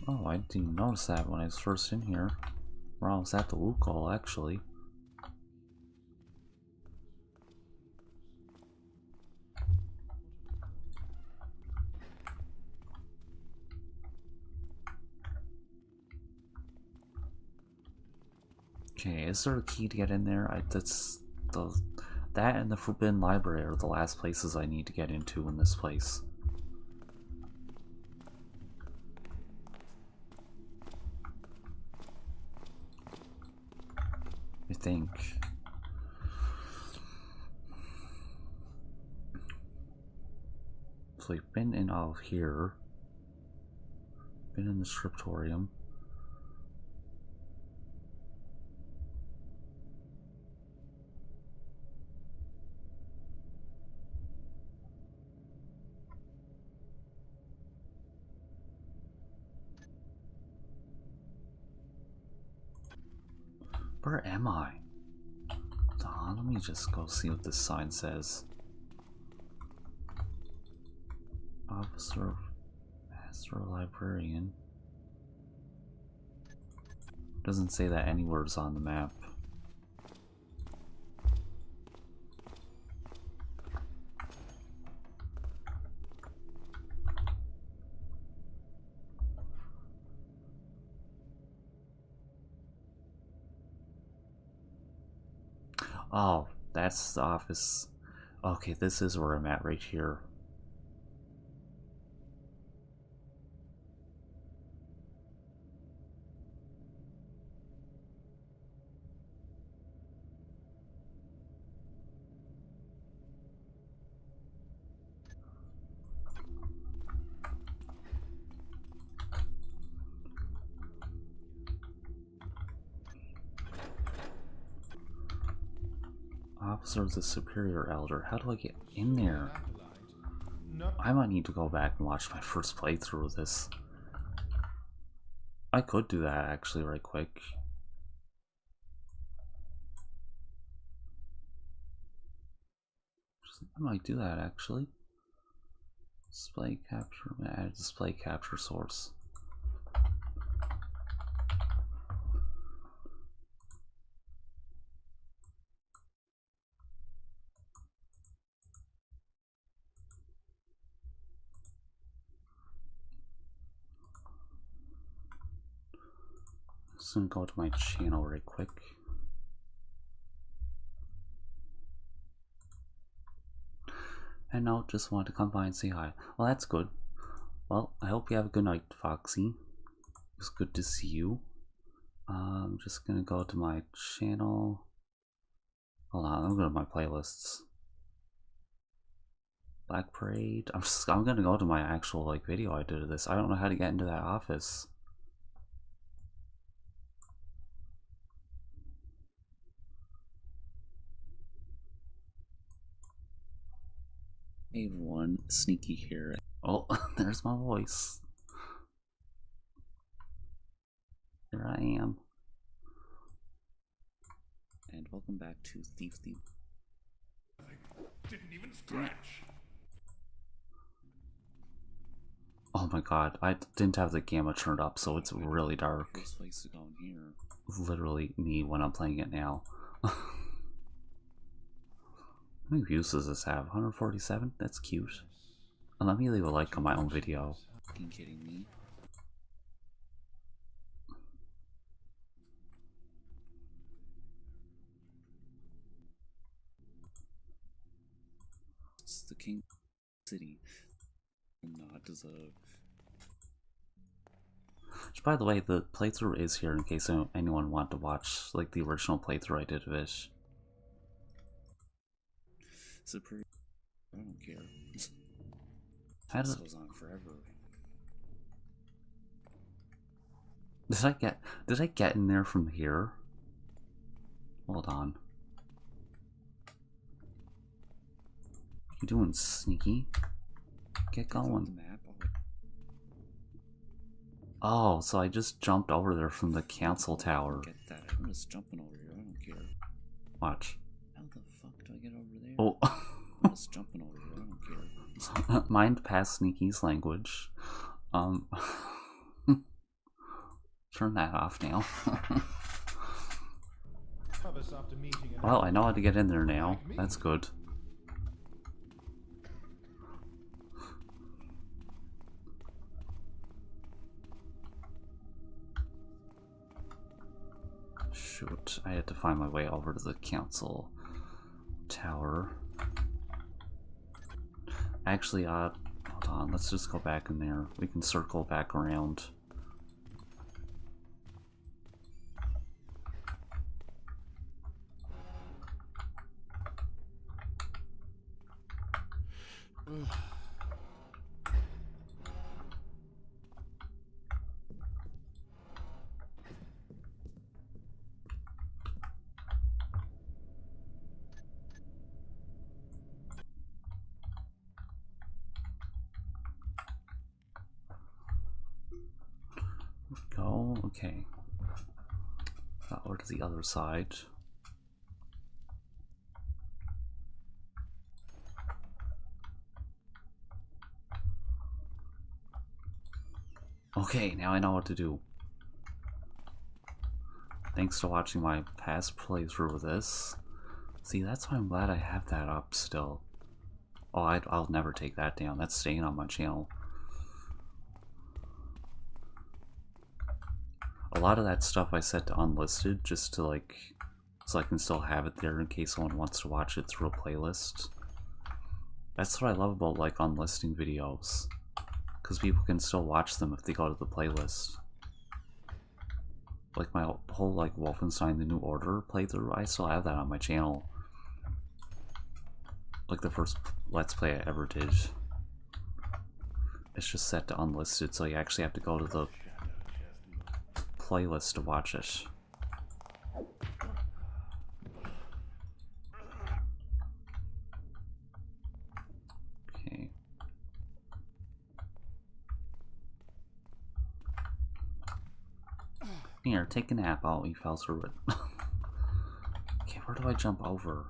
Oh, I didn't even notice that when I was first in here. Or I was at the loot hole, actually. Okay, is there a key to get in there? That and the Forbidden Library are the last places I need to get into in this place. I think. So we've been in all here. Been in the scriptorium. Where am I? Let me just go see what this sign says. Officer, Master Librarian. Doesn't say that anywhere's on the map. Oh, that's the office. Okay, this is where I'm at right here. Officer of the Superior Elder. How do I get in there? I might need to go back and watch my first playthrough of this. I could do that actually right quick. I might do that actually. Display capture, add display capture source. Just gonna go to my channel right quick. And now just want to come by and say hi. Well, that's good. Well, I hope you have a good night, Foxy. It's good to see you. I'm just gonna go to my channel. Hold on, I'm going to my playlists. Black Parade. I'm gonna go to my actual like video I did of this. I don't know how to get into that office. Hey everyone, Sneaky here. Oh, there's my voice. Here I am. And welcome back to Thief. Didn't even scratch. Oh my god, I didn't have the gamma turned up, so it's really dark. First place to go in here. Literally me when I'm playing it now. How many views does this have? 147? That's cute. And let me leave a like on my own video. Fucking kidding me? It's the King City. Not deserve. Which, by the way, the playthrough is here in case anyone want to watch like the original playthrough I did of it. Super. I don't care. How This did, goes on forever. did I get in there from here? Hold on. You doing, Sneaky? Get The going. map. Oh, so I just jumped over there from the council tower. Get that? I'm just jumping over here. I don't care. Watch. How the fuck do I get over there? Oh. I'm just jumping over here. I don't care. Mind past Sneaky's language. Turn that off now. Well, I know how to get in there now. That's good. Shoot, I had to find my way over to the council tower. Actually, hold on, let's just go back in there. We can circle back around. Go, okay. Over to the other side. Okay, now I know what to do. Thanks to watching my past playthrough of this. See, that's why I'm glad I have that up still. Oh, I'll never take that down. That's staying on my channel. A lot of that stuff I set to unlisted just to like, so I can still have it there in case someone wants to watch it through a playlist. That's what I love about like unlisting videos, because people can still watch them if they go to the playlist. Like my whole like Wolfenstein: The New Order playthrough, I still have that on my channel. Like the first Let's Play I ever did. It's just set to unlisted, so you actually have to go to the playlist to watch it. Okay. Here, take a nap. Oh, he fell through it. Okay, where do I jump over?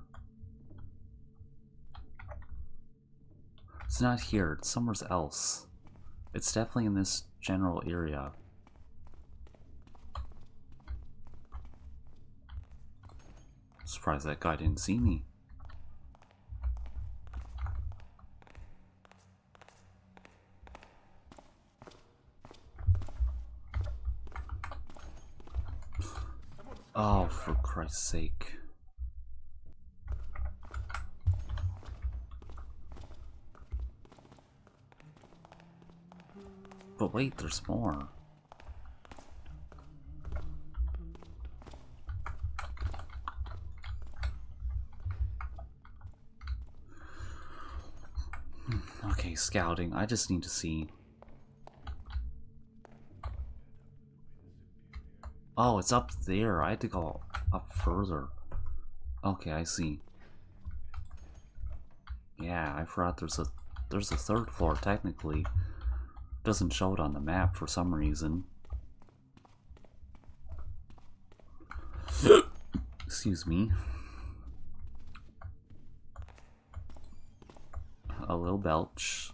It's not here, it's somewhere else. It's definitely in this general area. Surprised that guy didn't see me. Oh, for Christ's sake. But wait, there's more. Okay, scouting. I just need to see. Oh, it's up there. I had to go up further. Okay, I see. Yeah, I forgot there's a third floor technically. Doesn't show it on the map for some reason. Excuse me. A little belch.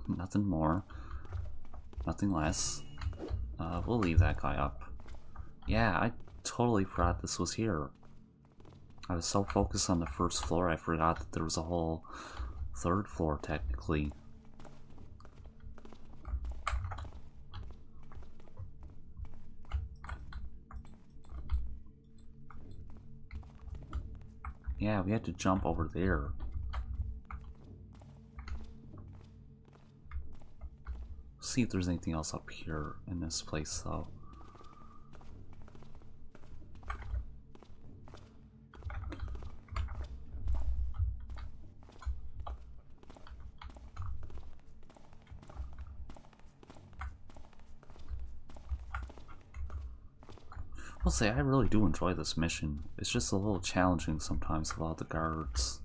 Nothing more. Nothing less. We'll leave that guy up. Yeah, I totally forgot this was here. I was so focused on the first floor, I forgot that there was a whole third floor, technically. Yeah, we had to jump over there. See if there's anything else up here in this place, though. I'll say I really do enjoy this mission. It's just a little challenging sometimes with all the guards.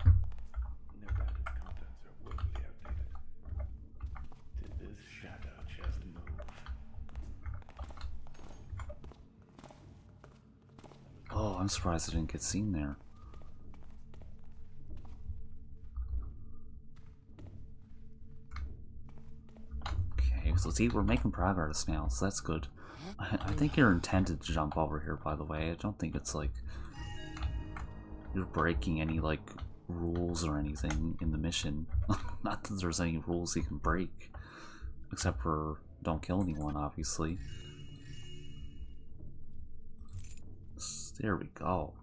Nevada's contents are woefully outdated. Did this shadow just move? Oh, I'm surprised I didn't get seen there. So see, we're making progress now, so that's good. I think you're intended to jump over here, by the way. I don't think it's like you're breaking any like rules or anything in the mission. Not that there's any rules you can break, except for don't kill anyone, obviously. There we go.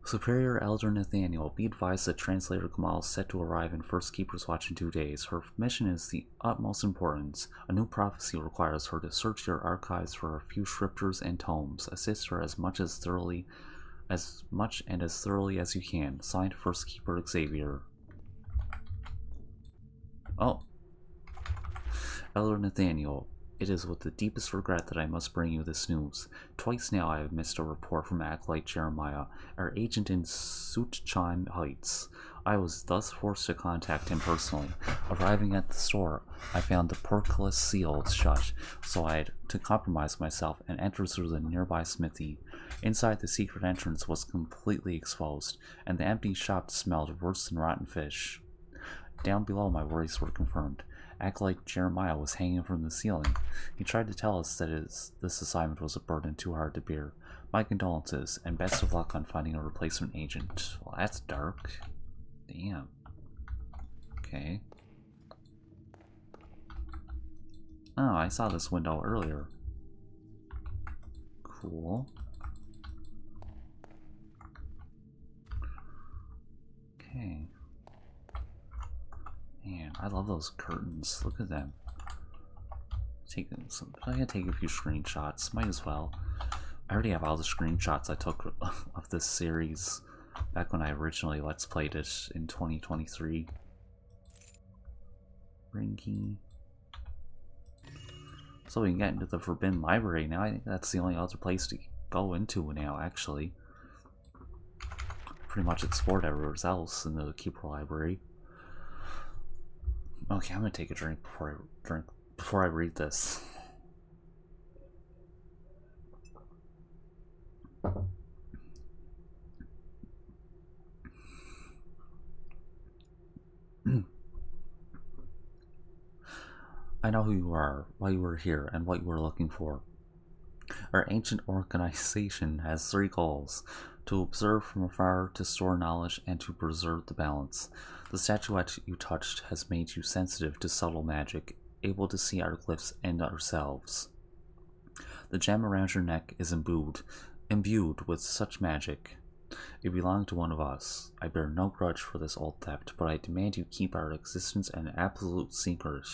Superior Elder Nathaniel, be advised that Translator Kamal is set to arrive in First Keeper's Watch in 2 days. Her mission is the utmost importance. A new prophecy requires her to search your archives for a few scriptures and tomes. Assist her as much and as thoroughly as you can. Signed, First Keeper Xavier. Oh. Elder Nathaniel, it is with the deepest regret that I must bring you this news. Twice now I have missed a report from Acolyte Jeremiah, our agent in Suitchan Heights. I was thus forced to contact him personally. Arriving at the store, I found the portcullis sealed shut, so I had to compromise myself and enter through the nearby smithy. Inside, the secret entrance was completely exposed, and the empty shop smelled worse than rotten fish. Down below, my worries were confirmed. Acolyte Jeremiah was hanging from the ceiling. He tried to tell us that this assignment was a burden too hard to bear. My condolences, and best of luck on finding a replacement agent. Well, that's dark. Damn. Okay. Oh, I saw this window earlier. Cool. Okay. Man, I love those curtains. Look at them. Taking some. I gotta take a few screenshots. Might as well. I already have all the screenshots I took of this series back when I originally Let's Played it in 2023. Ring key. So we can get into the Forbidden Library now. I think that's the only other place to go into now, actually. Pretty much explored everywhere else in the Keeper Library. Okay, I'm gonna take a drink before I read this. I know who you are, why you were here, and what you were looking for. Our ancient organization has 3 goals: to observe from afar, to store knowledge, and to preserve the balance. The statuette you touched has made you sensitive to subtle magic, able to see our glyphs and ourselves. The gem around your neck is imbued with such magic. It belonged to one of us. I bear no grudge for this old theft, but I demand you keep our existence an absolute secret.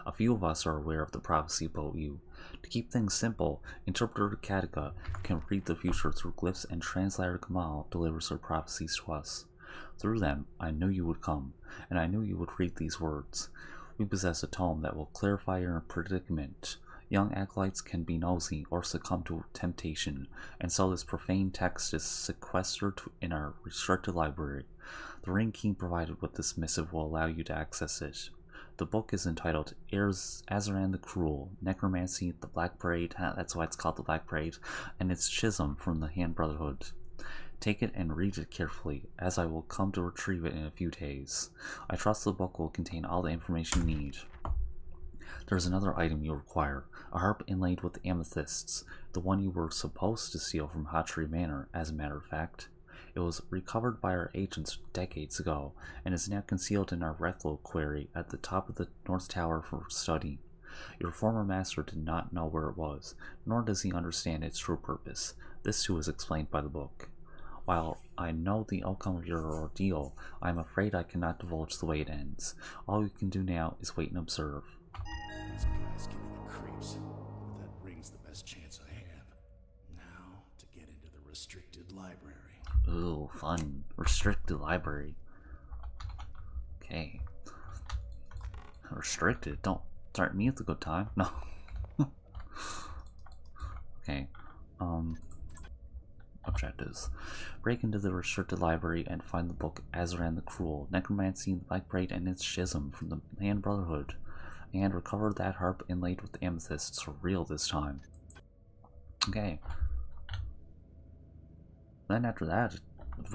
A few of us are aware of the prophecy about you. To keep things simple, Interpreter Katika can read the future through glyphs, and Translator Kamal delivers her prophecies to us. Through them, I knew you would come, and I knew you would read these words. We possess a tome that will clarify your predicament. Young acolytes can be nosy or succumb to temptation, and so this profane text is sequestered in our restricted library. The ring key provided with this missive will allow you to access it. The book is entitled Azaran the Cruel, Necromancy, the Black Parade, that's why it's called the Black Parade, and its Schism from the Hand Brotherhood. Take it and read it carefully, as I will come to retrieve it in a few days. I trust the book will contain all the information you need. There's another item you require, a harp inlaid with amethysts, the one you were supposed to steal from Hatchery Manor, as a matter of fact. It was recovered by our agents decades ago, and is now concealed in our reliquary at the top of the North Tower for study. Your former master did not know where it was, nor does he understand its true purpose. This too is explained by the book. While I know the outcome of your ordeal, I am afraid I cannot divulge the way it ends. All you can do now is wait and observe. These guys give me the creeps, but that ring's the best chance I have. Now, to get into the restricted library. Ooh, fun. Restricted library. Okay. Restricted? Don't start me at the good time. No. Okay. Objectives. Break into the restricted library and find the book Azaran the Cruel, Necromancy, the Black Braid, and its Schism from the Hand Brotherhood. And recover that harp inlaid with amethysts for real this time. Okay. Then after that,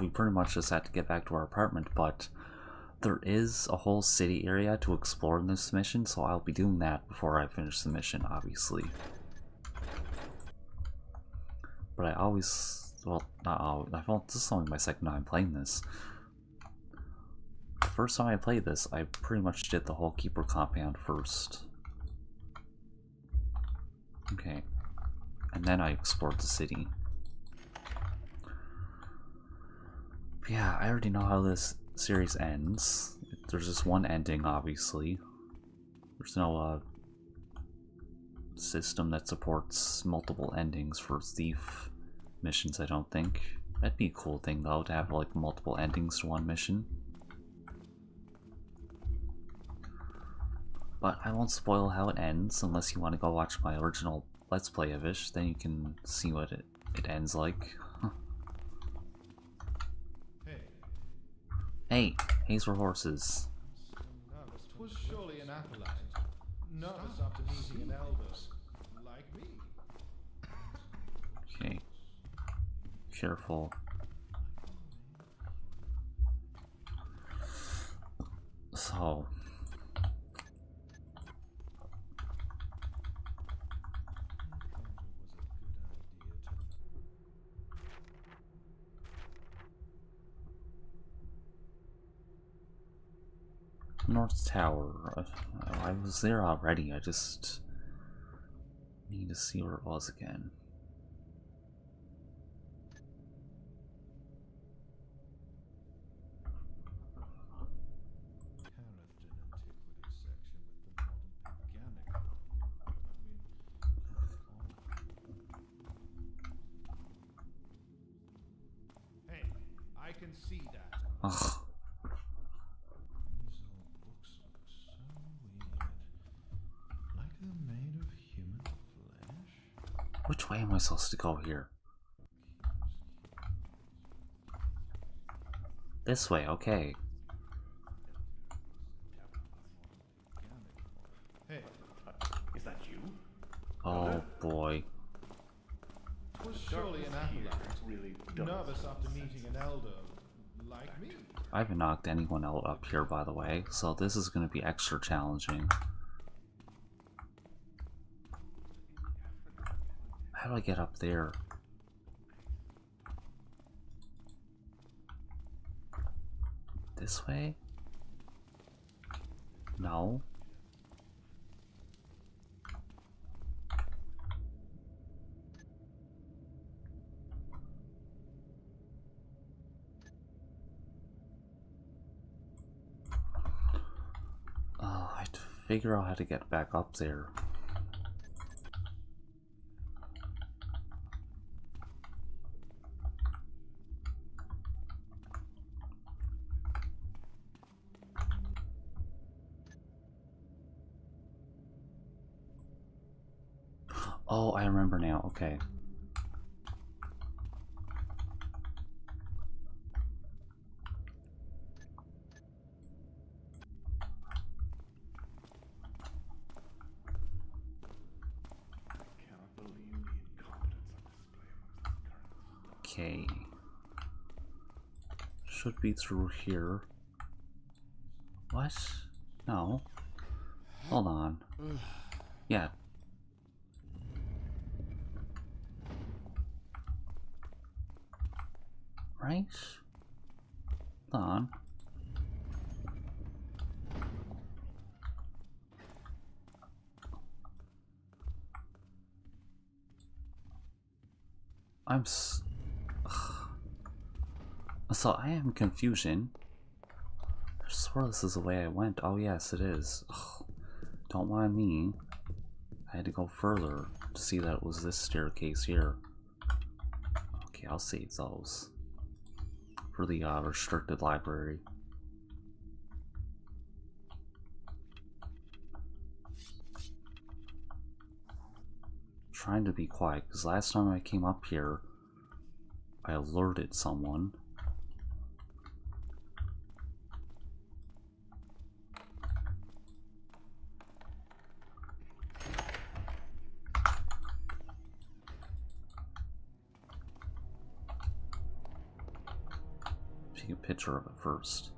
we pretty much just had to get back to our apartment, but there is a whole city area to explore in this mission, so I'll be doing that before I finish the mission, obviously. But I always, well, not always, this is only my second time playing this. The first time I played this, I pretty much did the whole Keeper compound first. Okay. And then I explored the city. But yeah, I already know how this series ends. There's just one ending, obviously. There's no system that supports multiple endings for thief missions, I don't think. That'd be a cool thing, though, to have like multiple endings to one mission. But I won't spoil how it ends unless you want to go watch my original Let's Play of it. Then you can see what it ends like. Hey, these were horses. Was surely an acolyte. Nervous after meeting an elder like me. Okay. Careful. So. North Tower. I was there already, I just need to see where it was again. Hey, I can see that. Ugh. Which way am I supposed to go here? This way, okay. Oh boy. Was surely an acolyte, really nervous after meeting an elder like me. I haven't knocked anyone out up here, by the way, so this is going to be extra challenging. How do I get up there? This way? No. Oh, I have to figure out how to get back up there. Oh, I remember now. Okay. Cannot believe the incompetence on display amongst this current. Okay. Should be through here. What? No. Hold on. Yeah. Right? Hold on. So I am confusion. I swear this is the way I went. Oh yes, it is. Ugh. Don't mind me. I had to go further to see that it was this staircase here. Okay, I'll save those for the restricted library. Trying to be quiet because last time I came up here, I alerted someone. Take a picture of it first.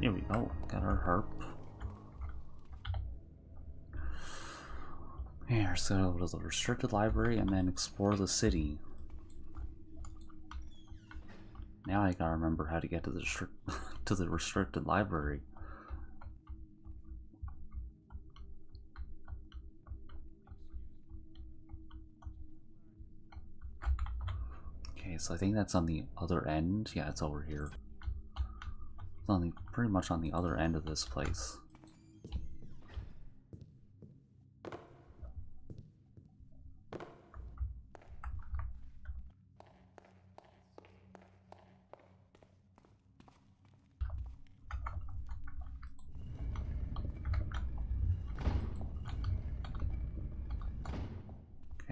Here we go. Got our harp. Here, so go to the restricted library and then explore the city. Now I gotta remember how to get to the to the restricted library. Okay, so I think that's on the other end. Yeah, it's over here. It's on the, pretty much on the other end of this place.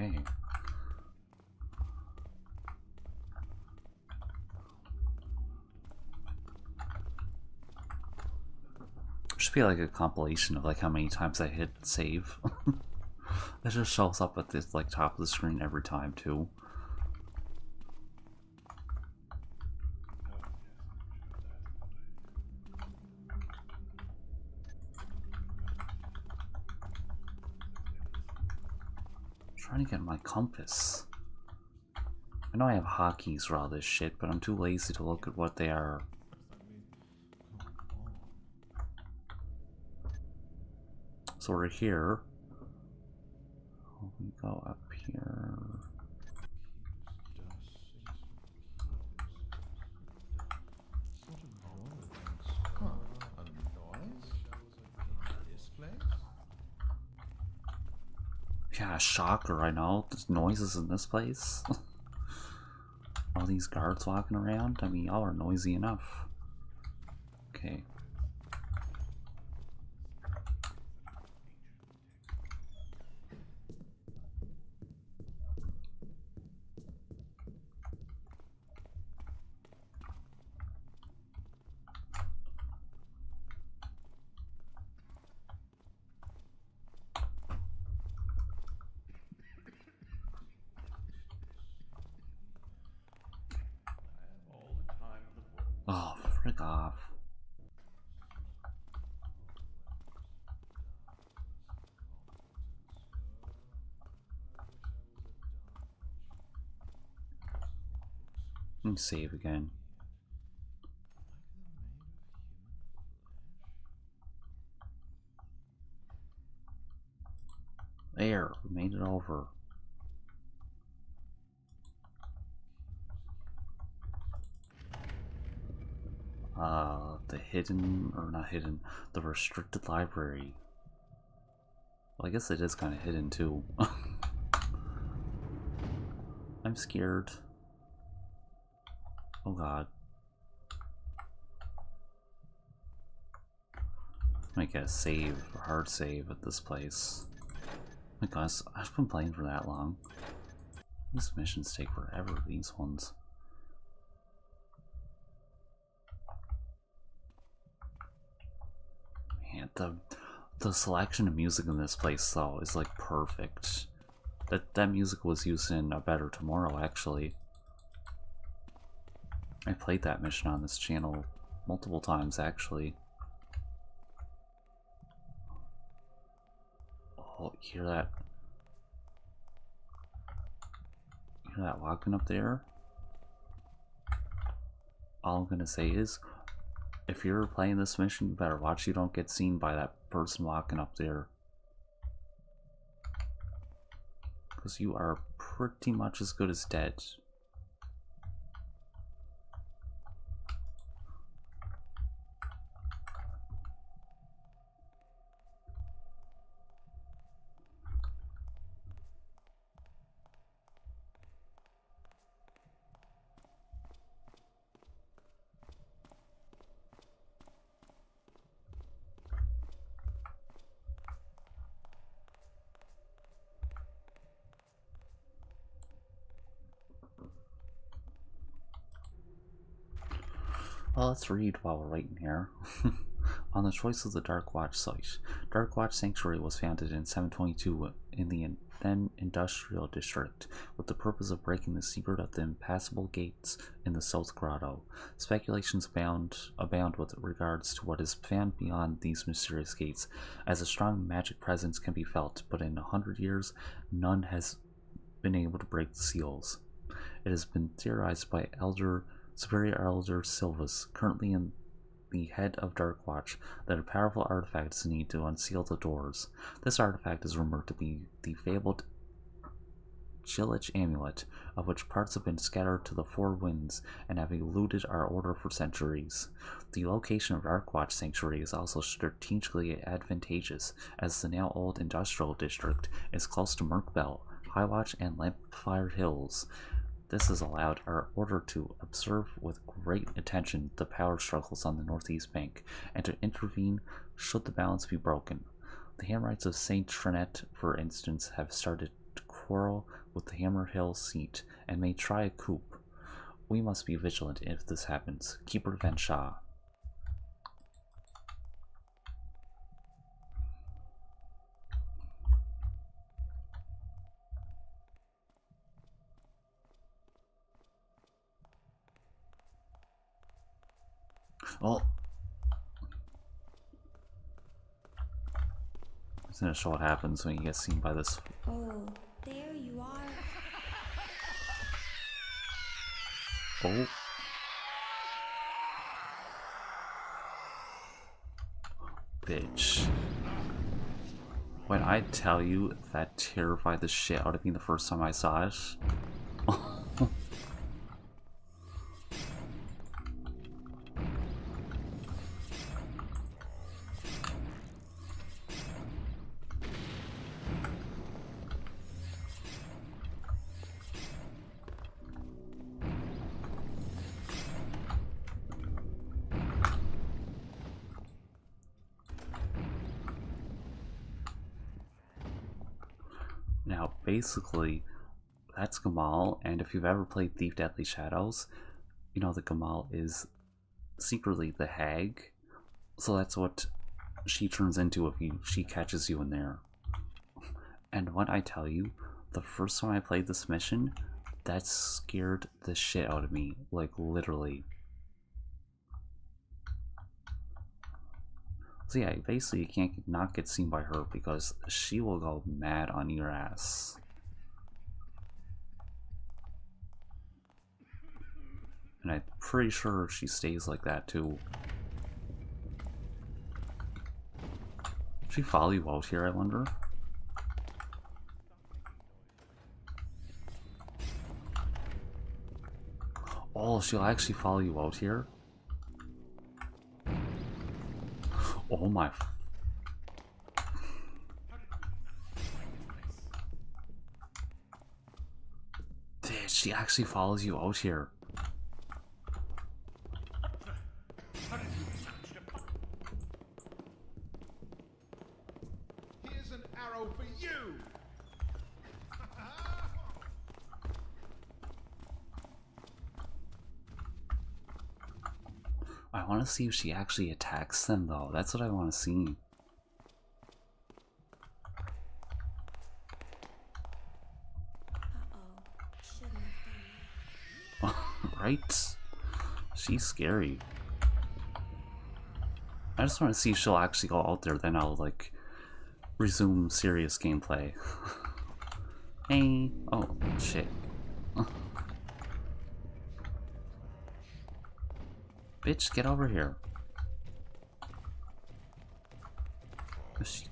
Okay. Should be like a compilation of like how many times I hit save. It just shows up at this like top of the screen every time too. Trying to get my compass. I know I have hotkeys for all this shit, but I'm too lazy to look at what they are. So we're here. We go up here. Huh, a noise? This place? Yeah, shocker, I know. There's noises in this place. All these guards walking around. I mean, y'all are noisy enough. Okay. frick off. Let me save again. There, we made it over. The hidden, or not hidden, the restricted library. Well, I guess it is kind of hidden too. I'm scared. Oh god. Might get a save, a hard save at this place. Oh my gosh, I've been playing for that long. These missions take forever, these ones. Man, the selection of music in this place though is like perfect. That music was used in A Better Tomorrow actually. I played that mission on this channel multiple times actually. Oh, you hear that? You hear that walking up there? All I'm gonna say is, if you're playing this mission, you better watch you don't get seen by that person walking up there. Because you are pretty much as good as dead. Well, let's read while we're waiting here. On the choice of the Dark Watch site. Dark Watch Sanctuary was founded in 722 in the then industrial district with the purpose of breaking the secret of the impassable gates in the South Grotto. Speculations abound with regards to what is found beyond these mysterious gates, as a strong magic presence can be felt, but in 100 years, none has been able to break the seals. It has been theorized by Superior Elder Silvus, currently in the head of Dark Watch, that a powerful artifact is needed to unseal the doors. This artifact is rumored to be the fabled Chilich Amulet, of which parts have been scattered to the four winds and have eluded our order for centuries. The location of Dark Watch Sanctuary is also strategically advantageous, as the now old industrial district is close to Merkbell, Highwatch, and Lampfire Hills. This has allowed our order to observe with great attention the power struggles on the northeast bank, and to intervene should the balance be broken. The Hammerites of St. Trinette, for instance, have started to quarrel with the Hammer Hill seat, and may try a coup. We must be vigilant if this happens. Keeper Van Shaw. Oh, it's gonna show what happens when you get seen by this. Oh, there you are. Oh. Bitch. When I tell you that terrified the shit out of me the first time I saw it. Now, basically, that's Gamal, and if you've ever played Thief Deadly Shadows, you know that Gamal is secretly the hag, so that's what she turns into if she catches you in there. And when I tell you, the first time I played this mission, that scared the shit out of me, like literally. So yeah, basically you can't not get seen by her because she will go mad on your ass. And I'm pretty sure she stays like that too. She follow you out here, I wonder? Oh, she'll actually follow you out here? Oh my... Dude, she actually follows you out here. Here's an arrow for you! I want to see if she actually attacks them though. That's what I want to see. Shouldn't have done that. Right? She's scary. I just want to see if she'll actually go out there, then I'll like resume serious gameplay. Hey. Oh, shit. Bitch, get over here. She...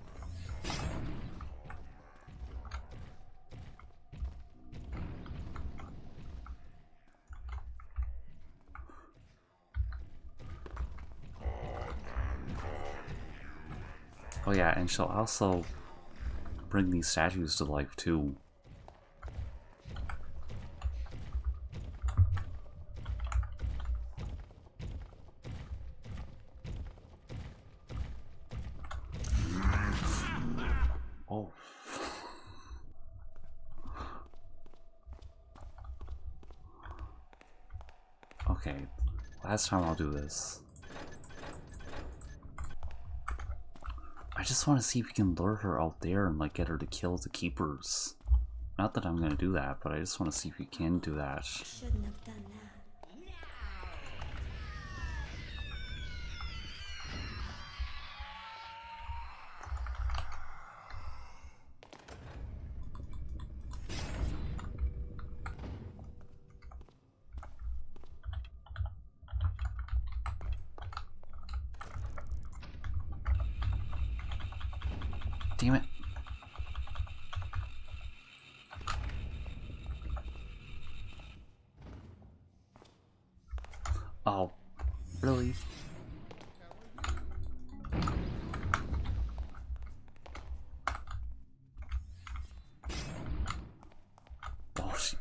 Oh yeah, and she'll also bring these statues to life too. Oh. Okay, last time I'll do this. I just want to see if we can lure her out there and like get her to kill the keepers. Not that I'm gonna do that, but I just want to see if we can do that. Shouldn't have done that. Damn it. Oh, really? Oh, shit.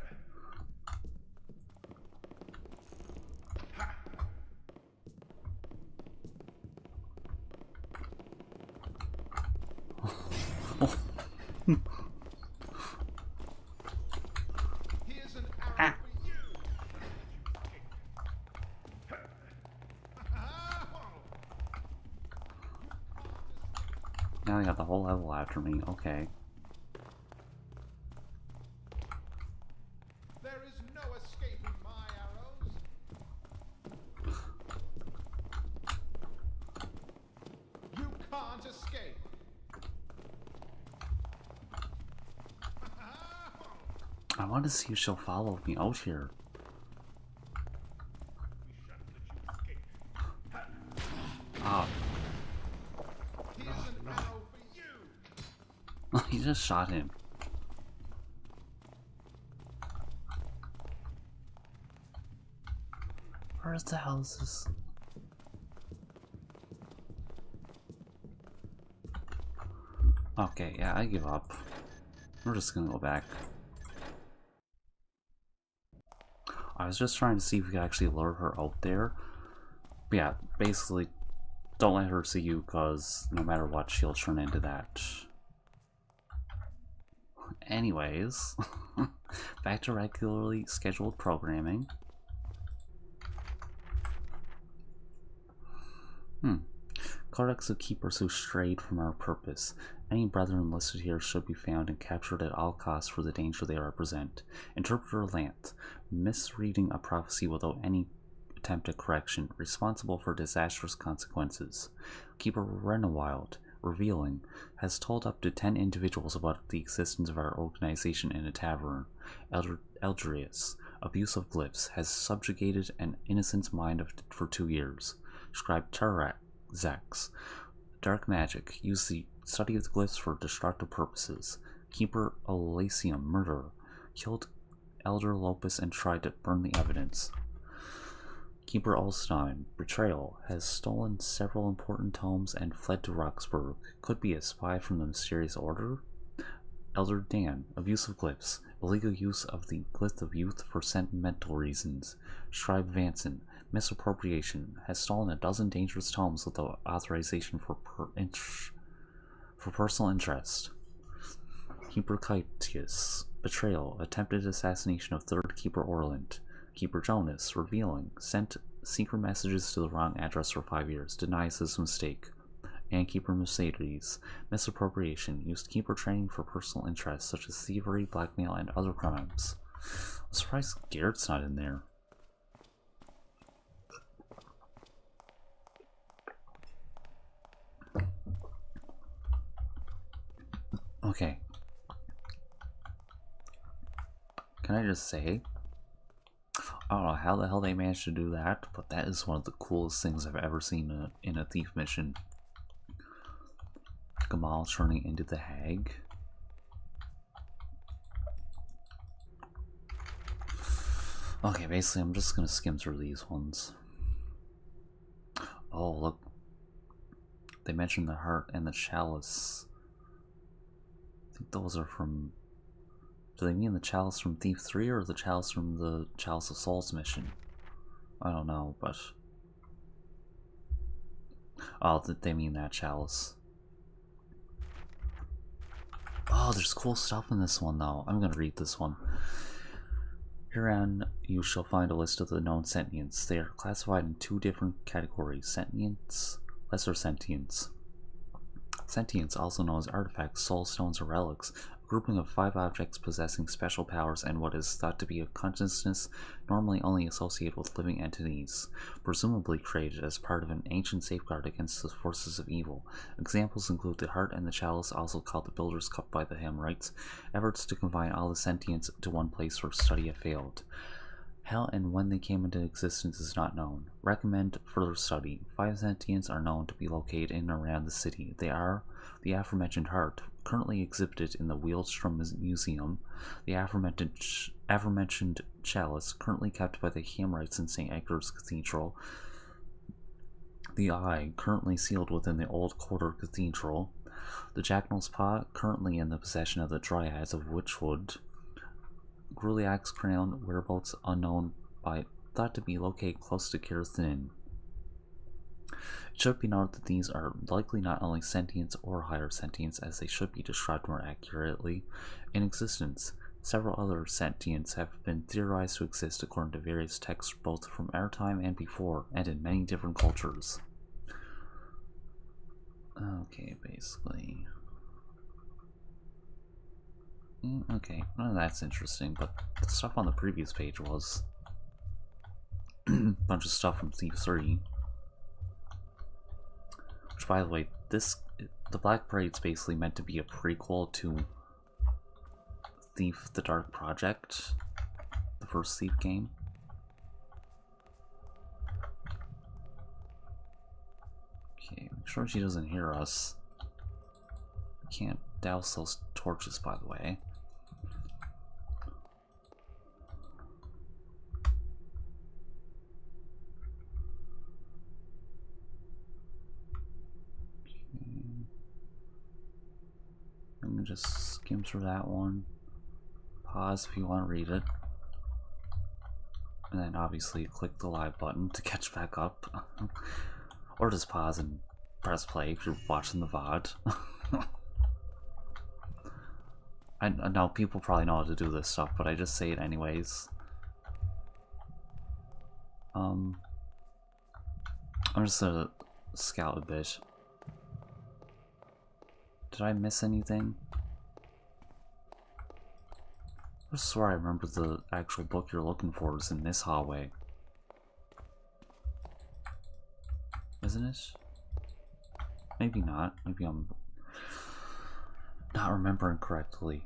Here's an arrow for you! Now I got the whole level after me, okay. There is no escaping my arrows! You can't escape! I want to see if she'll follow me out here. Ah. Here's an arrow for you! He just shot him. Where's the hell is this? Okay, yeah, I give up. We're just gonna go back. I was just trying to see if we could actually lure her out there. But yeah, basically, don't let her see you, because no matter what, she'll turn into that. Anyways, back to regularly scheduled programming. Codex of Keepers who strayed from our purpose. Any brethren listed here should be found and captured at all costs for the danger they represent. Interpreter Lant. Misreading a prophecy without any attempt at correction, responsible for disastrous consequences. Keeper Renewild, revealing, has told up to 10 individuals about the existence of our organization in a tavern. Eldrius, abuse of glyphs, has subjugated an innocent's mind for 2 years. Scribe Zax, dark magic, used the study of the glyphs for destructive purposes. Keeper Elysium, murderer, killed Elder Lopus and tried to burn the evidence. Keeper Ulstein, betrayal, has stolen several important tomes and fled to Roxburgh. Could be a spy from the mysterious order. Elder Dan, abuse of glyphs, illegal use of the glyph of youth for sentimental reasons. Scribe Vanson, misappropriation, has stolen a dozen dangerous tomes without authorization for personal interest. Keeper Kytius, betrayal, attempted assassination of 3rd Keeper Orland. Keeper Jonas, revealing, sent secret messages to the wrong address for 5 years, denies his mistake. And Keeper Mercedes, misappropriation, used Keeper training for personal interests such as thievery, blackmail, and other crimes. I'm surprised Garrett's not in there. Okay. Can I just say, I don't know how the hell they managed to do that, but that is one of the coolest things I've ever seen in a thief mission. Gamal turning into the hag. Okay, basically I'm just gonna skim through these ones. Oh, look. They mentioned the heart and the chalice. I think those are from... Do they mean the chalice from Thief 3 or the chalice from the Chalice of Souls mission? I don't know, but... Oh, they mean that chalice. Oh, there's cool stuff in this one, though. I'm gonna read this one. Herein, you shall find a list of the known sentients. They are classified in 2 different categories: sentients, lesser sentients. Sentients, also known as artifacts, soul stones, or relics, a grouping of 5 objects possessing special powers and what is thought to be a consciousness normally only associated with living entities, presumably created as part of an ancient safeguard against the forces of evil. Examples include the heart and the chalice, also called the Builder's Cup by the Hymrites. Efforts to combine all the sentients to one place for study have failed. How and when they came into existence is not known. Recommend further study. 5 sentients are known to be located in and around the city. They are the aforementioned heart, currently exhibited in the Wheelstrom Museum, the aforementioned chalice, currently kept by the Hymrites in St. Edgar's Cathedral, the eye, currently sealed within the Old Quarter Cathedral, the Jackal's Paw, currently in the possession of the Dryads of Witchwood, Gruliak's crown, whereabouts unknown, by thought to be located close to Kirthin. It should be noted that these are likely not only sentients or higher sentients, as they should be described more accurately, in existence. Several other sentients have been theorized to exist according to various texts both from our time and before, and in many different cultures. Okay, basically... Okay, well, that's interesting, but the stuff on the previous page was a bunch of stuff from Thief 3. Which, by the way, the Black Parade's basically meant to be a prequel to Thief the Dark Project, the first Thief game. Okay, make sure she doesn't hear us. Can't douse those torches, by the way. I'm gonna just skim through that one. Pause if you want to read it. And then obviously click the live button to catch back up. Or just pause and press play if you're watching the VOD. I know people probably know how to do this stuff, but I just say it anyways. I'm just gonna scout a bit. Did I miss anything? I swear I remember the actual book you're looking for is in this hallway. isn't it? Maybe not. Maybe I'm not remembering correctly.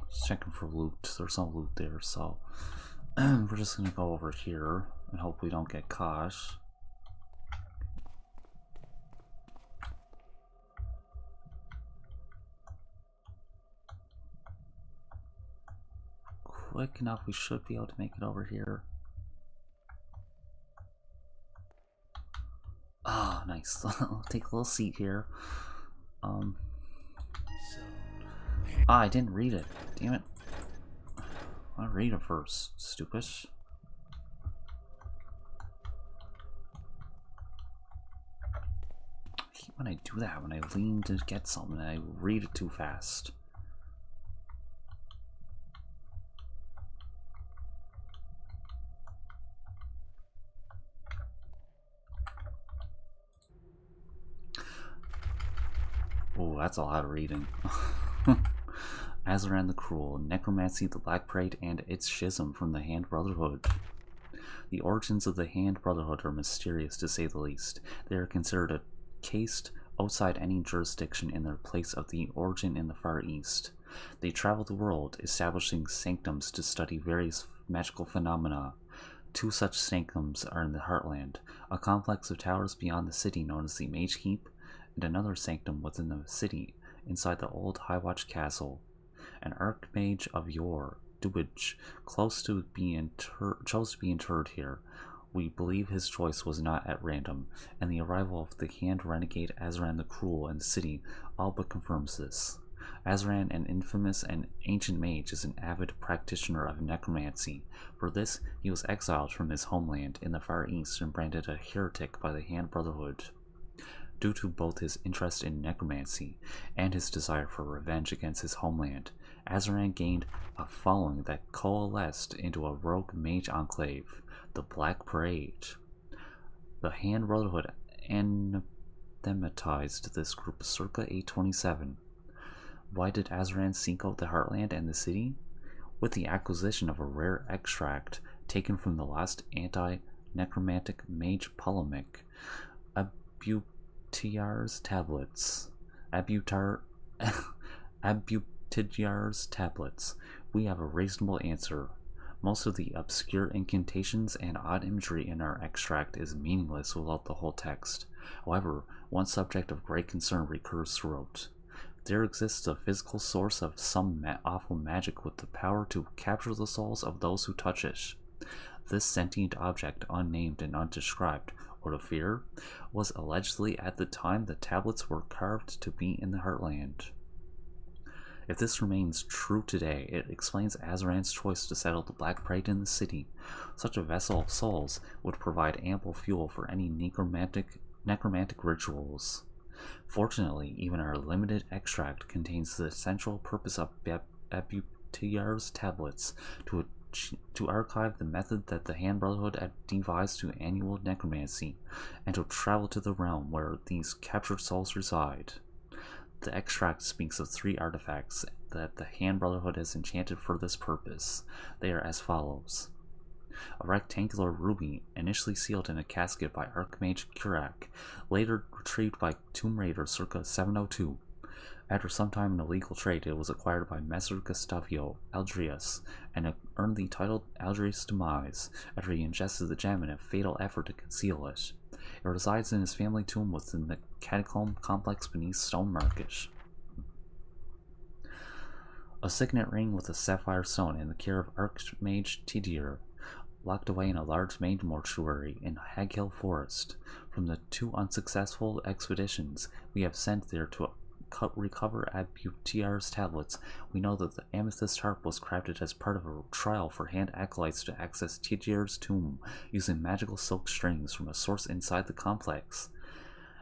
Just checking for loot. There's no loot there, so we're just gonna go over here and hope we don't get caught. Quick enough, we should be able to make it over here. Ah, oh, nice. I'll take a little seat here. I didn't read it. Damn it. I'll read it first, stupid. I hate when I do that, when I lean to get something and I read it too fast. Oh, that's a lot of reading. Azaran the Cruel, Necromancy, the Black Parade, and its schism from the Hand Brotherhood. The origins of the Hand Brotherhood are mysterious to say the least. They are considered a caste outside any jurisdiction in their place of the origin in the Far East. They travel the world, establishing sanctums to study various magical phenomena. Two such sanctums are in the Heartland, a complex of towers beyond the city known as the Mage Keep, and another sanctum within the city, inside the old Highwatch Castle. An archmage of yore, Dubage, chose to be interred here. We believe his choice was not at random, and the arrival of the Hand Renegade Azaran the Cruel in the city all but confirms this. Azaran, an infamous and ancient mage, is an avid practitioner of necromancy. For this, he was exiled from his homeland in the Far East and branded a heretic by the Hand Brotherhood. Due to both his interest in necromancy and his desire for revenge against his homeland, Azaran gained a following that coalesced into a rogue mage enclave, the Black Parade. The Hand Brotherhood anathematized this group circa 827. Why did Azaran seek out the Heartland and the city? With the acquisition of a rare extract taken from the last anti-necromantic mage polemic, Abutiar's tablets. Abutiar's tablets. We have a reasonable answer. Most of the obscure incantations and odd imagery in our extract is meaningless without the whole text. However, one subject of great concern recurs throughout. There exists a physical source of some awful magic with the power to capture the souls of those who touch it. This sentient object, unnamed and undescribed, or to fear, was allegedly at the time the tablets were carved to be in the Heartland. If this remains true today, it explains Azaran's choice to settle the Black Parade in the city. Such a vessel of souls would provide ample fuel for any necromantic rituals. Fortunately, even our limited extract contains the essential purpose of Abutiar's tablets to archive the method that the Hand Brotherhood had devised to annual necromancy, and to travel to the realm where these captured souls reside. The extract speaks of 3 artifacts that the Hand Brotherhood has enchanted for this purpose. They are as follows. A rectangular ruby, initially sealed in a casket by Archmage Kurak, later retrieved by Tomb Raider circa 702. After some time in illegal trade, it was acquired by Messer Gustavio Aldrius, and earned the title Aldrius' Demise after he ingested the gem in a fatal effort to conceal it. It resides in his family tomb within the catacomb complex beneath Stone Market. A signet ring with a sapphire stone in the care of Archmage Tidir, locked away in a large mage mortuary in Hag Hill Forest. From the 2 unsuccessful expeditions we have sent there to recover Abutiar's tablets, we know that the amethyst harp was crafted as part of a trial for hand acolytes to access Tidir's tomb using magical silk strings from a source inside the complex,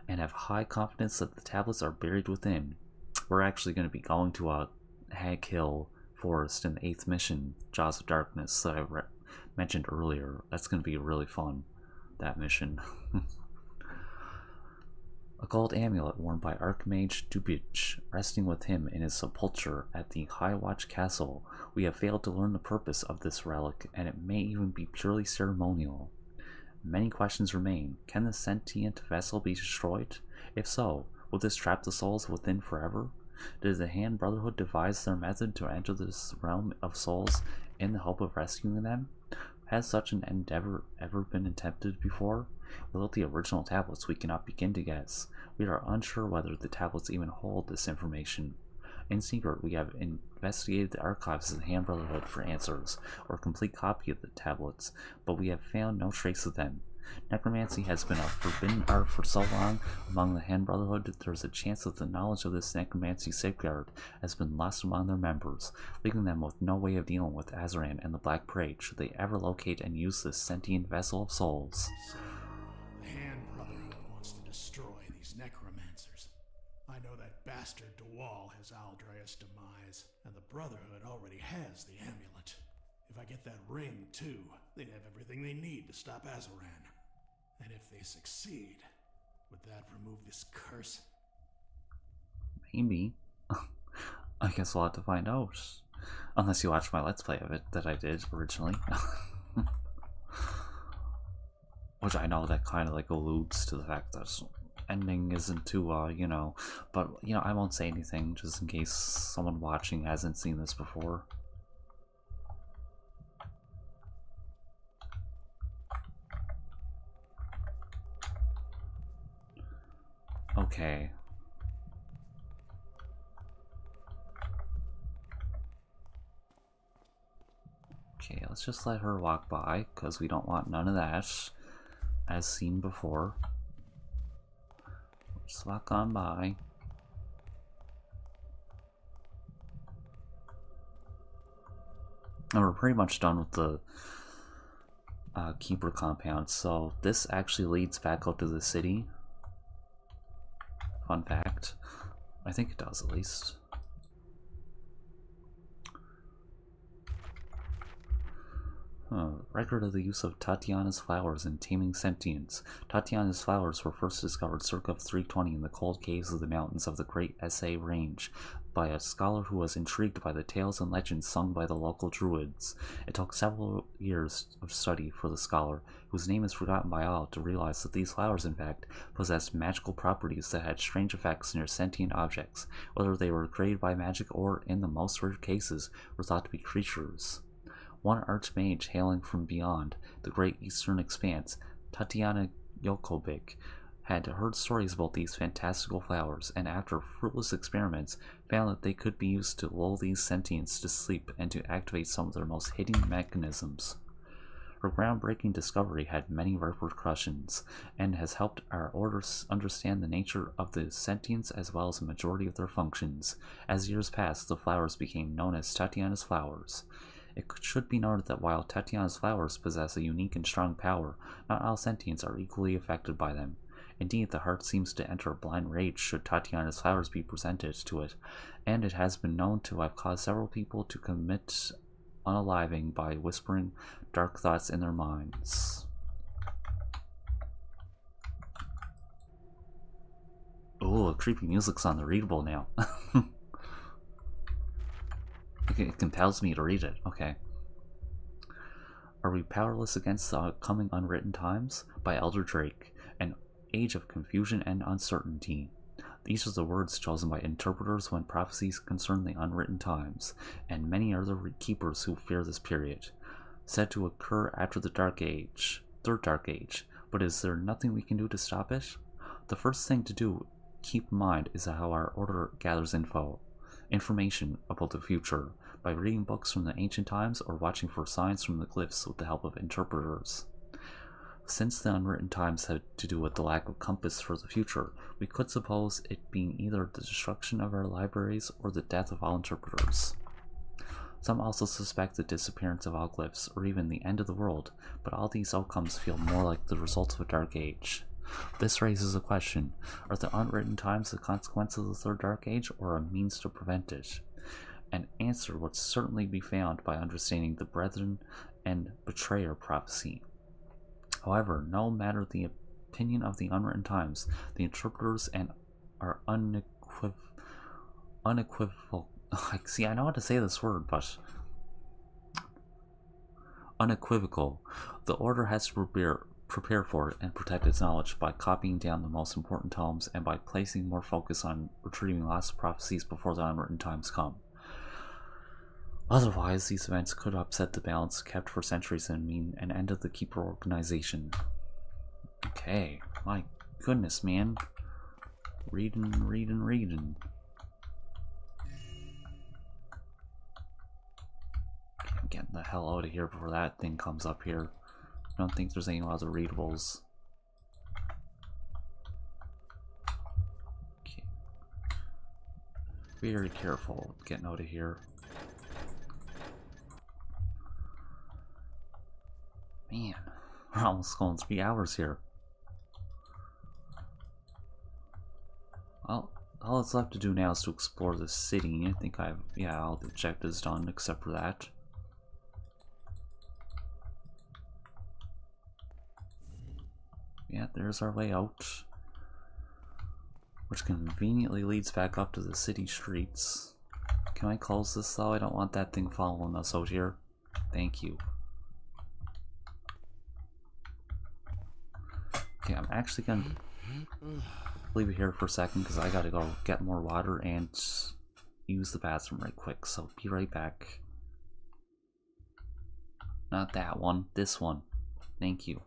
and have high confidence that the tablets are buried within. we're actually going to be going to a Hag Hill Forest in the 8th mission, Jaws of Darkness, that I mentioned earlier. That's going to be really fun, that mission. A gold amulet worn by Archmage Dubich, resting with him in his sepulture at the High Watch Castle. We have failed to learn the purpose of this relic, and it may even be purely ceremonial. Many questions remain. Can the sentient vessel be destroyed? If so, will this trap the souls within forever? Did the Hand Brotherhood devise their method to enter this realm of souls in the hope of rescuing them? Has such an endeavor ever been attempted before? Without the original tablets, we cannot begin to guess. We are unsure whether the tablets even hold this information. In secret, we have investigated the archives of the Hand Brotherhood for answers, or a complete copy of the tablets, but we have found no trace of them. Necromancy has been a forbidden art for so long among the Hand Brotherhood that there is a chance that the knowledge of this necromancy safeguard has been lost among their members, leaving them with no way of dealing with Azaran and the Black Parade should they ever locate and use this sentient vessel of souls. So, the Hand Brotherhood wants to destroy these necromancers. I know that bastard DeWall has Aldrea's demise, and the Brotherhood already has the amulet. If I get that ring, too, they'd have everything they need to stop Azaran. And if they succeed, would that remove this curse? Maybe. I guess we'll have to find out. Unless you watch my Let's Play of it that I did originally. Which I know that kind of like alludes to the fact that ending isn't too, you know. But, you know, I won't say anything just in case someone watching hasn't seen this before. Okay. Okay, let's just let her walk by, because we don't want none of that, as seen before. Just walk on by. And we're pretty much done with the Keeper compound, so this actually leads back out to the city. Fun fact. I think it does, at least. Record of the use of Tatiana's flowers in taming sentience. Tatiana's flowers were first discovered circa 320 in the cold caves of the mountains of the Great SA Range by a scholar who was intrigued by the tales and legends sung by the local druids. It took several years of study for the scholar, whose name is forgotten by all, to realize that these flowers in fact possessed magical properties that had strange effects near sentient objects, whether they were created by magic or, in the most rare cases, were thought to be creatures. One archmage hailing from beyond the great eastern expanse, Tatiana Yokovic, had heard stories about these fantastical flowers, and after fruitless experiments, found that they could be used to lull these sentients to sleep and to activate some of their most hidden mechanisms. Her groundbreaking discovery had many repercussions, and has helped our order understand the nature of the sentients as well as the majority of their functions. As years passed, the flowers became known as Tatiana's flowers. It should be noted that while Tatiana's flowers possess a unique and strong power, not all sentients are equally affected by them. Indeed, the heart seems to enter a blind rage should Tatiana's flowers be presented to it, and it has been known to have caused several people to commit unaliving by whispering dark thoughts in their minds. Oh, creepy music's on the readable now. It compels me to read it. Okay. Are we powerless against the coming unwritten times? By Elder Drake. An age of confusion and uncertainty. These are the words chosen by interpreters when prophecies concern the unwritten times, and many are the keepers who fear this period. Said to occur after the Dark Age, Third Dark Age, but is there nothing we can do to stop it? The first thing to do, keep in mind, is how our order gathers information about the future, by reading books from the ancient times or watching for signs from the glyphs with the help of interpreters. Since the unwritten times had to do with the lack of compass for the future, we could suppose it being either the destruction of our libraries or the death of all interpreters. Some also suspect the disappearance of all glyphs, or even the end of the world, but all these outcomes feel more like the result of a dark age. This raises a question. Are the unwritten times the consequence of the Third Dark Age, or a means to prevent it? An answer would certainly be found by understanding the Brethren and Betrayer prophecy. However, no matter the opinion of the unwritten times, the interpreters and are unequivocal. See, I know how to say this word, but unequivocal. The Order has to prepare for it and protect its knowledge by copying down the most important tomes and by placing more focus on retrieving lost prophecies before the unwritten times come. Otherwise, these events could upset the balance kept for centuries and mean an end of the Keeper organization. Okay, my goodness, man. Reading. I'm getting the hell out of here before that thing comes up here. I don't think there's any other readables. Okay. Very careful getting out of here. Man, we're almost going 3 hours here. Well, all that's left to do now is to explore the city. I think all the objectives done except for that. Yeah, there's our way out. Which conveniently leads back up to the city streets. Can I close this though? I don't want that thing following us out here. Thank you. Okay, I'm actually gonna leave it here for a second because I gotta go get more water and use the bathroom right quick, so be right back. Not that one, this one. Thank you.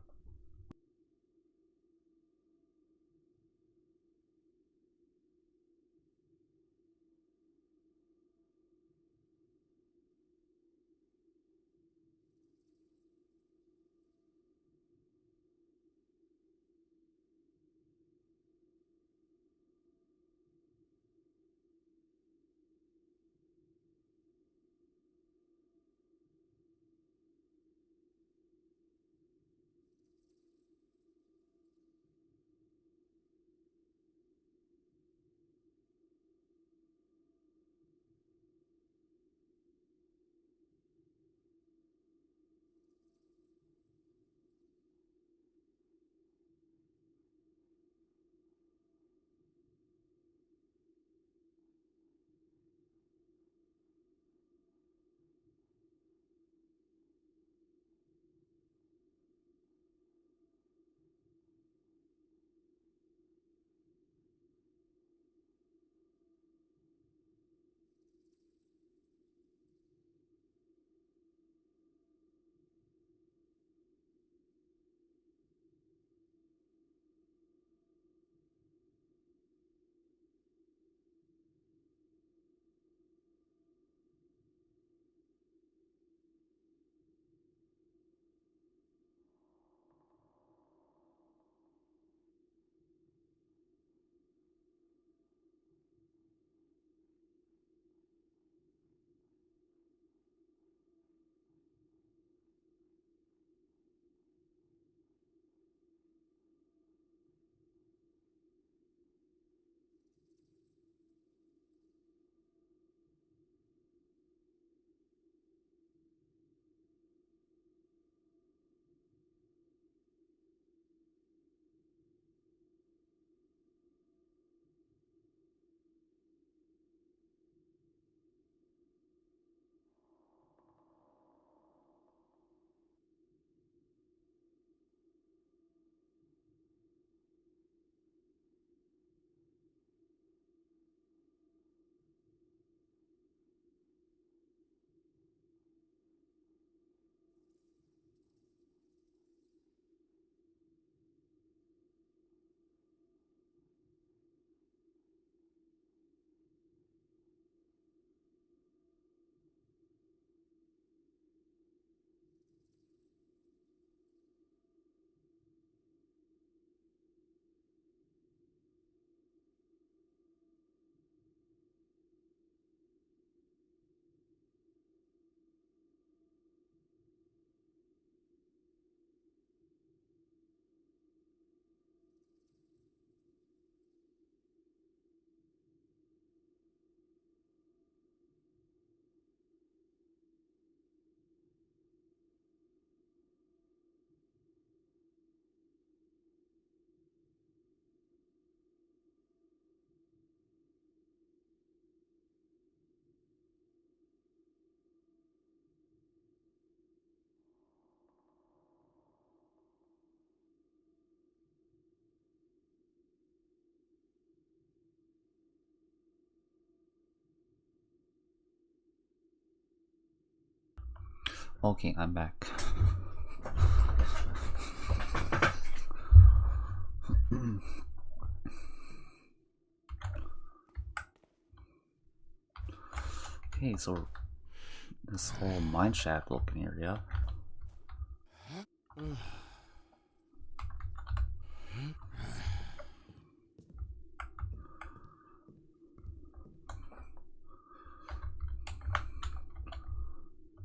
Okay, I'm back. Okay, so this whole mine shaft looking area.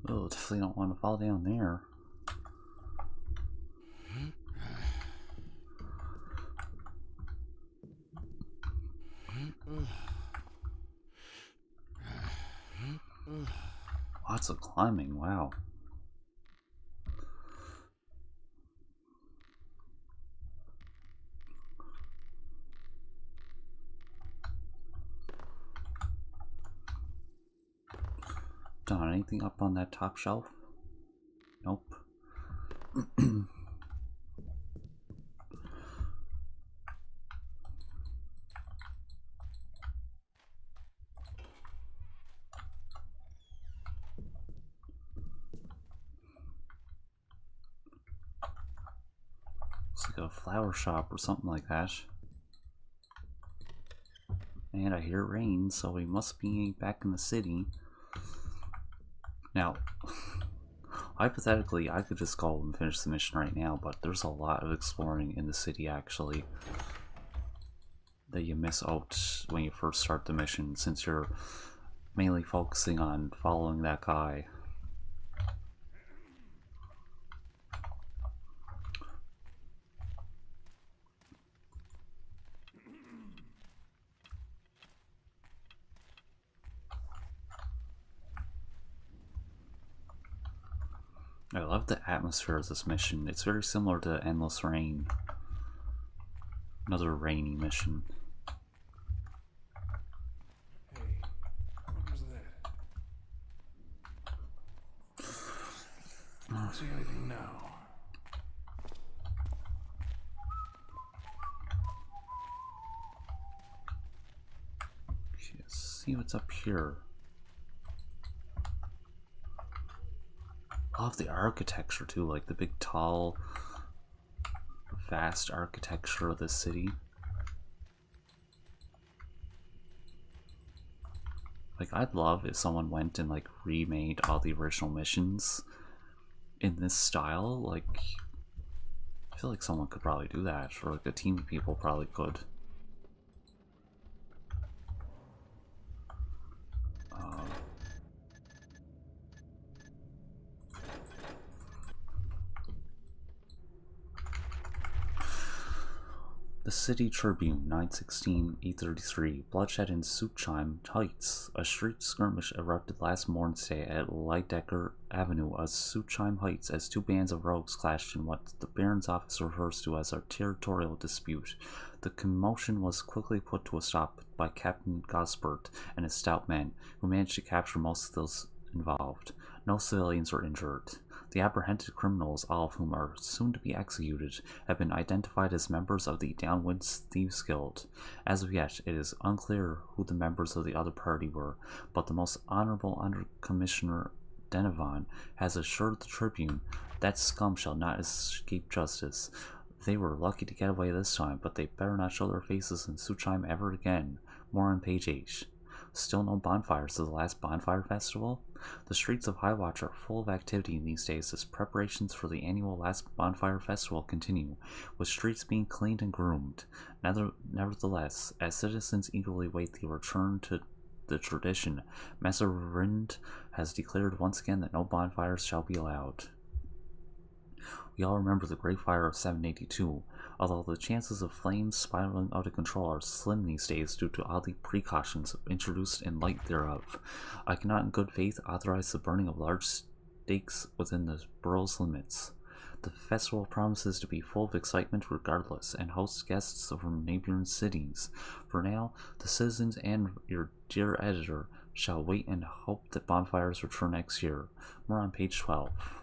Oh, definitely don't want to fall down there. Lots of climbing, wow. Done anything up on that top shelf? Nope. It's like a flower shop or something like that. And I hear rain, so we must be back in the city. Now, hypothetically, I could just go and finish the mission right now, but there's a lot of exploring in the city, actually, that you miss out when you first start the mission, since you're mainly focusing on following that guy. I love the atmosphere of this mission. It's very similar to Endless Rain. Another rainy mission. Hey, what was that? I don't see anything now. Okay, let's see what's up here. I love the architecture too, like the big tall vast architecture of this city. Like, I'd love if someone went and like remade all the original missions in this style. Like, I feel like someone could probably do that, or like a team of people probably could. The City Tribune, 9/16/833. Bloodshed in Suchheim Heights. A street skirmish erupted last Wednesday at Leidecker Avenue of Suchheim Heights as two bands of rogues clashed in what the Baron's office refers to as a territorial dispute. The commotion was quickly put to a stop by Captain Gosbert and his stout men, who managed to capture most of those involved. No civilians were injured. The apprehended criminals, all of whom are soon to be executed, have been identified as members of the Downwind Thieves Guild. As of yet, it is unclear who the members of the other party were, but the most honorable Under Commissioner Denovan has assured the Tribune that scum shall not escape justice. They were lucky to get away this time, but they better not show their faces in Suchheim ever again. More on page 8. Still no bonfires to the last bonfire festival? The streets of Highwatch are full of activity these days as preparations for the annual last bonfire festival continue, with streets being cleaned and groomed. Nevertheless, as citizens eagerly wait the return to the tradition, Messer Rind has declared once again that no bonfires shall be allowed. We all remember the Great Fire of 782, although the chances of flames spiraling out of control are slim these days due to all the precautions introduced in light thereof. I cannot in good faith authorize the burning of large stakes within the borough's limits. The festival promises to be full of excitement regardless, and hosts guests from neighboring cities. For now, the citizens and your dear editor shall wait and hope that bonfires return next year. More on page 12.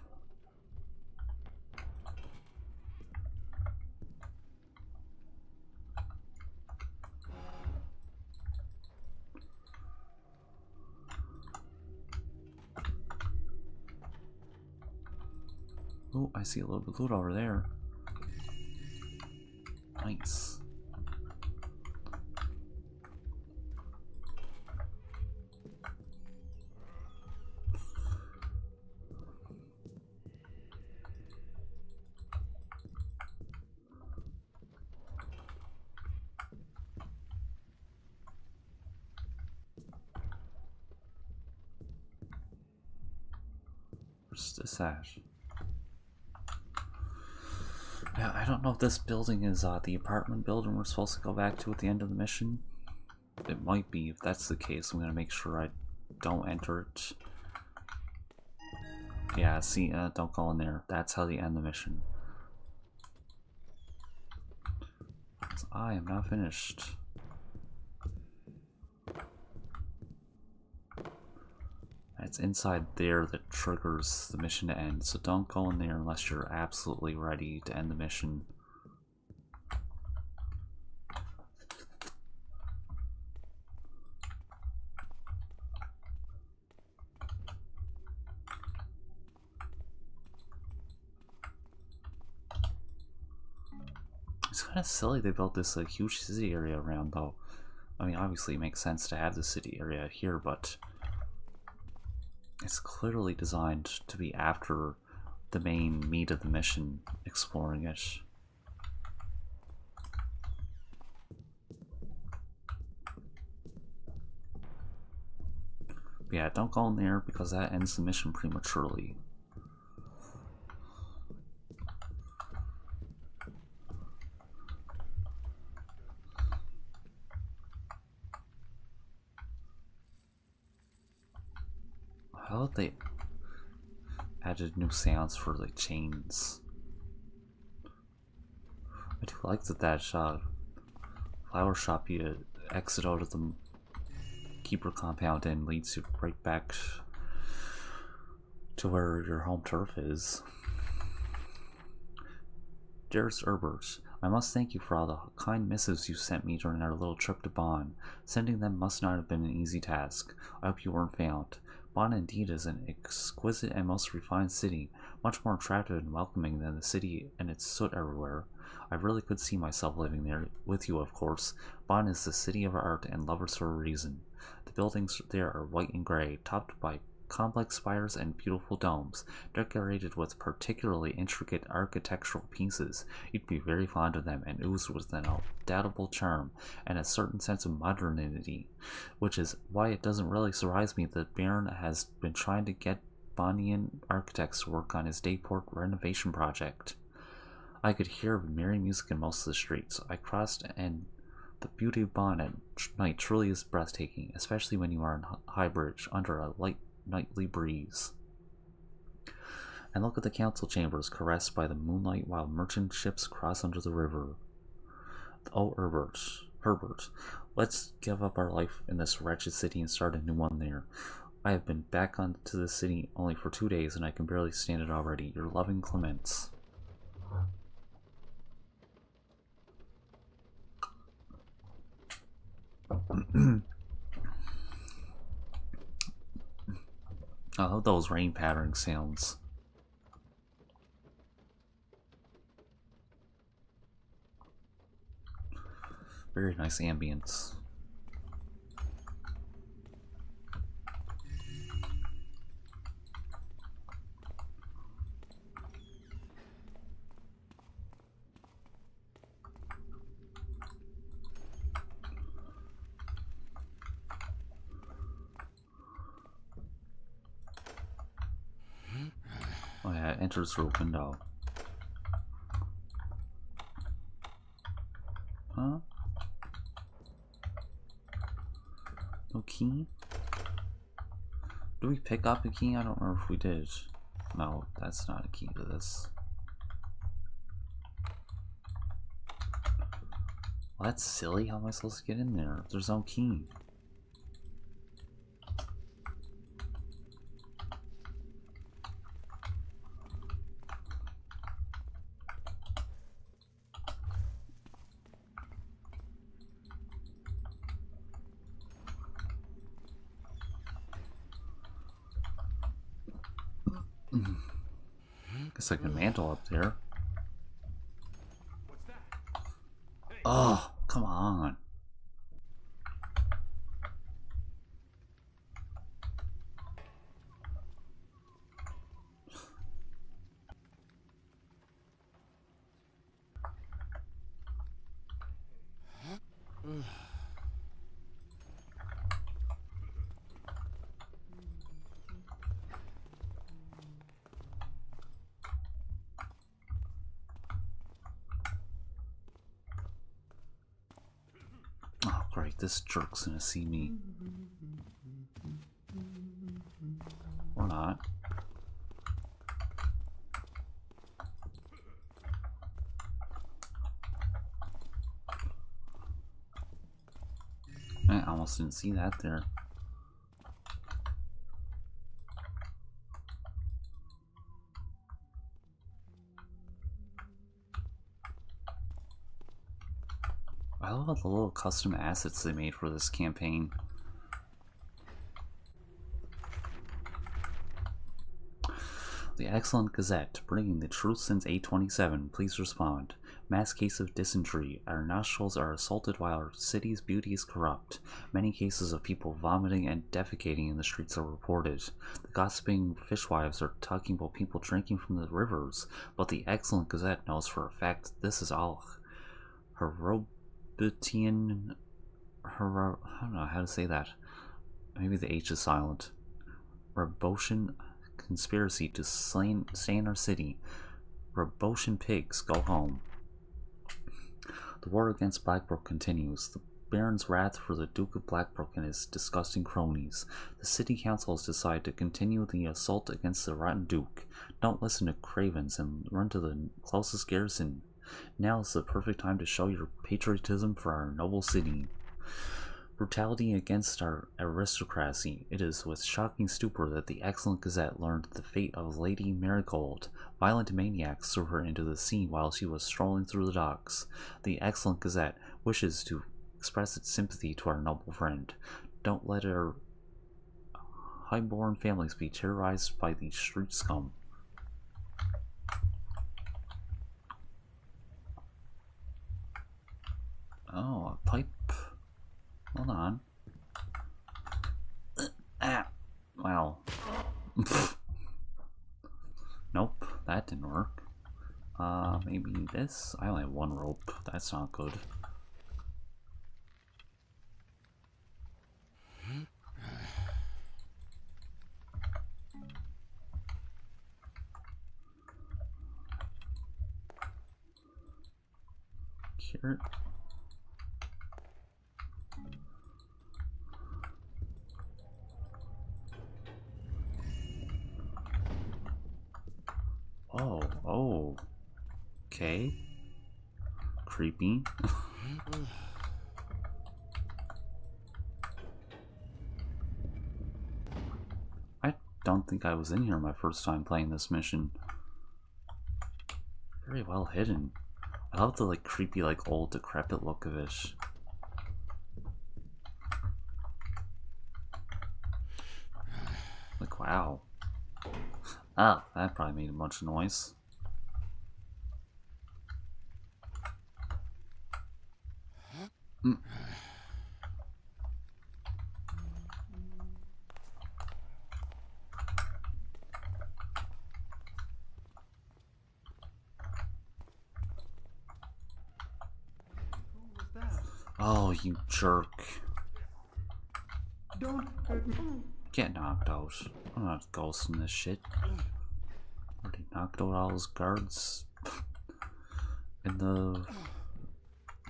Oh, I see a little bit of loot over there. Nice. Where's this at? Yeah, I don't know if this building is the apartment building we're supposed to go back to at the end of the mission. It might be. If that's the case, I'm gonna make sure I don't enter it. Yeah, see, don't go in there. That's how they end the mission. I am not finished. It's inside there that triggers the mission to end, so don't go in there unless you're absolutely ready to end the mission. It's kind of silly they built this huge city area around, though. I mean, obviously it makes sense to have the city area here, but it's clearly designed to be after the main meat of the mission, exploring it. But yeah, don't go in there because that ends the mission prematurely. How did they added new sounds for the chains? I do like that flower shop you exit out of the keeper compound and leads you right back to where your home turf is. Dearest Herbert, I must thank you for all the kind missives you sent me during our little trip to Bonn. Sending them must not have been an easy task. I hope you weren't found. Bonn indeed is an exquisite and most refined city, much more attractive and welcoming than the city and its soot everywhere. I really could see myself living there, with you of course. Bonn is the city of art and lovers for a reason. The buildings there are white and gray, topped by complex spires and beautiful domes, decorated with particularly intricate architectural pieces. You'd be very fond of them and ooze with an undoubtable charm and a certain sense of modernity, which is why it doesn't really surprise me that Baron has been trying to get Bonnian architects to work on his Dayport renovation project. I could hear merry music in most of the streets. I crossed, and the beauty of Bonn at night truly is breathtaking, especially when you are in High Bridge under a light nightly breeze. And look at the council chambers caressed by the moonlight while merchant ships cross under the river. Oh, Herbert, let's give up our life in this wretched city and start a new one there. I have been back onto the city only for 2 days and I can barely stand it already. Your loving Clements. I love those rain pattering sounds. Very nice ambience. Oh yeah, it enters through a window. Huh? No key? Did we pick up a key? I don't remember if we did. No, that's not a key to this. Well, that's silly. How am I supposed to get in there? There's no key. Guess I can mantle up there. Oh, come on. Oh, great, this jerk's gonna see me. Or not. I almost didn't see that there. I love all the little custom assets they made for this campaign. The Excellent Gazette, bringing the truth since 827. Please respond. Mass case of dysentery. Our nostrils are assaulted while our city's beauty is corrupt. Many cases of people vomiting and defecating in the streets are reported. The gossiping fishwives are talking about people drinking from the rivers, but the Excellent Gazette knows for a fact that this is all Herobutian. I don't know how to say that. Maybe the H is silent. Reboshan conspiracy to stain our city. Reboshan pigs, go home. The war against Blackbrook continues. The Baron's wrath for the Duke of Blackbrook and his disgusting cronies. The city council has decided to continue the assault against the rotten Duke. Don't listen to cravens and run to the closest garrison. Now is the perfect time to show your patriotism for our noble city. Brutality against our aristocracy. It is with shocking stupor that the Excellent Gazette learned the fate of Lady Marigold. Violent maniacs threw her into the sea while she was strolling through the docks. The Excellent Gazette wishes to express its sympathy to our noble friend. Don't let our highborn families be terrorized by the street scum. Oh, a pipe. Hold on. Well. Nope, that didn't work. Maybe this? I only have one rope. That's not good. Carrot. Oh, okay. Creepy. I don't think I was in here my first time playing this mission. Very well hidden. I love the like creepy, like old decrepit look of it. Like, wow. Ah, that probably made a bunch of noise. Oh, you jerk. Don't hurt me. Get knocked out. I'm not ghosting this shit. Already knocked out all those guards in the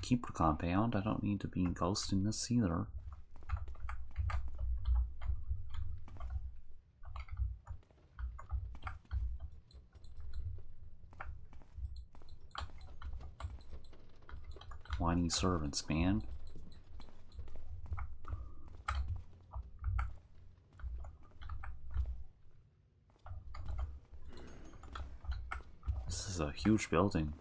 keeper compound. I don't need to be ghosting this either. Whiny servants, man. This is a huge building.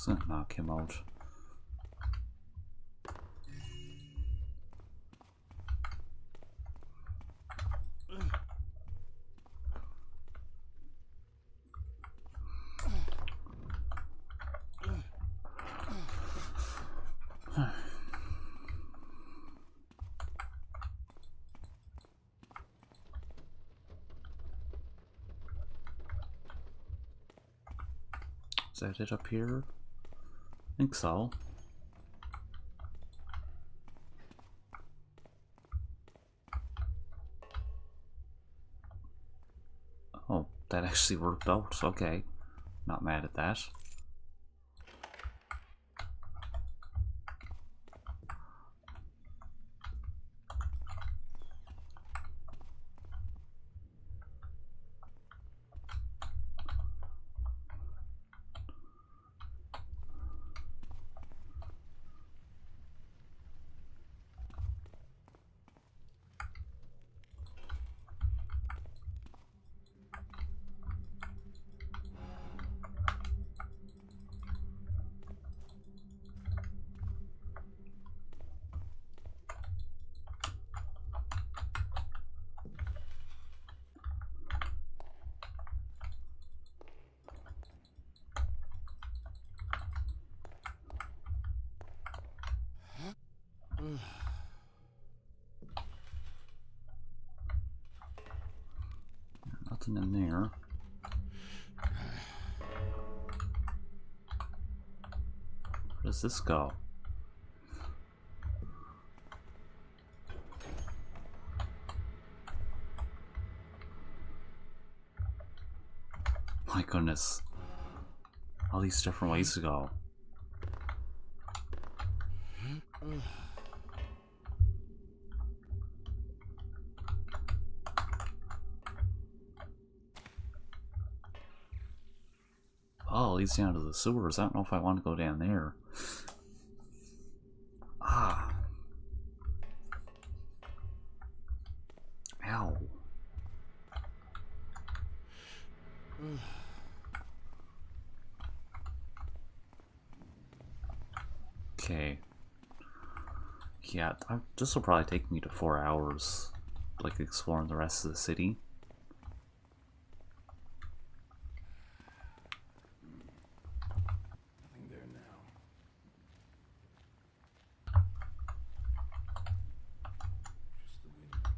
Just gonna knock him out. Is that it up here? I think so. Oh, that actually worked out. Okay. Not mad at that. Nothing in there. Where does this go? My goodness. All these different ways to go. Oh, it leads down to the sewers. I don't know if I want to go down there. Ah. Ow. Okay. Yeah, this will probably take me to 4 hours, like exploring the rest of the city. Nothing there now. Just the wind, I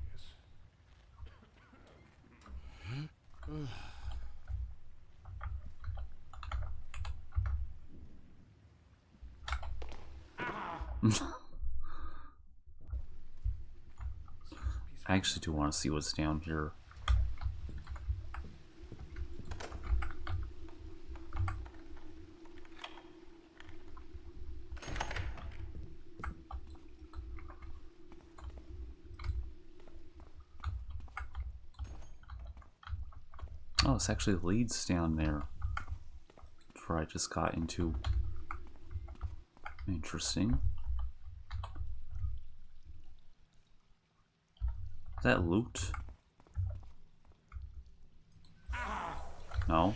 guess. I actually do want to see what's down here. Oh, this actually leads down there. Before I just got into. Interesting. Is that loot? No.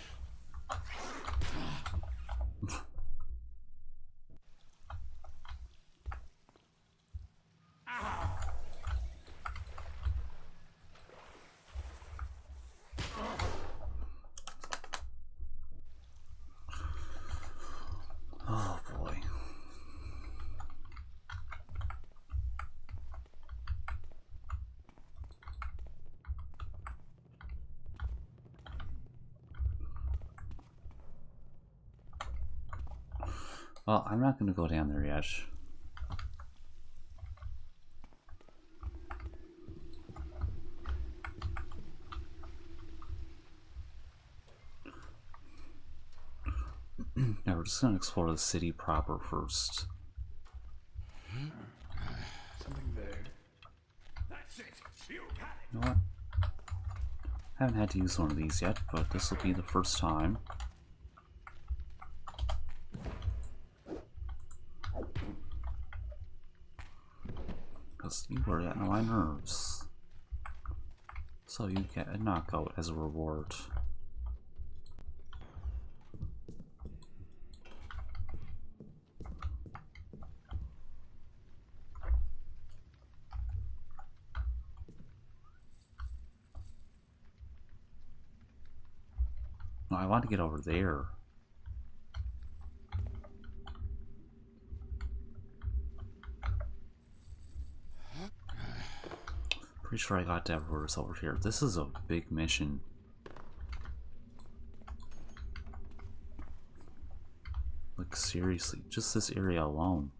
Oh boy. Well, I'm not going to go down there yet. Now we're just going to explore the city proper first. Something there. That's it. You had it. You know what? I haven't had to use one of these yet, but this will be the first time. Because you were getting on my nerves. So you get a knockout as a reward. No, I want to get over there. Pretty sure I got Devours over here. This is a big mission. Like, seriously, just this area alone.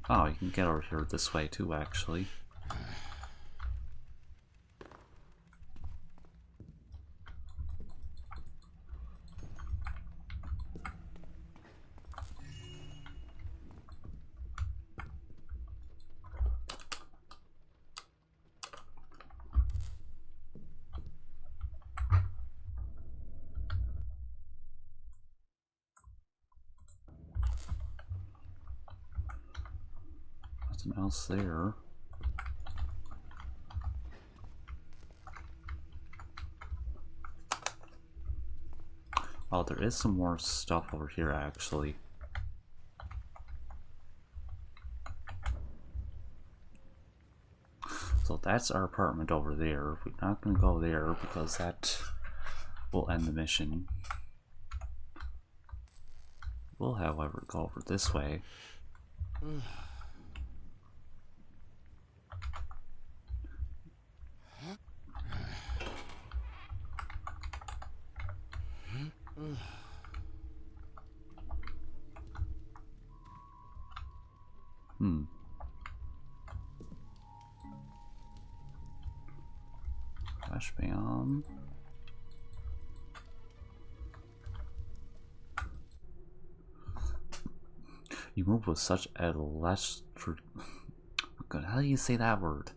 Oh, you can get over here this way too, actually. Nothing else there. Oh, there is some more stuff over here, actually. So that's our apartment over there. We're not going to go there because that will end the mission. We'll, however, go over this way. Flashbang. You move with such God, how do you say that word?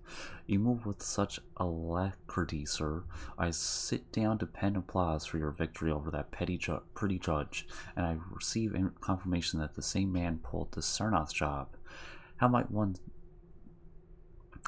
You move with such alacrity, sir. I sit down to pen applause for your victory over that pretty judge, and I receive confirmation that the same man pulled the Sarnath job. How might one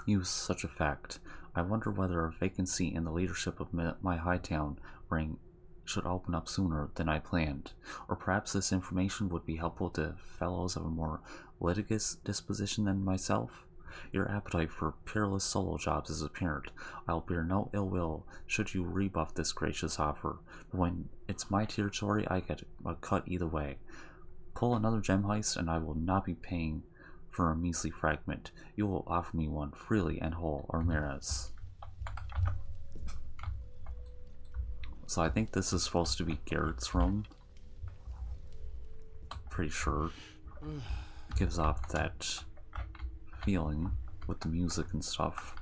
use such a fact? I wonder whether a vacancy in the leadership of my Hightown ring should open up sooner than I planned. Or perhaps this information would be helpful to fellows of a more litigious disposition than myself. Your appetite for peerless solo jobs is apparent. I'll bear no ill will should you rebuff this gracious offer, but when it's my territory, I get a cut either way. Pull another gem heist, and I will not be paying for a measly fragment. You will offer me one freely and whole, or Ramirez. So I think this is supposed to be Garrett's room. Pretty sure. It gives off that feeling with the music and stuff.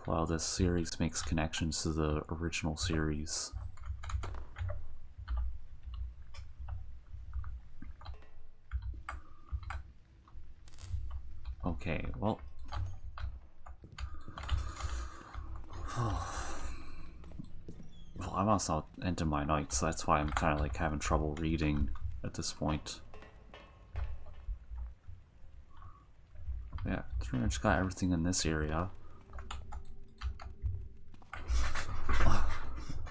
While this series makes connections to the original series. Okay, well. Well, I'm also into my night, so that's why I'm kind of like having trouble reading at this point. Yeah, pretty much got everything in this area.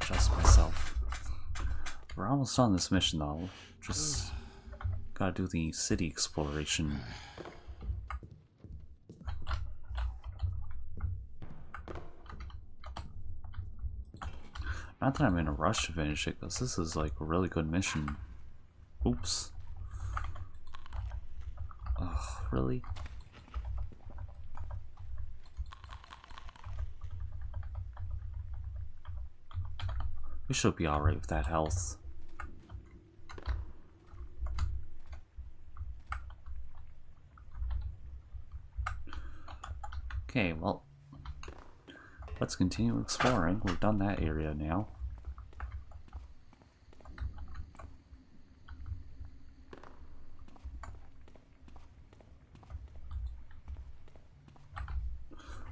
Adjust myself. We're almost on this mission though. Just gotta do the city exploration. Not that I'm in a rush to finish it, because this is like a really good mission. Oops. Ugh, really? We should be alright with that health. Okay, well, let's continue exploring. We've done that area now.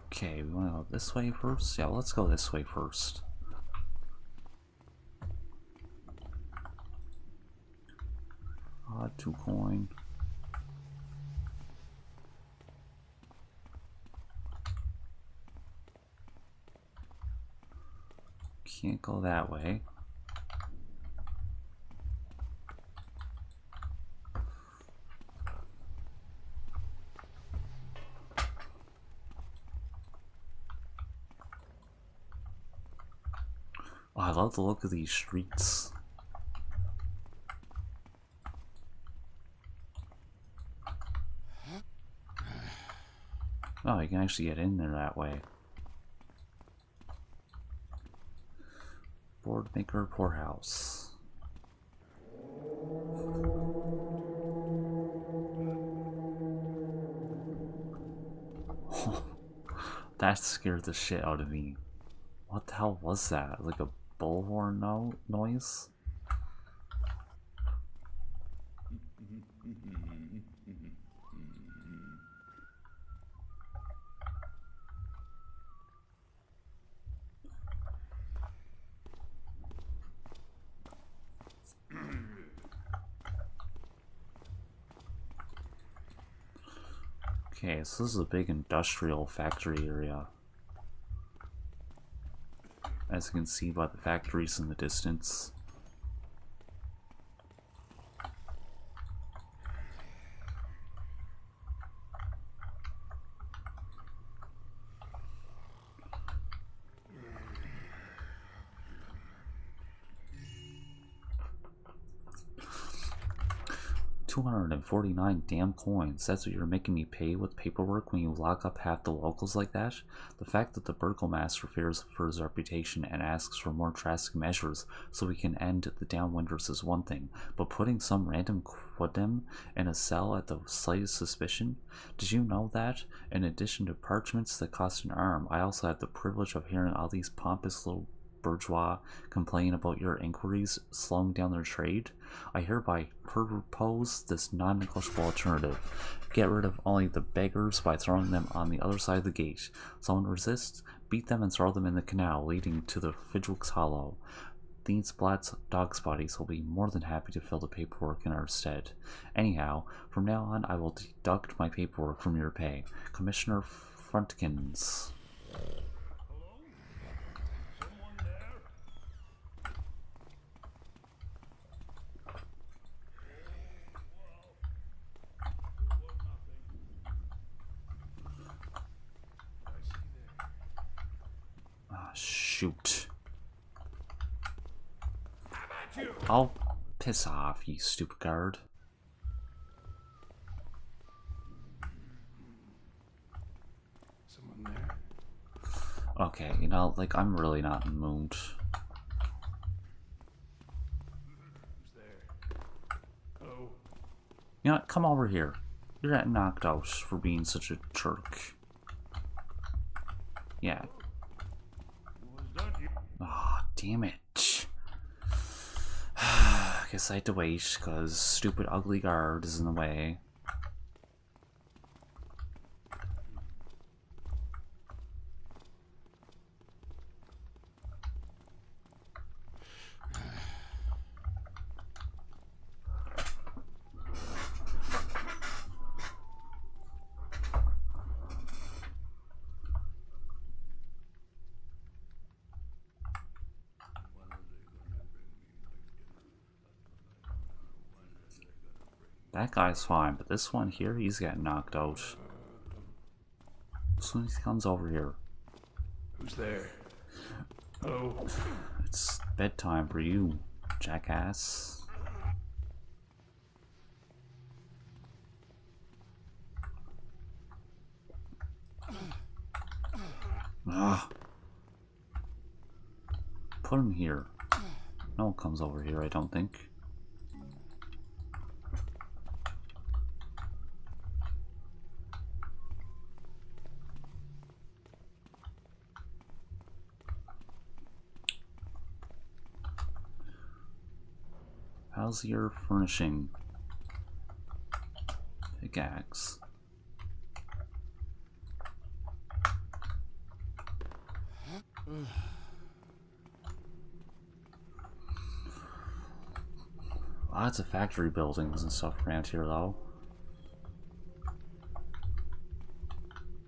Okay, we want to go this way first? Yeah, let's go this way first. Odd 2 coin. Can't go that way. I love the look of these streets. Oh, you can actually get in there that way. Board maker poorhouse. That scared the shit out of me. What the hell was that? Like a bullhorn noise? Okay, so this is a big industrial factory area. As you can see by the factories in the distance. $249 damn coins. That's what you're making me pay with paperwork when you lock up half the locals like that? The fact that the burgomaster fears for his reputation and asks for more drastic measures so we can end the downwinders is one thing, but putting some random quadim in a cell at the slightest suspicion? Did you know that? In addition to parchments that cost an arm, I also had the privilege of hearing all these pompous little bourgeois complain about your inquiries slowing down their trade? I hereby propose this non-negotiable alternative. Get rid of only the beggars by throwing them on the other side of the gate. Someone resists, beat them and throw them in the canal leading to the Fidgel's Hollow. These dog's bodies will be more than happy to fill the paperwork in our stead. Anyhow, from now on I will deduct my paperwork from your pay. Commissioner Fruntkins. Shoot. I'll piss off, you stupid guard. Someone there? Okay, you know, like, I'm really not in the mood. Who's there? Oh. You know what? Come over here. You're getting knocked out for being such a jerk. Yeah. Ah, oh, damn it. I guess I had to wait, because stupid ugly guard is in the way. That guy's fine, but this one here, he's getting knocked out. As soon as he comes over here. Who's there? Oh. It's bedtime for you, jackass. Ah. Put him here. No one comes over here, I don't think. How's your furnishing? Pickaxe. Lots of factory buildings and stuff around here, though.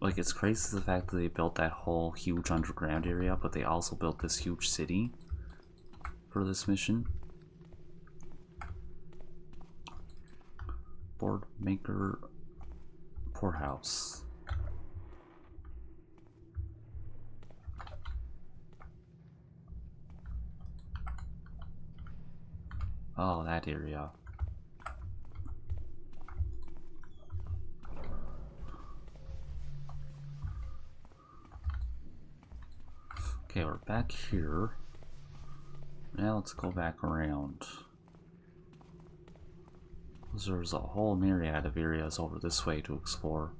Like, it's crazy the fact that they built that whole huge underground area, but they also built this huge city for this mission. Board maker poorhouse. Oh, that area. Okay, we're back here. Now let's go back around. There's a whole myriad of areas over this way to explore.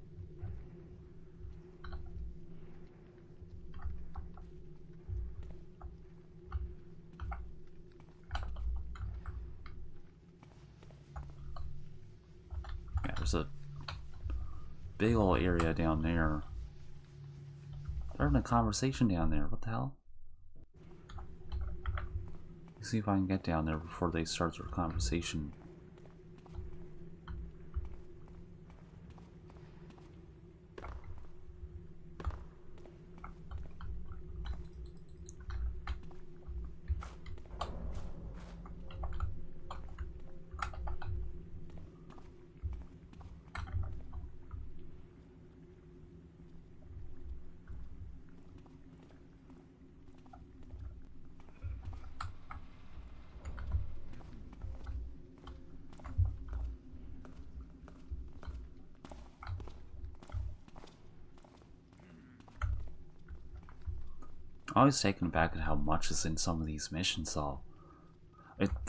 Yeah, there's a big old area down there. They're having a conversation down there. What the hell? Let's see if I can get down there before they start their conversation. I'm always taken aback at how much is in some of these missions, though.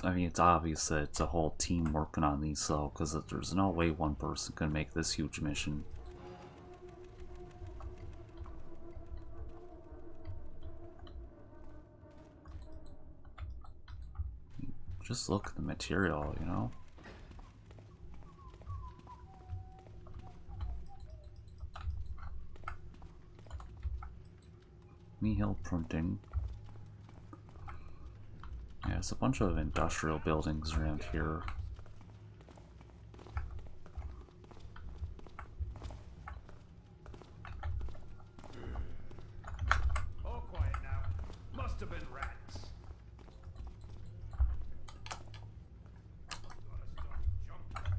I mean, it's obvious that it's a whole team working on these, though, because there's no way one person can make this huge mission. Just look at the material, you know? Hill printing. Yeah, there's a bunch of industrial buildings around here. All quiet now. Must have been rats. Gotta stop jumping.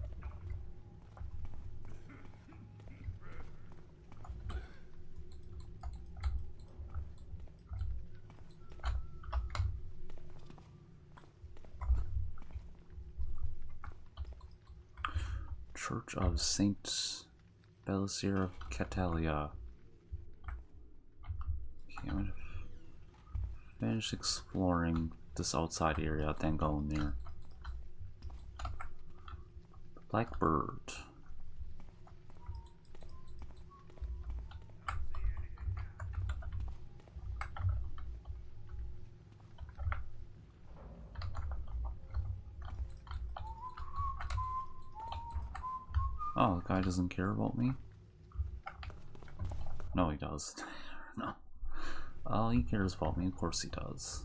Church of Saint Belisir of Catalia. Okay, I'm gonna finish exploring this outside area, then go in there. Blackbird. Oh, the guy doesn't care about me? No, he does. No. Oh, he cares about me. Of course he does.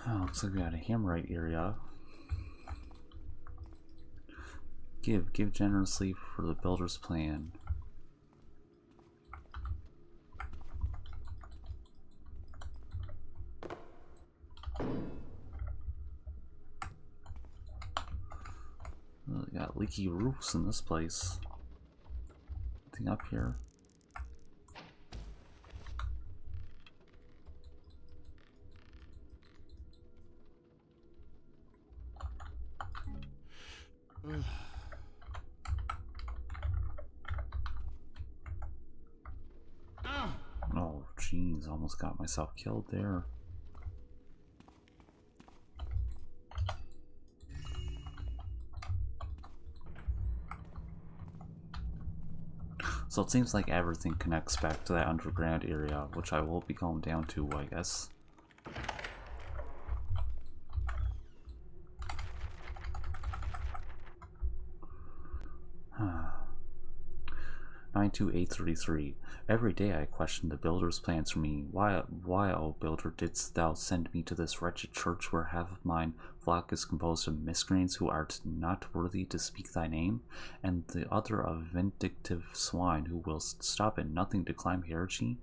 Oh, looks like we got a Hammerite area. Give generously for the builder's plan. We got leaky roofs in this place. Anything up here? Oh, jeez, almost got myself killed there. So it seems like everything connects back to that underground area, which I will be going down to, I guess. 92833. Every day I question the builder's plans for me. Why, O builder, didst thou send me to this wretched church where half of mine flock is composed of miscreants who art not worthy to speak thy name, and the other of vindictive swine who will stop at nothing to climb heresy?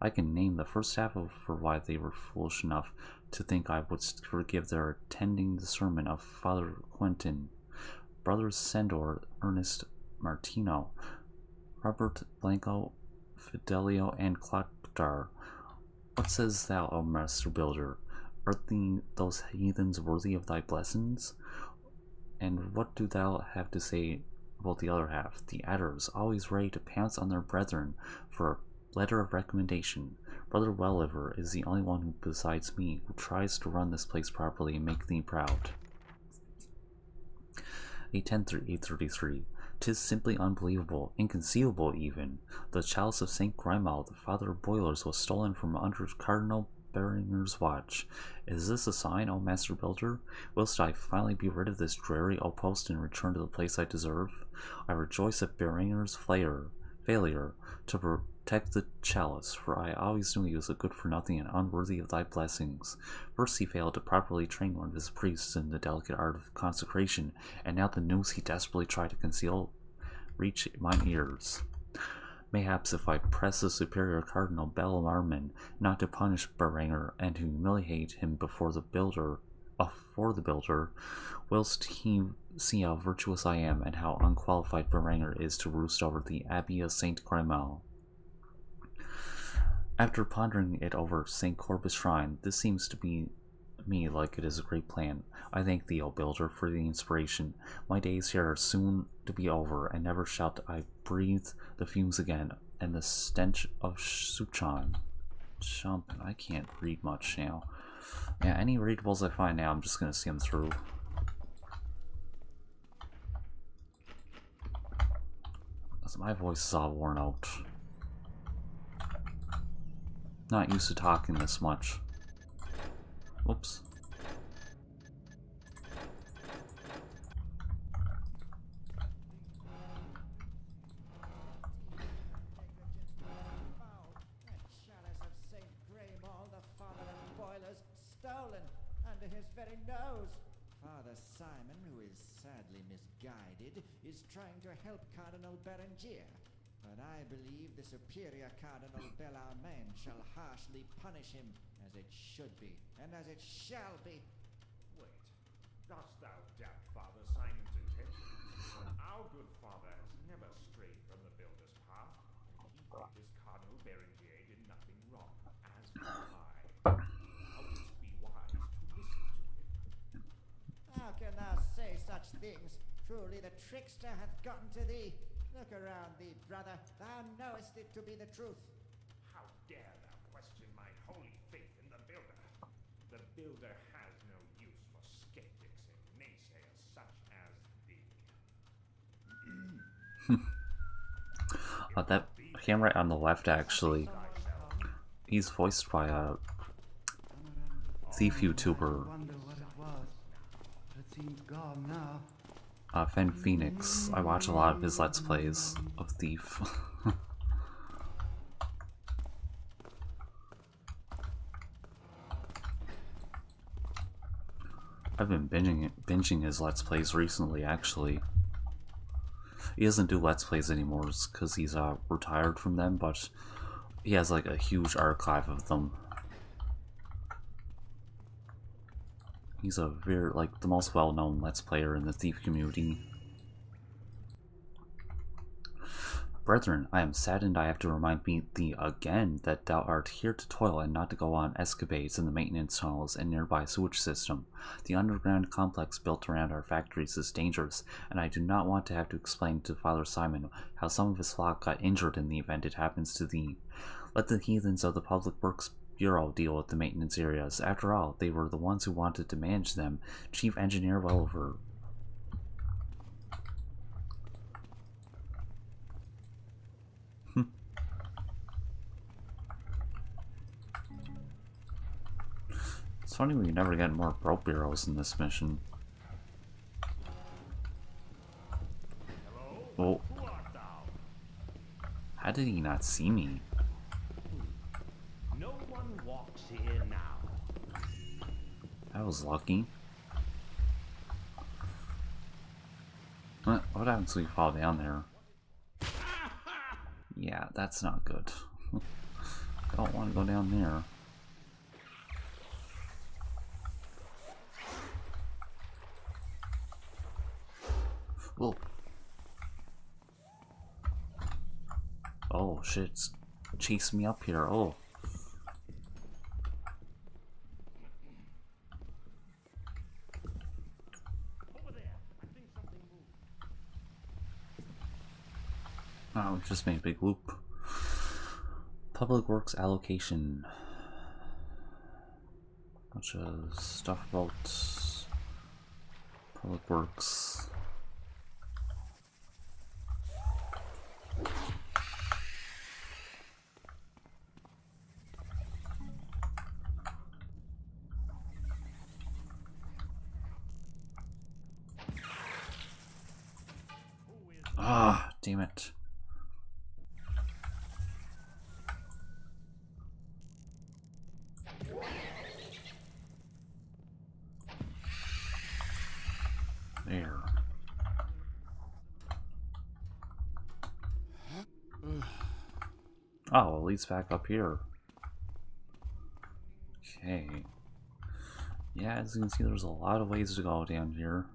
I can name the first half of for why they were foolish enough to think I would forgive their attending the sermon of Father Quentin. brothers Sendor, Ernest Martino, Robert Blanco, Fidelio, and Clotar. What says thou, O Master Builder? Art those heathens worthy of thy blessings? And what do thou have to say about the other half, the adders, always ready to pounce on their brethren for a letter of recommendation? Brother Welliver is the only one who, besides me, who tries to run this place properly and make thee proud. 833. 'Tis simply unbelievable, inconceivable even. The chalice of St. Grimal, the father of boilers, was stolen from under Cardinal Beringer's watch. Is this a sign, O Master Builder? Whilst I finally be rid of this dreary outpost and return to the place I deserve? I rejoice at Beringer's failure to protect the chalice, for I always knew he was a good-for-nothing and unworthy of thy blessings. First he failed to properly train one of his priests in the delicate art of consecration, and now the news he desperately tried to conceal reach mine ears. Mayhaps if I press the superior Cardinal Bellarmine not to punish Beringer and to humiliate him before the builder, whilst he see how virtuous I am and how unqualified Beringer is to roost over the Abbey of St. Grimal. After pondering it over St. Corbus Shrine, this seems to me like it is a great plan. I thank thee, O Builder, for the inspiration. My days here are soon to be over, and never shall I breathe the fumes again, and the stench of Suchan. I can't read much now. Yeah, any readables I find now, I'm just gonna see them through. My voice is all worn out. Not used to talking this much. Whoops. Father Simon, who is sadly misguided, is trying to help Cardinal Berengier. But I believe the superior Cardinal Bellarmine shall harshly punish him, as it should be, and as it shall be. Wait, dost thou doubt Father Simon's intentions? Our good father has never strayed from the builder's path, and he thought this Cardinal Berengier did nothing wrong, as do I. How would it be wise to listen to him? How can thou say such things? Truly the trickster hath gotten to thee. Look around thee, brother. Thou knowest it to be the truth. How dare thou question my holy faith in the builder? The builder has no use for skeptics and naysayers such as thee. That him right on the left, actually, he's voiced by a thief YouTuber, Fen Phoenix. I watch a lot of his Let's Plays of Thief. I've been binging his Let's Plays recently, actually. He doesn't do Let's Plays anymore because he's retired from them, but he has like a huge archive of them. He's a like the most well-known Let's Player in the Thief community. Brethren, I am saddened I have to remind thee again that thou art here to toil and not to go on escapades in the maintenance tunnels and nearby sewage system. The underground complex built around our factories is dangerous, and I do not want to have to explain to Father Simon how some of his flock got injured in the event it happens to thee. Let the heathens of the Public Works Bureau deal with the maintenance areas. After all, they were the ones who wanted to manage them. Chief Engineer Welliver. It's funny we never get more rope bureaus in this mission. Oh. How did he not see me? No one walks here now. That was lucky. What happens if we fall down there? Yeah, that's not good. Don't want to go down there. Whoa. Oh shit, it's chasing me up here. Oh. Oh, we just made a big loop. Public Works allocation. Bunch of stuff about Public Works. Ah, damn it. There. Oh, it leads back up here. Okay. Yeah, as you can see, there's a lot of ways to go down here.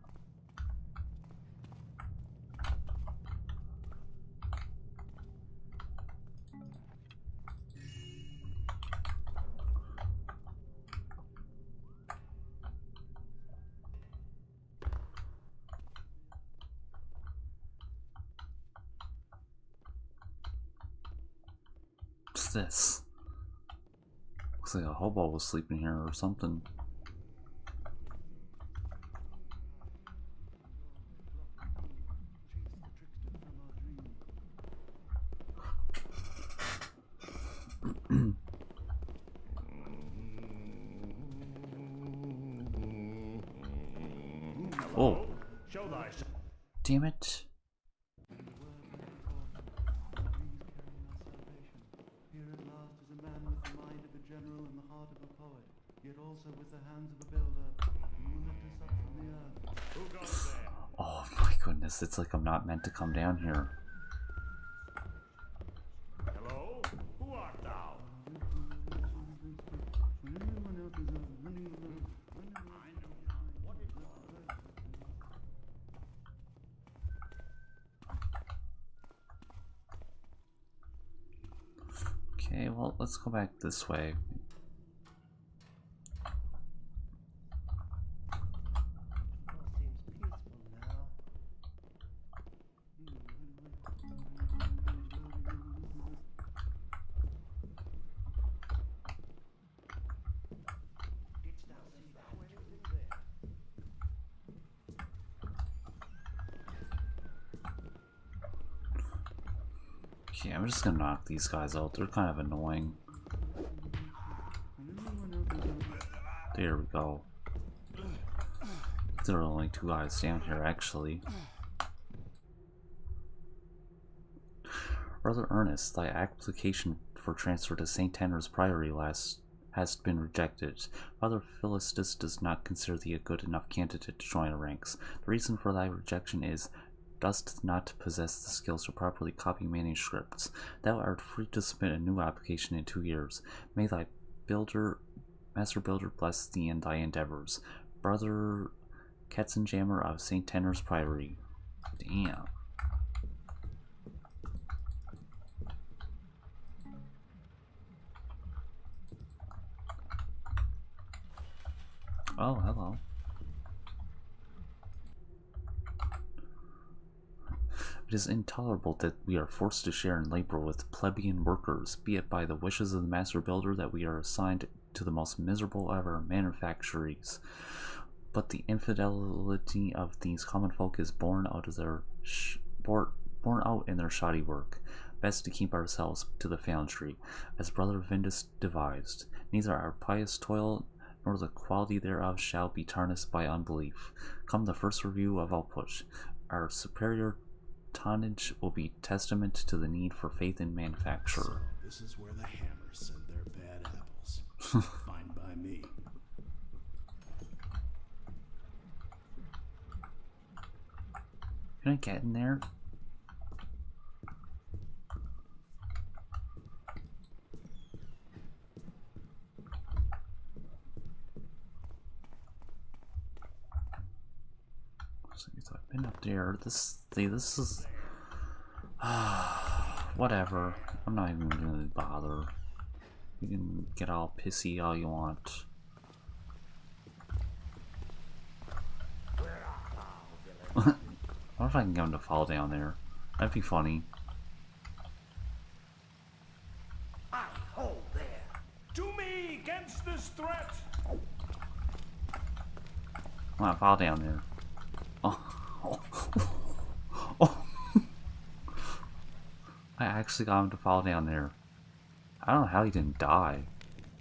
What's this? Looks like a hobo was sleeping here or something. Oh, damn it. Here at last is a man with the mind of a general and the heart of a poet, yet also with the hands of a builder. He will lift us up from the earth. Who goes there? Oh my goodness, it's like I'm not meant to come down here. Hello? Who art thou? Okay, well, let's go back this way. Okay, I'm just gonna knock these guys out. They're kind of annoying. There we go. There are only two guys down here, actually. Brother Ernest, thy application for transfer to St. Tanner's Priory has been rejected. Father Philistus does not consider thee a good enough candidate to join our ranks. The reason for thy rejection is dost not possess the skills to properly copy manuscripts. Thou art free to submit a new application in 2 years. May thy master builder bless thee in thy endeavors. Brother Katzenjammer of St. Tanner's Priory. Damn. Oh, hello. It is intolerable that we are forced to share in labor with plebeian workers, be it by the wishes of the master builder that we are assigned to the most miserable of our manufactories. But the infidelity of these common folk is borne out of their borne out in their shoddy work. Best to keep ourselves to the foundry, as Brother Vindus devised. Neither our pious toil nor the quality thereof shall be tarnished by unbelief. Come the first review of output. Our superior tonnage will be testament to the need for faith in manufacture. So, this is where the hammers send their bad apples. Fine by me. Can I get in there? So I've been up there. This is whatever. I'm not even gonna bother. You can get all pissy all you want. What if I can get him to fall down there? That'd be funny. I hold there. To me against this threat. Come on, fall down there. Oh. Oh. I actually got him to fall down there. I don't know how he didn't die.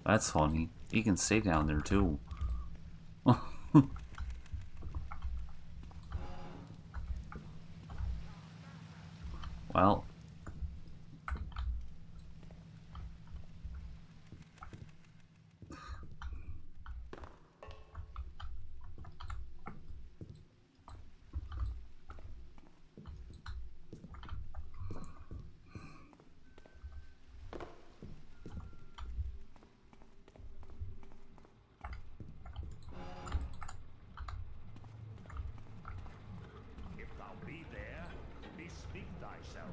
That's funny. He can stay down there too. Well. If thou be there, bespeak thyself.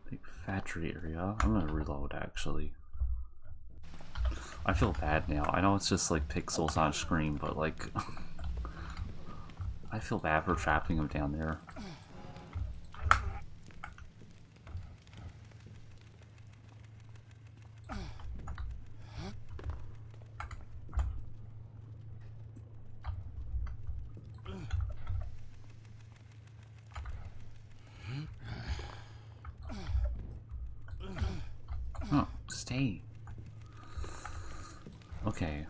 Big factory area. I'm gonna reload actually. I feel bad now. I know it's just like pixels on screen, but like I feel bad for trapping him down there. Oh, stay. Okay.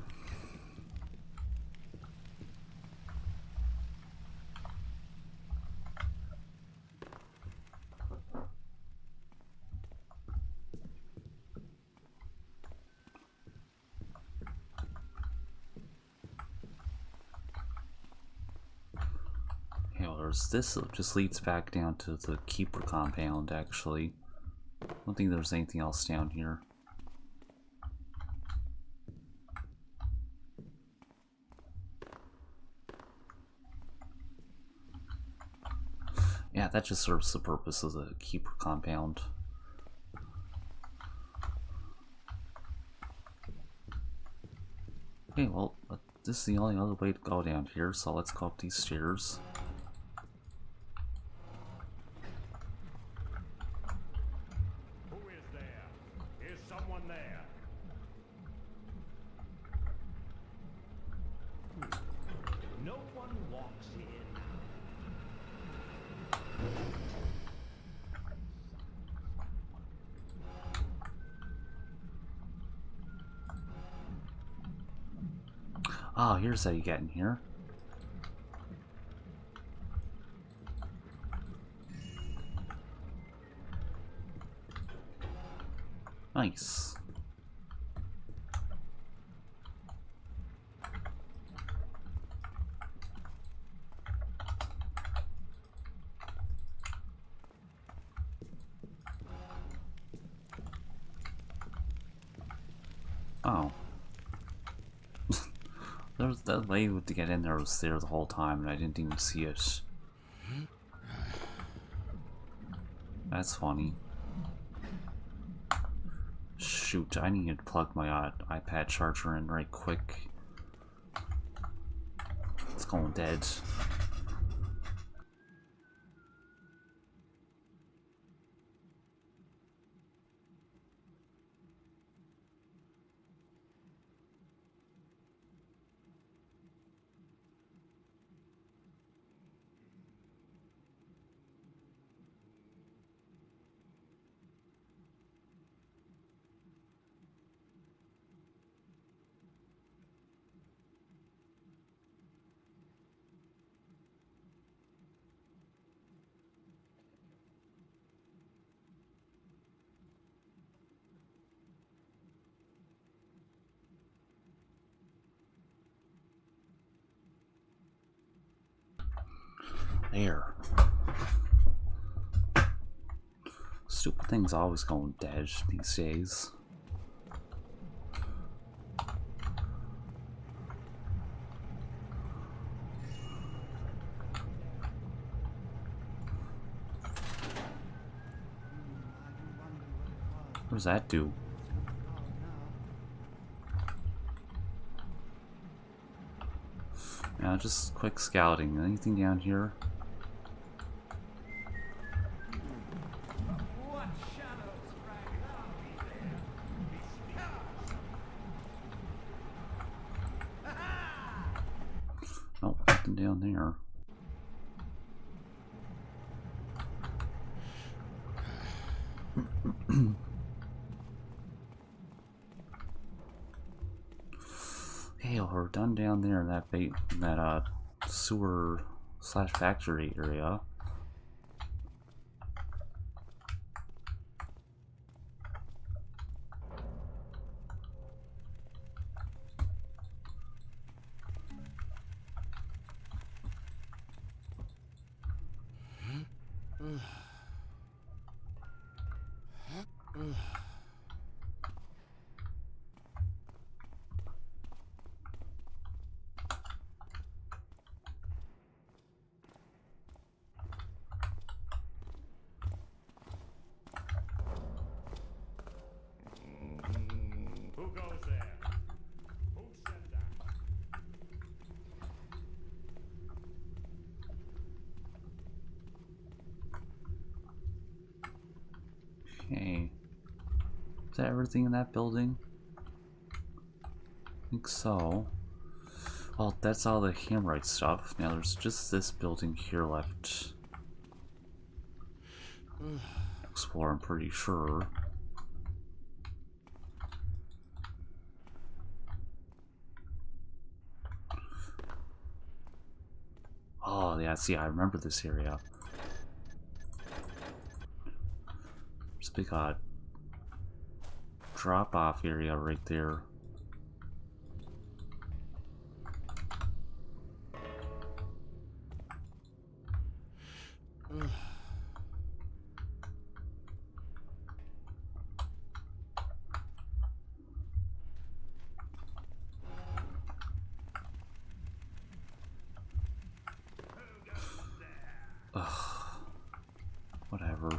Yeah, well, there's this just leads back down to the keeper compound actually. I don't think there's anything else down here. Yeah, that just serves the purpose of the keeper compound. Okay, well, this is the only other way to go down here, so let's go up these stairs. Who is there? Is someone there? No one walks in. Oh, here's how you get in here. Nice. Oh. There's that way to get in there was there the whole time and I didn't even see it. That's funny. Shoot, I need to plug my iPad charger in right quick. It's going dead. There. Stupid things always going dead these days. What does that do? Now just quick scouting. Anything down here? Nope, nothing down there. Okay, we're done down there in that sewer slash factory area. Who goes there? Who said that? Okay. Is that everything in that building? I think so. Well, that's all the Hammerite stuff. Now there's just this building here left. Explore, I'm pretty sure. Oh, yeah, see, I remember this area. There's a big drop-off area right there. Whatever.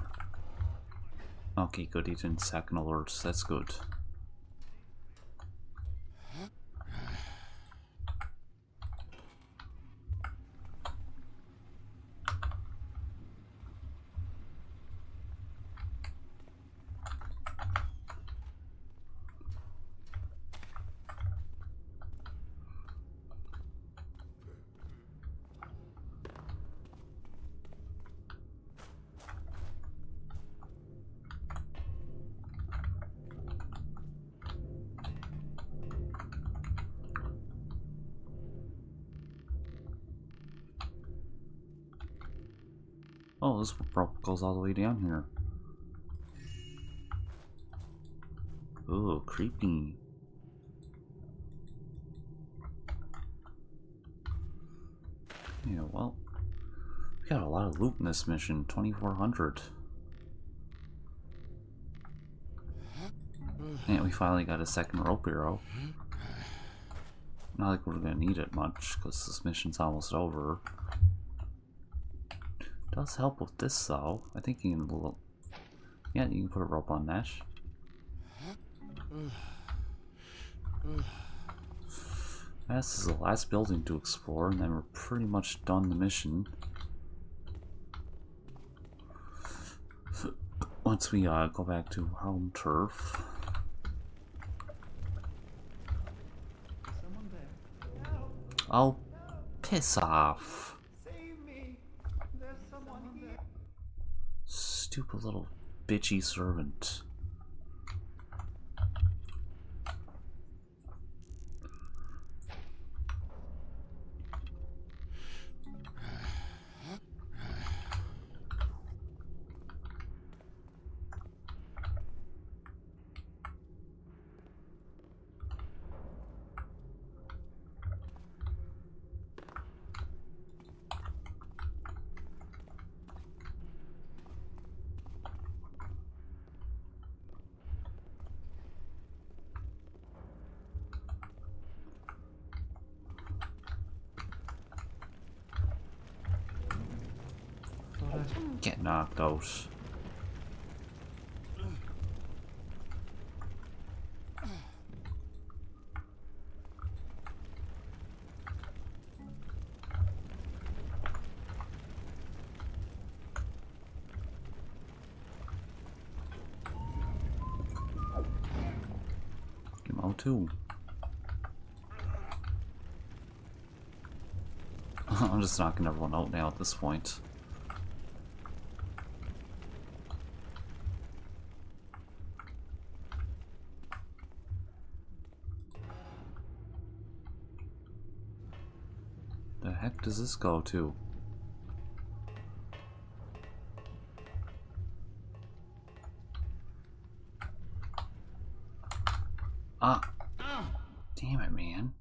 Okay, good, he didn't second alerts, that's good. Oh, this rope goes all the way down here. Ooh, creepy. Yeah, well, we got a lot of loot in this mission. 2,400. And we finally got a second rope arrow. Not like we're gonna need it much, because this mission's almost over. Does help with this though. I think you can yeah, you can put a rope on that. This is the last building to explore, and then we're pretty much done the mission. Once we go back to home turf. Someone there? Oh, piss off. Save me! There's someone here. Stupid little bitchy servant. knocked out. Out too. I'm just knocking everyone out now at this point. The heck does this go to? Ah! Damn it, man.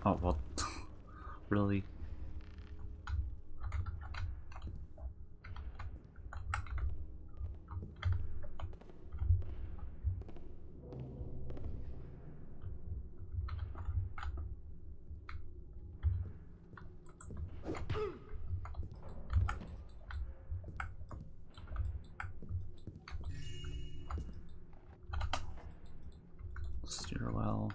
Oh, well, really? Stairwell.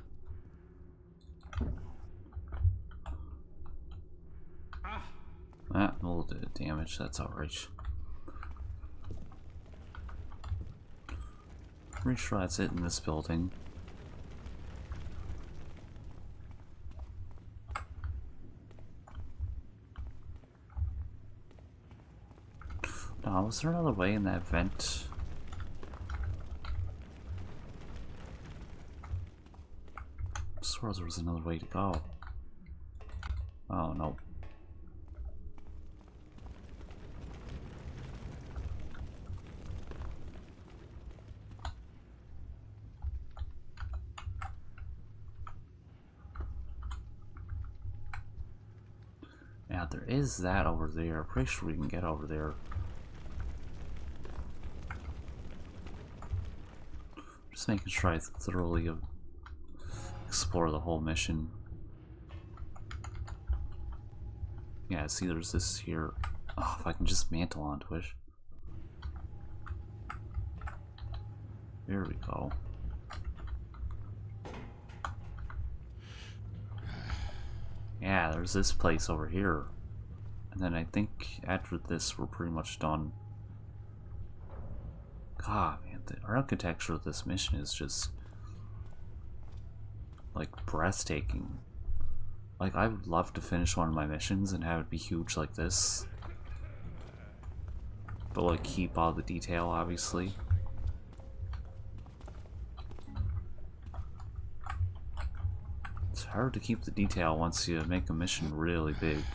Ah, a little bit of damage, that's alright. Pretty sure that's it in this building. Was there another way in that vent? I swore there was another way to go. Oh no. Yeah, there is that over there. Pretty sure we can get over there. Just making sure I thoroughly explore the whole mission. Yeah, see, there's this here. Oh, if I can just mantle onto it. There we go. Yeah, there's this place over here. And then I think after this, we're pretty much done. God, man, the architecture of this mission is just, like, breathtaking. Like, I would love to finish one of my missions and have it be huge like this. But, like, keep all the detail, obviously. It's hard to keep the detail once you make a mission really big.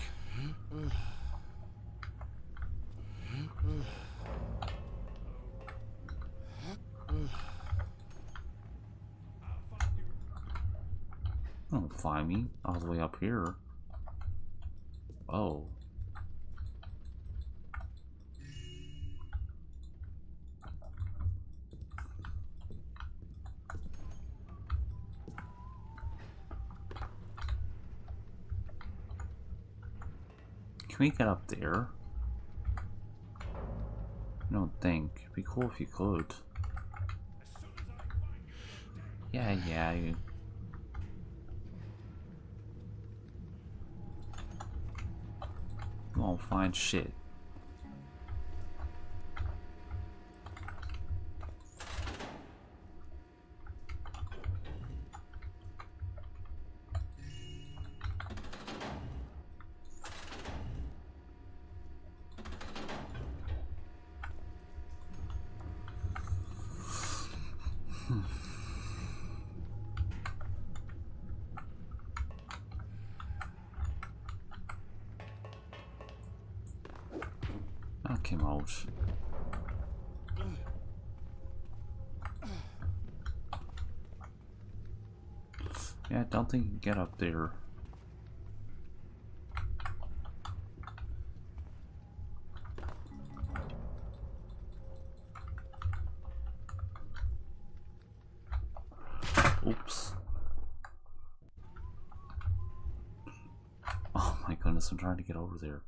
Don't find me all the way up here. Oh. Can we get up there? I don't think. It'd be cool if you could. Yeah, you... You won't find shit. out. Yeah, I don't think you can get up there. Oops. Oh my goodness, I'm trying to get over there.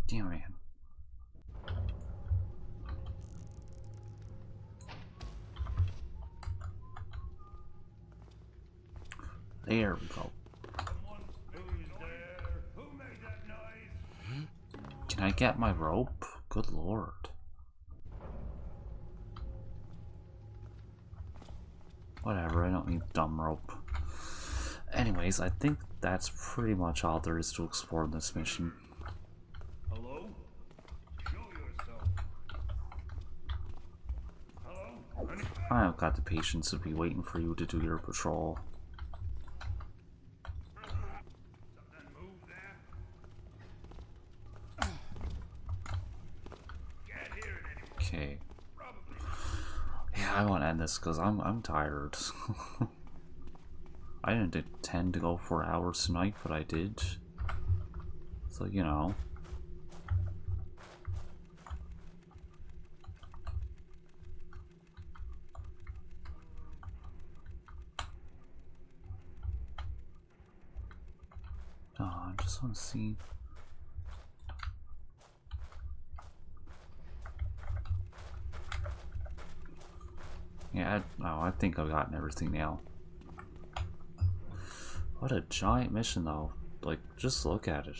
Damn, man. There we go. Can I get my rope? Good lord. Whatever, I don't need dumb rope. Anyways, I think that's pretty much all there is to explore in this mission. Hello? Show yourself. Hello? I don't got the patience to be waiting for you to do your patrol. Something move there? Can't hear it anymore. Okay. Probably. Yeah, I want to end this because I'm tired. I didn't intend to go 4 hours tonight, but I did. So, you know. Oh, I just want to see. Yeah, I think I've gotten everything now. What a giant mission, though. Like, just look at it.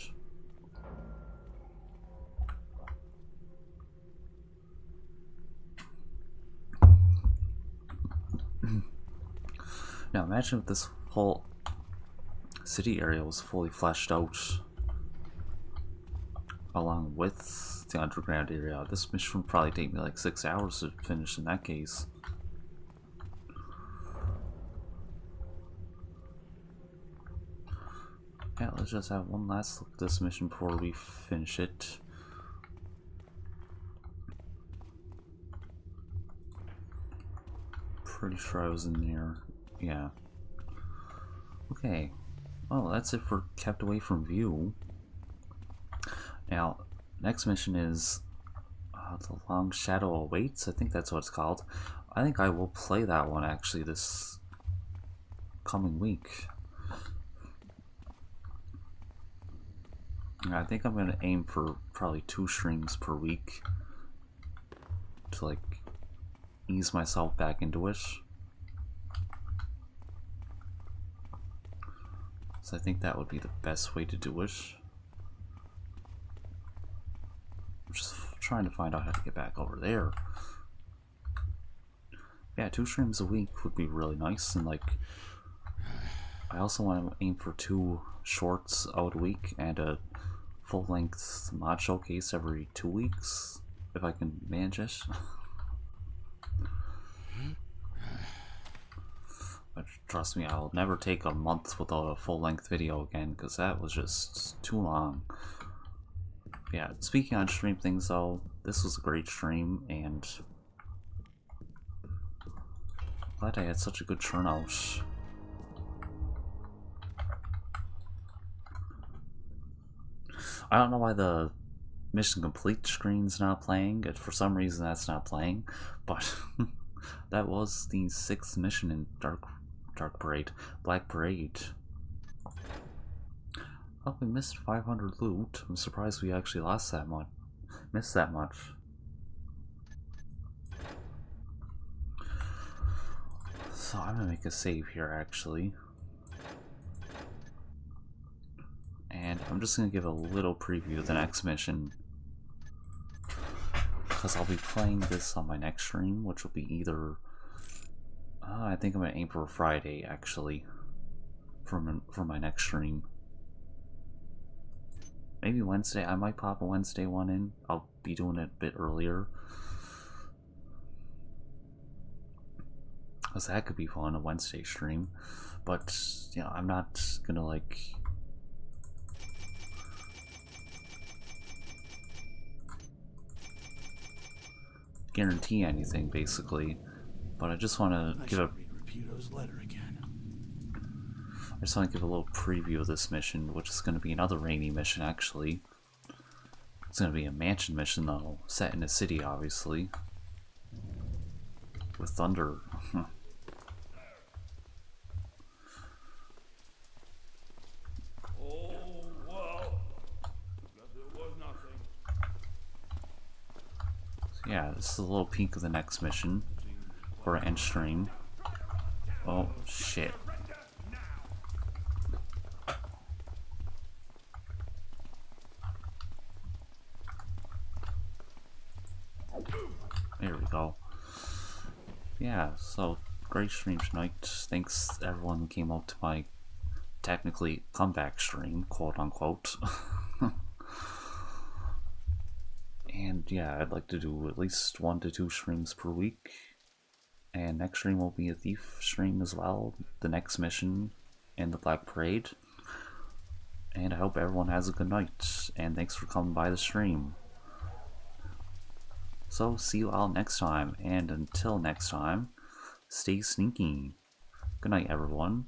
Now, imagine if this whole city area was fully fleshed out along with the underground area. This mission would probably take me like 6 hours to finish in that case. Yeah, let's just have one last look at this mission before we finish it. Pretty sure I was in there. Yeah. Okay. Well, that's it for Kept Away from View. Now, next mission is The Long Shadow Awaits. I think that's what it's called. I think I will play that one actually this coming week. I think I'm going to aim for probably 2 streams per week to like ease myself back into it. So I think that would be the best way to do it. I'm just trying to find out how to get back over there. Yeah, 2 streams a week would be really nice, and like I also want to aim for 2 shorts out a week and a full-length mod showcase every 2 weeks, if I can manage it. But trust me, I'll never take a month without a full-length video again, because that was just too long. Yeah, speaking on stream things though, this was a great stream, and glad I had such a good turnout. I don't know why the mission complete screen's not playing. For some reason that's not playing, but that was the 6th mission in Black Parade. Oh, we missed 500 loot. I'm surprised we actually lost that much. Missed that much. So I'm gonna make a save here actually. And I'm just going to give a little preview of the next mission, because I'll be playing this on my next stream, which will be either I think I'm gonna aim for a Friday actually for my next stream. Maybe Wednesday. I might pop a Wednesday one in. I'll be doing it a bit earlier. Cause that could be fun, a Wednesday stream. But you know, I'm not gonna like guarantee anything basically. But I just want to give a letter again. I just want to give a little preview of this mission, which is going to be another rainy mission actually. It's going to be a mansion mission though, set in a city obviously. With thunder. Yeah, this is a little peek of the next mission for an end stream. Oh shit. There we go. Yeah, so great stream tonight. Thanks everyone who came out to my technically comeback stream, quote unquote. And yeah, I'd like to do at least 1 to 2 streams per week. And next stream will be a thief stream as well, the next mission and the Black Parade. And I hope everyone has a good night, and thanks for coming by the stream. So see you all next time, and until next time, stay sneaky. Good night everyone.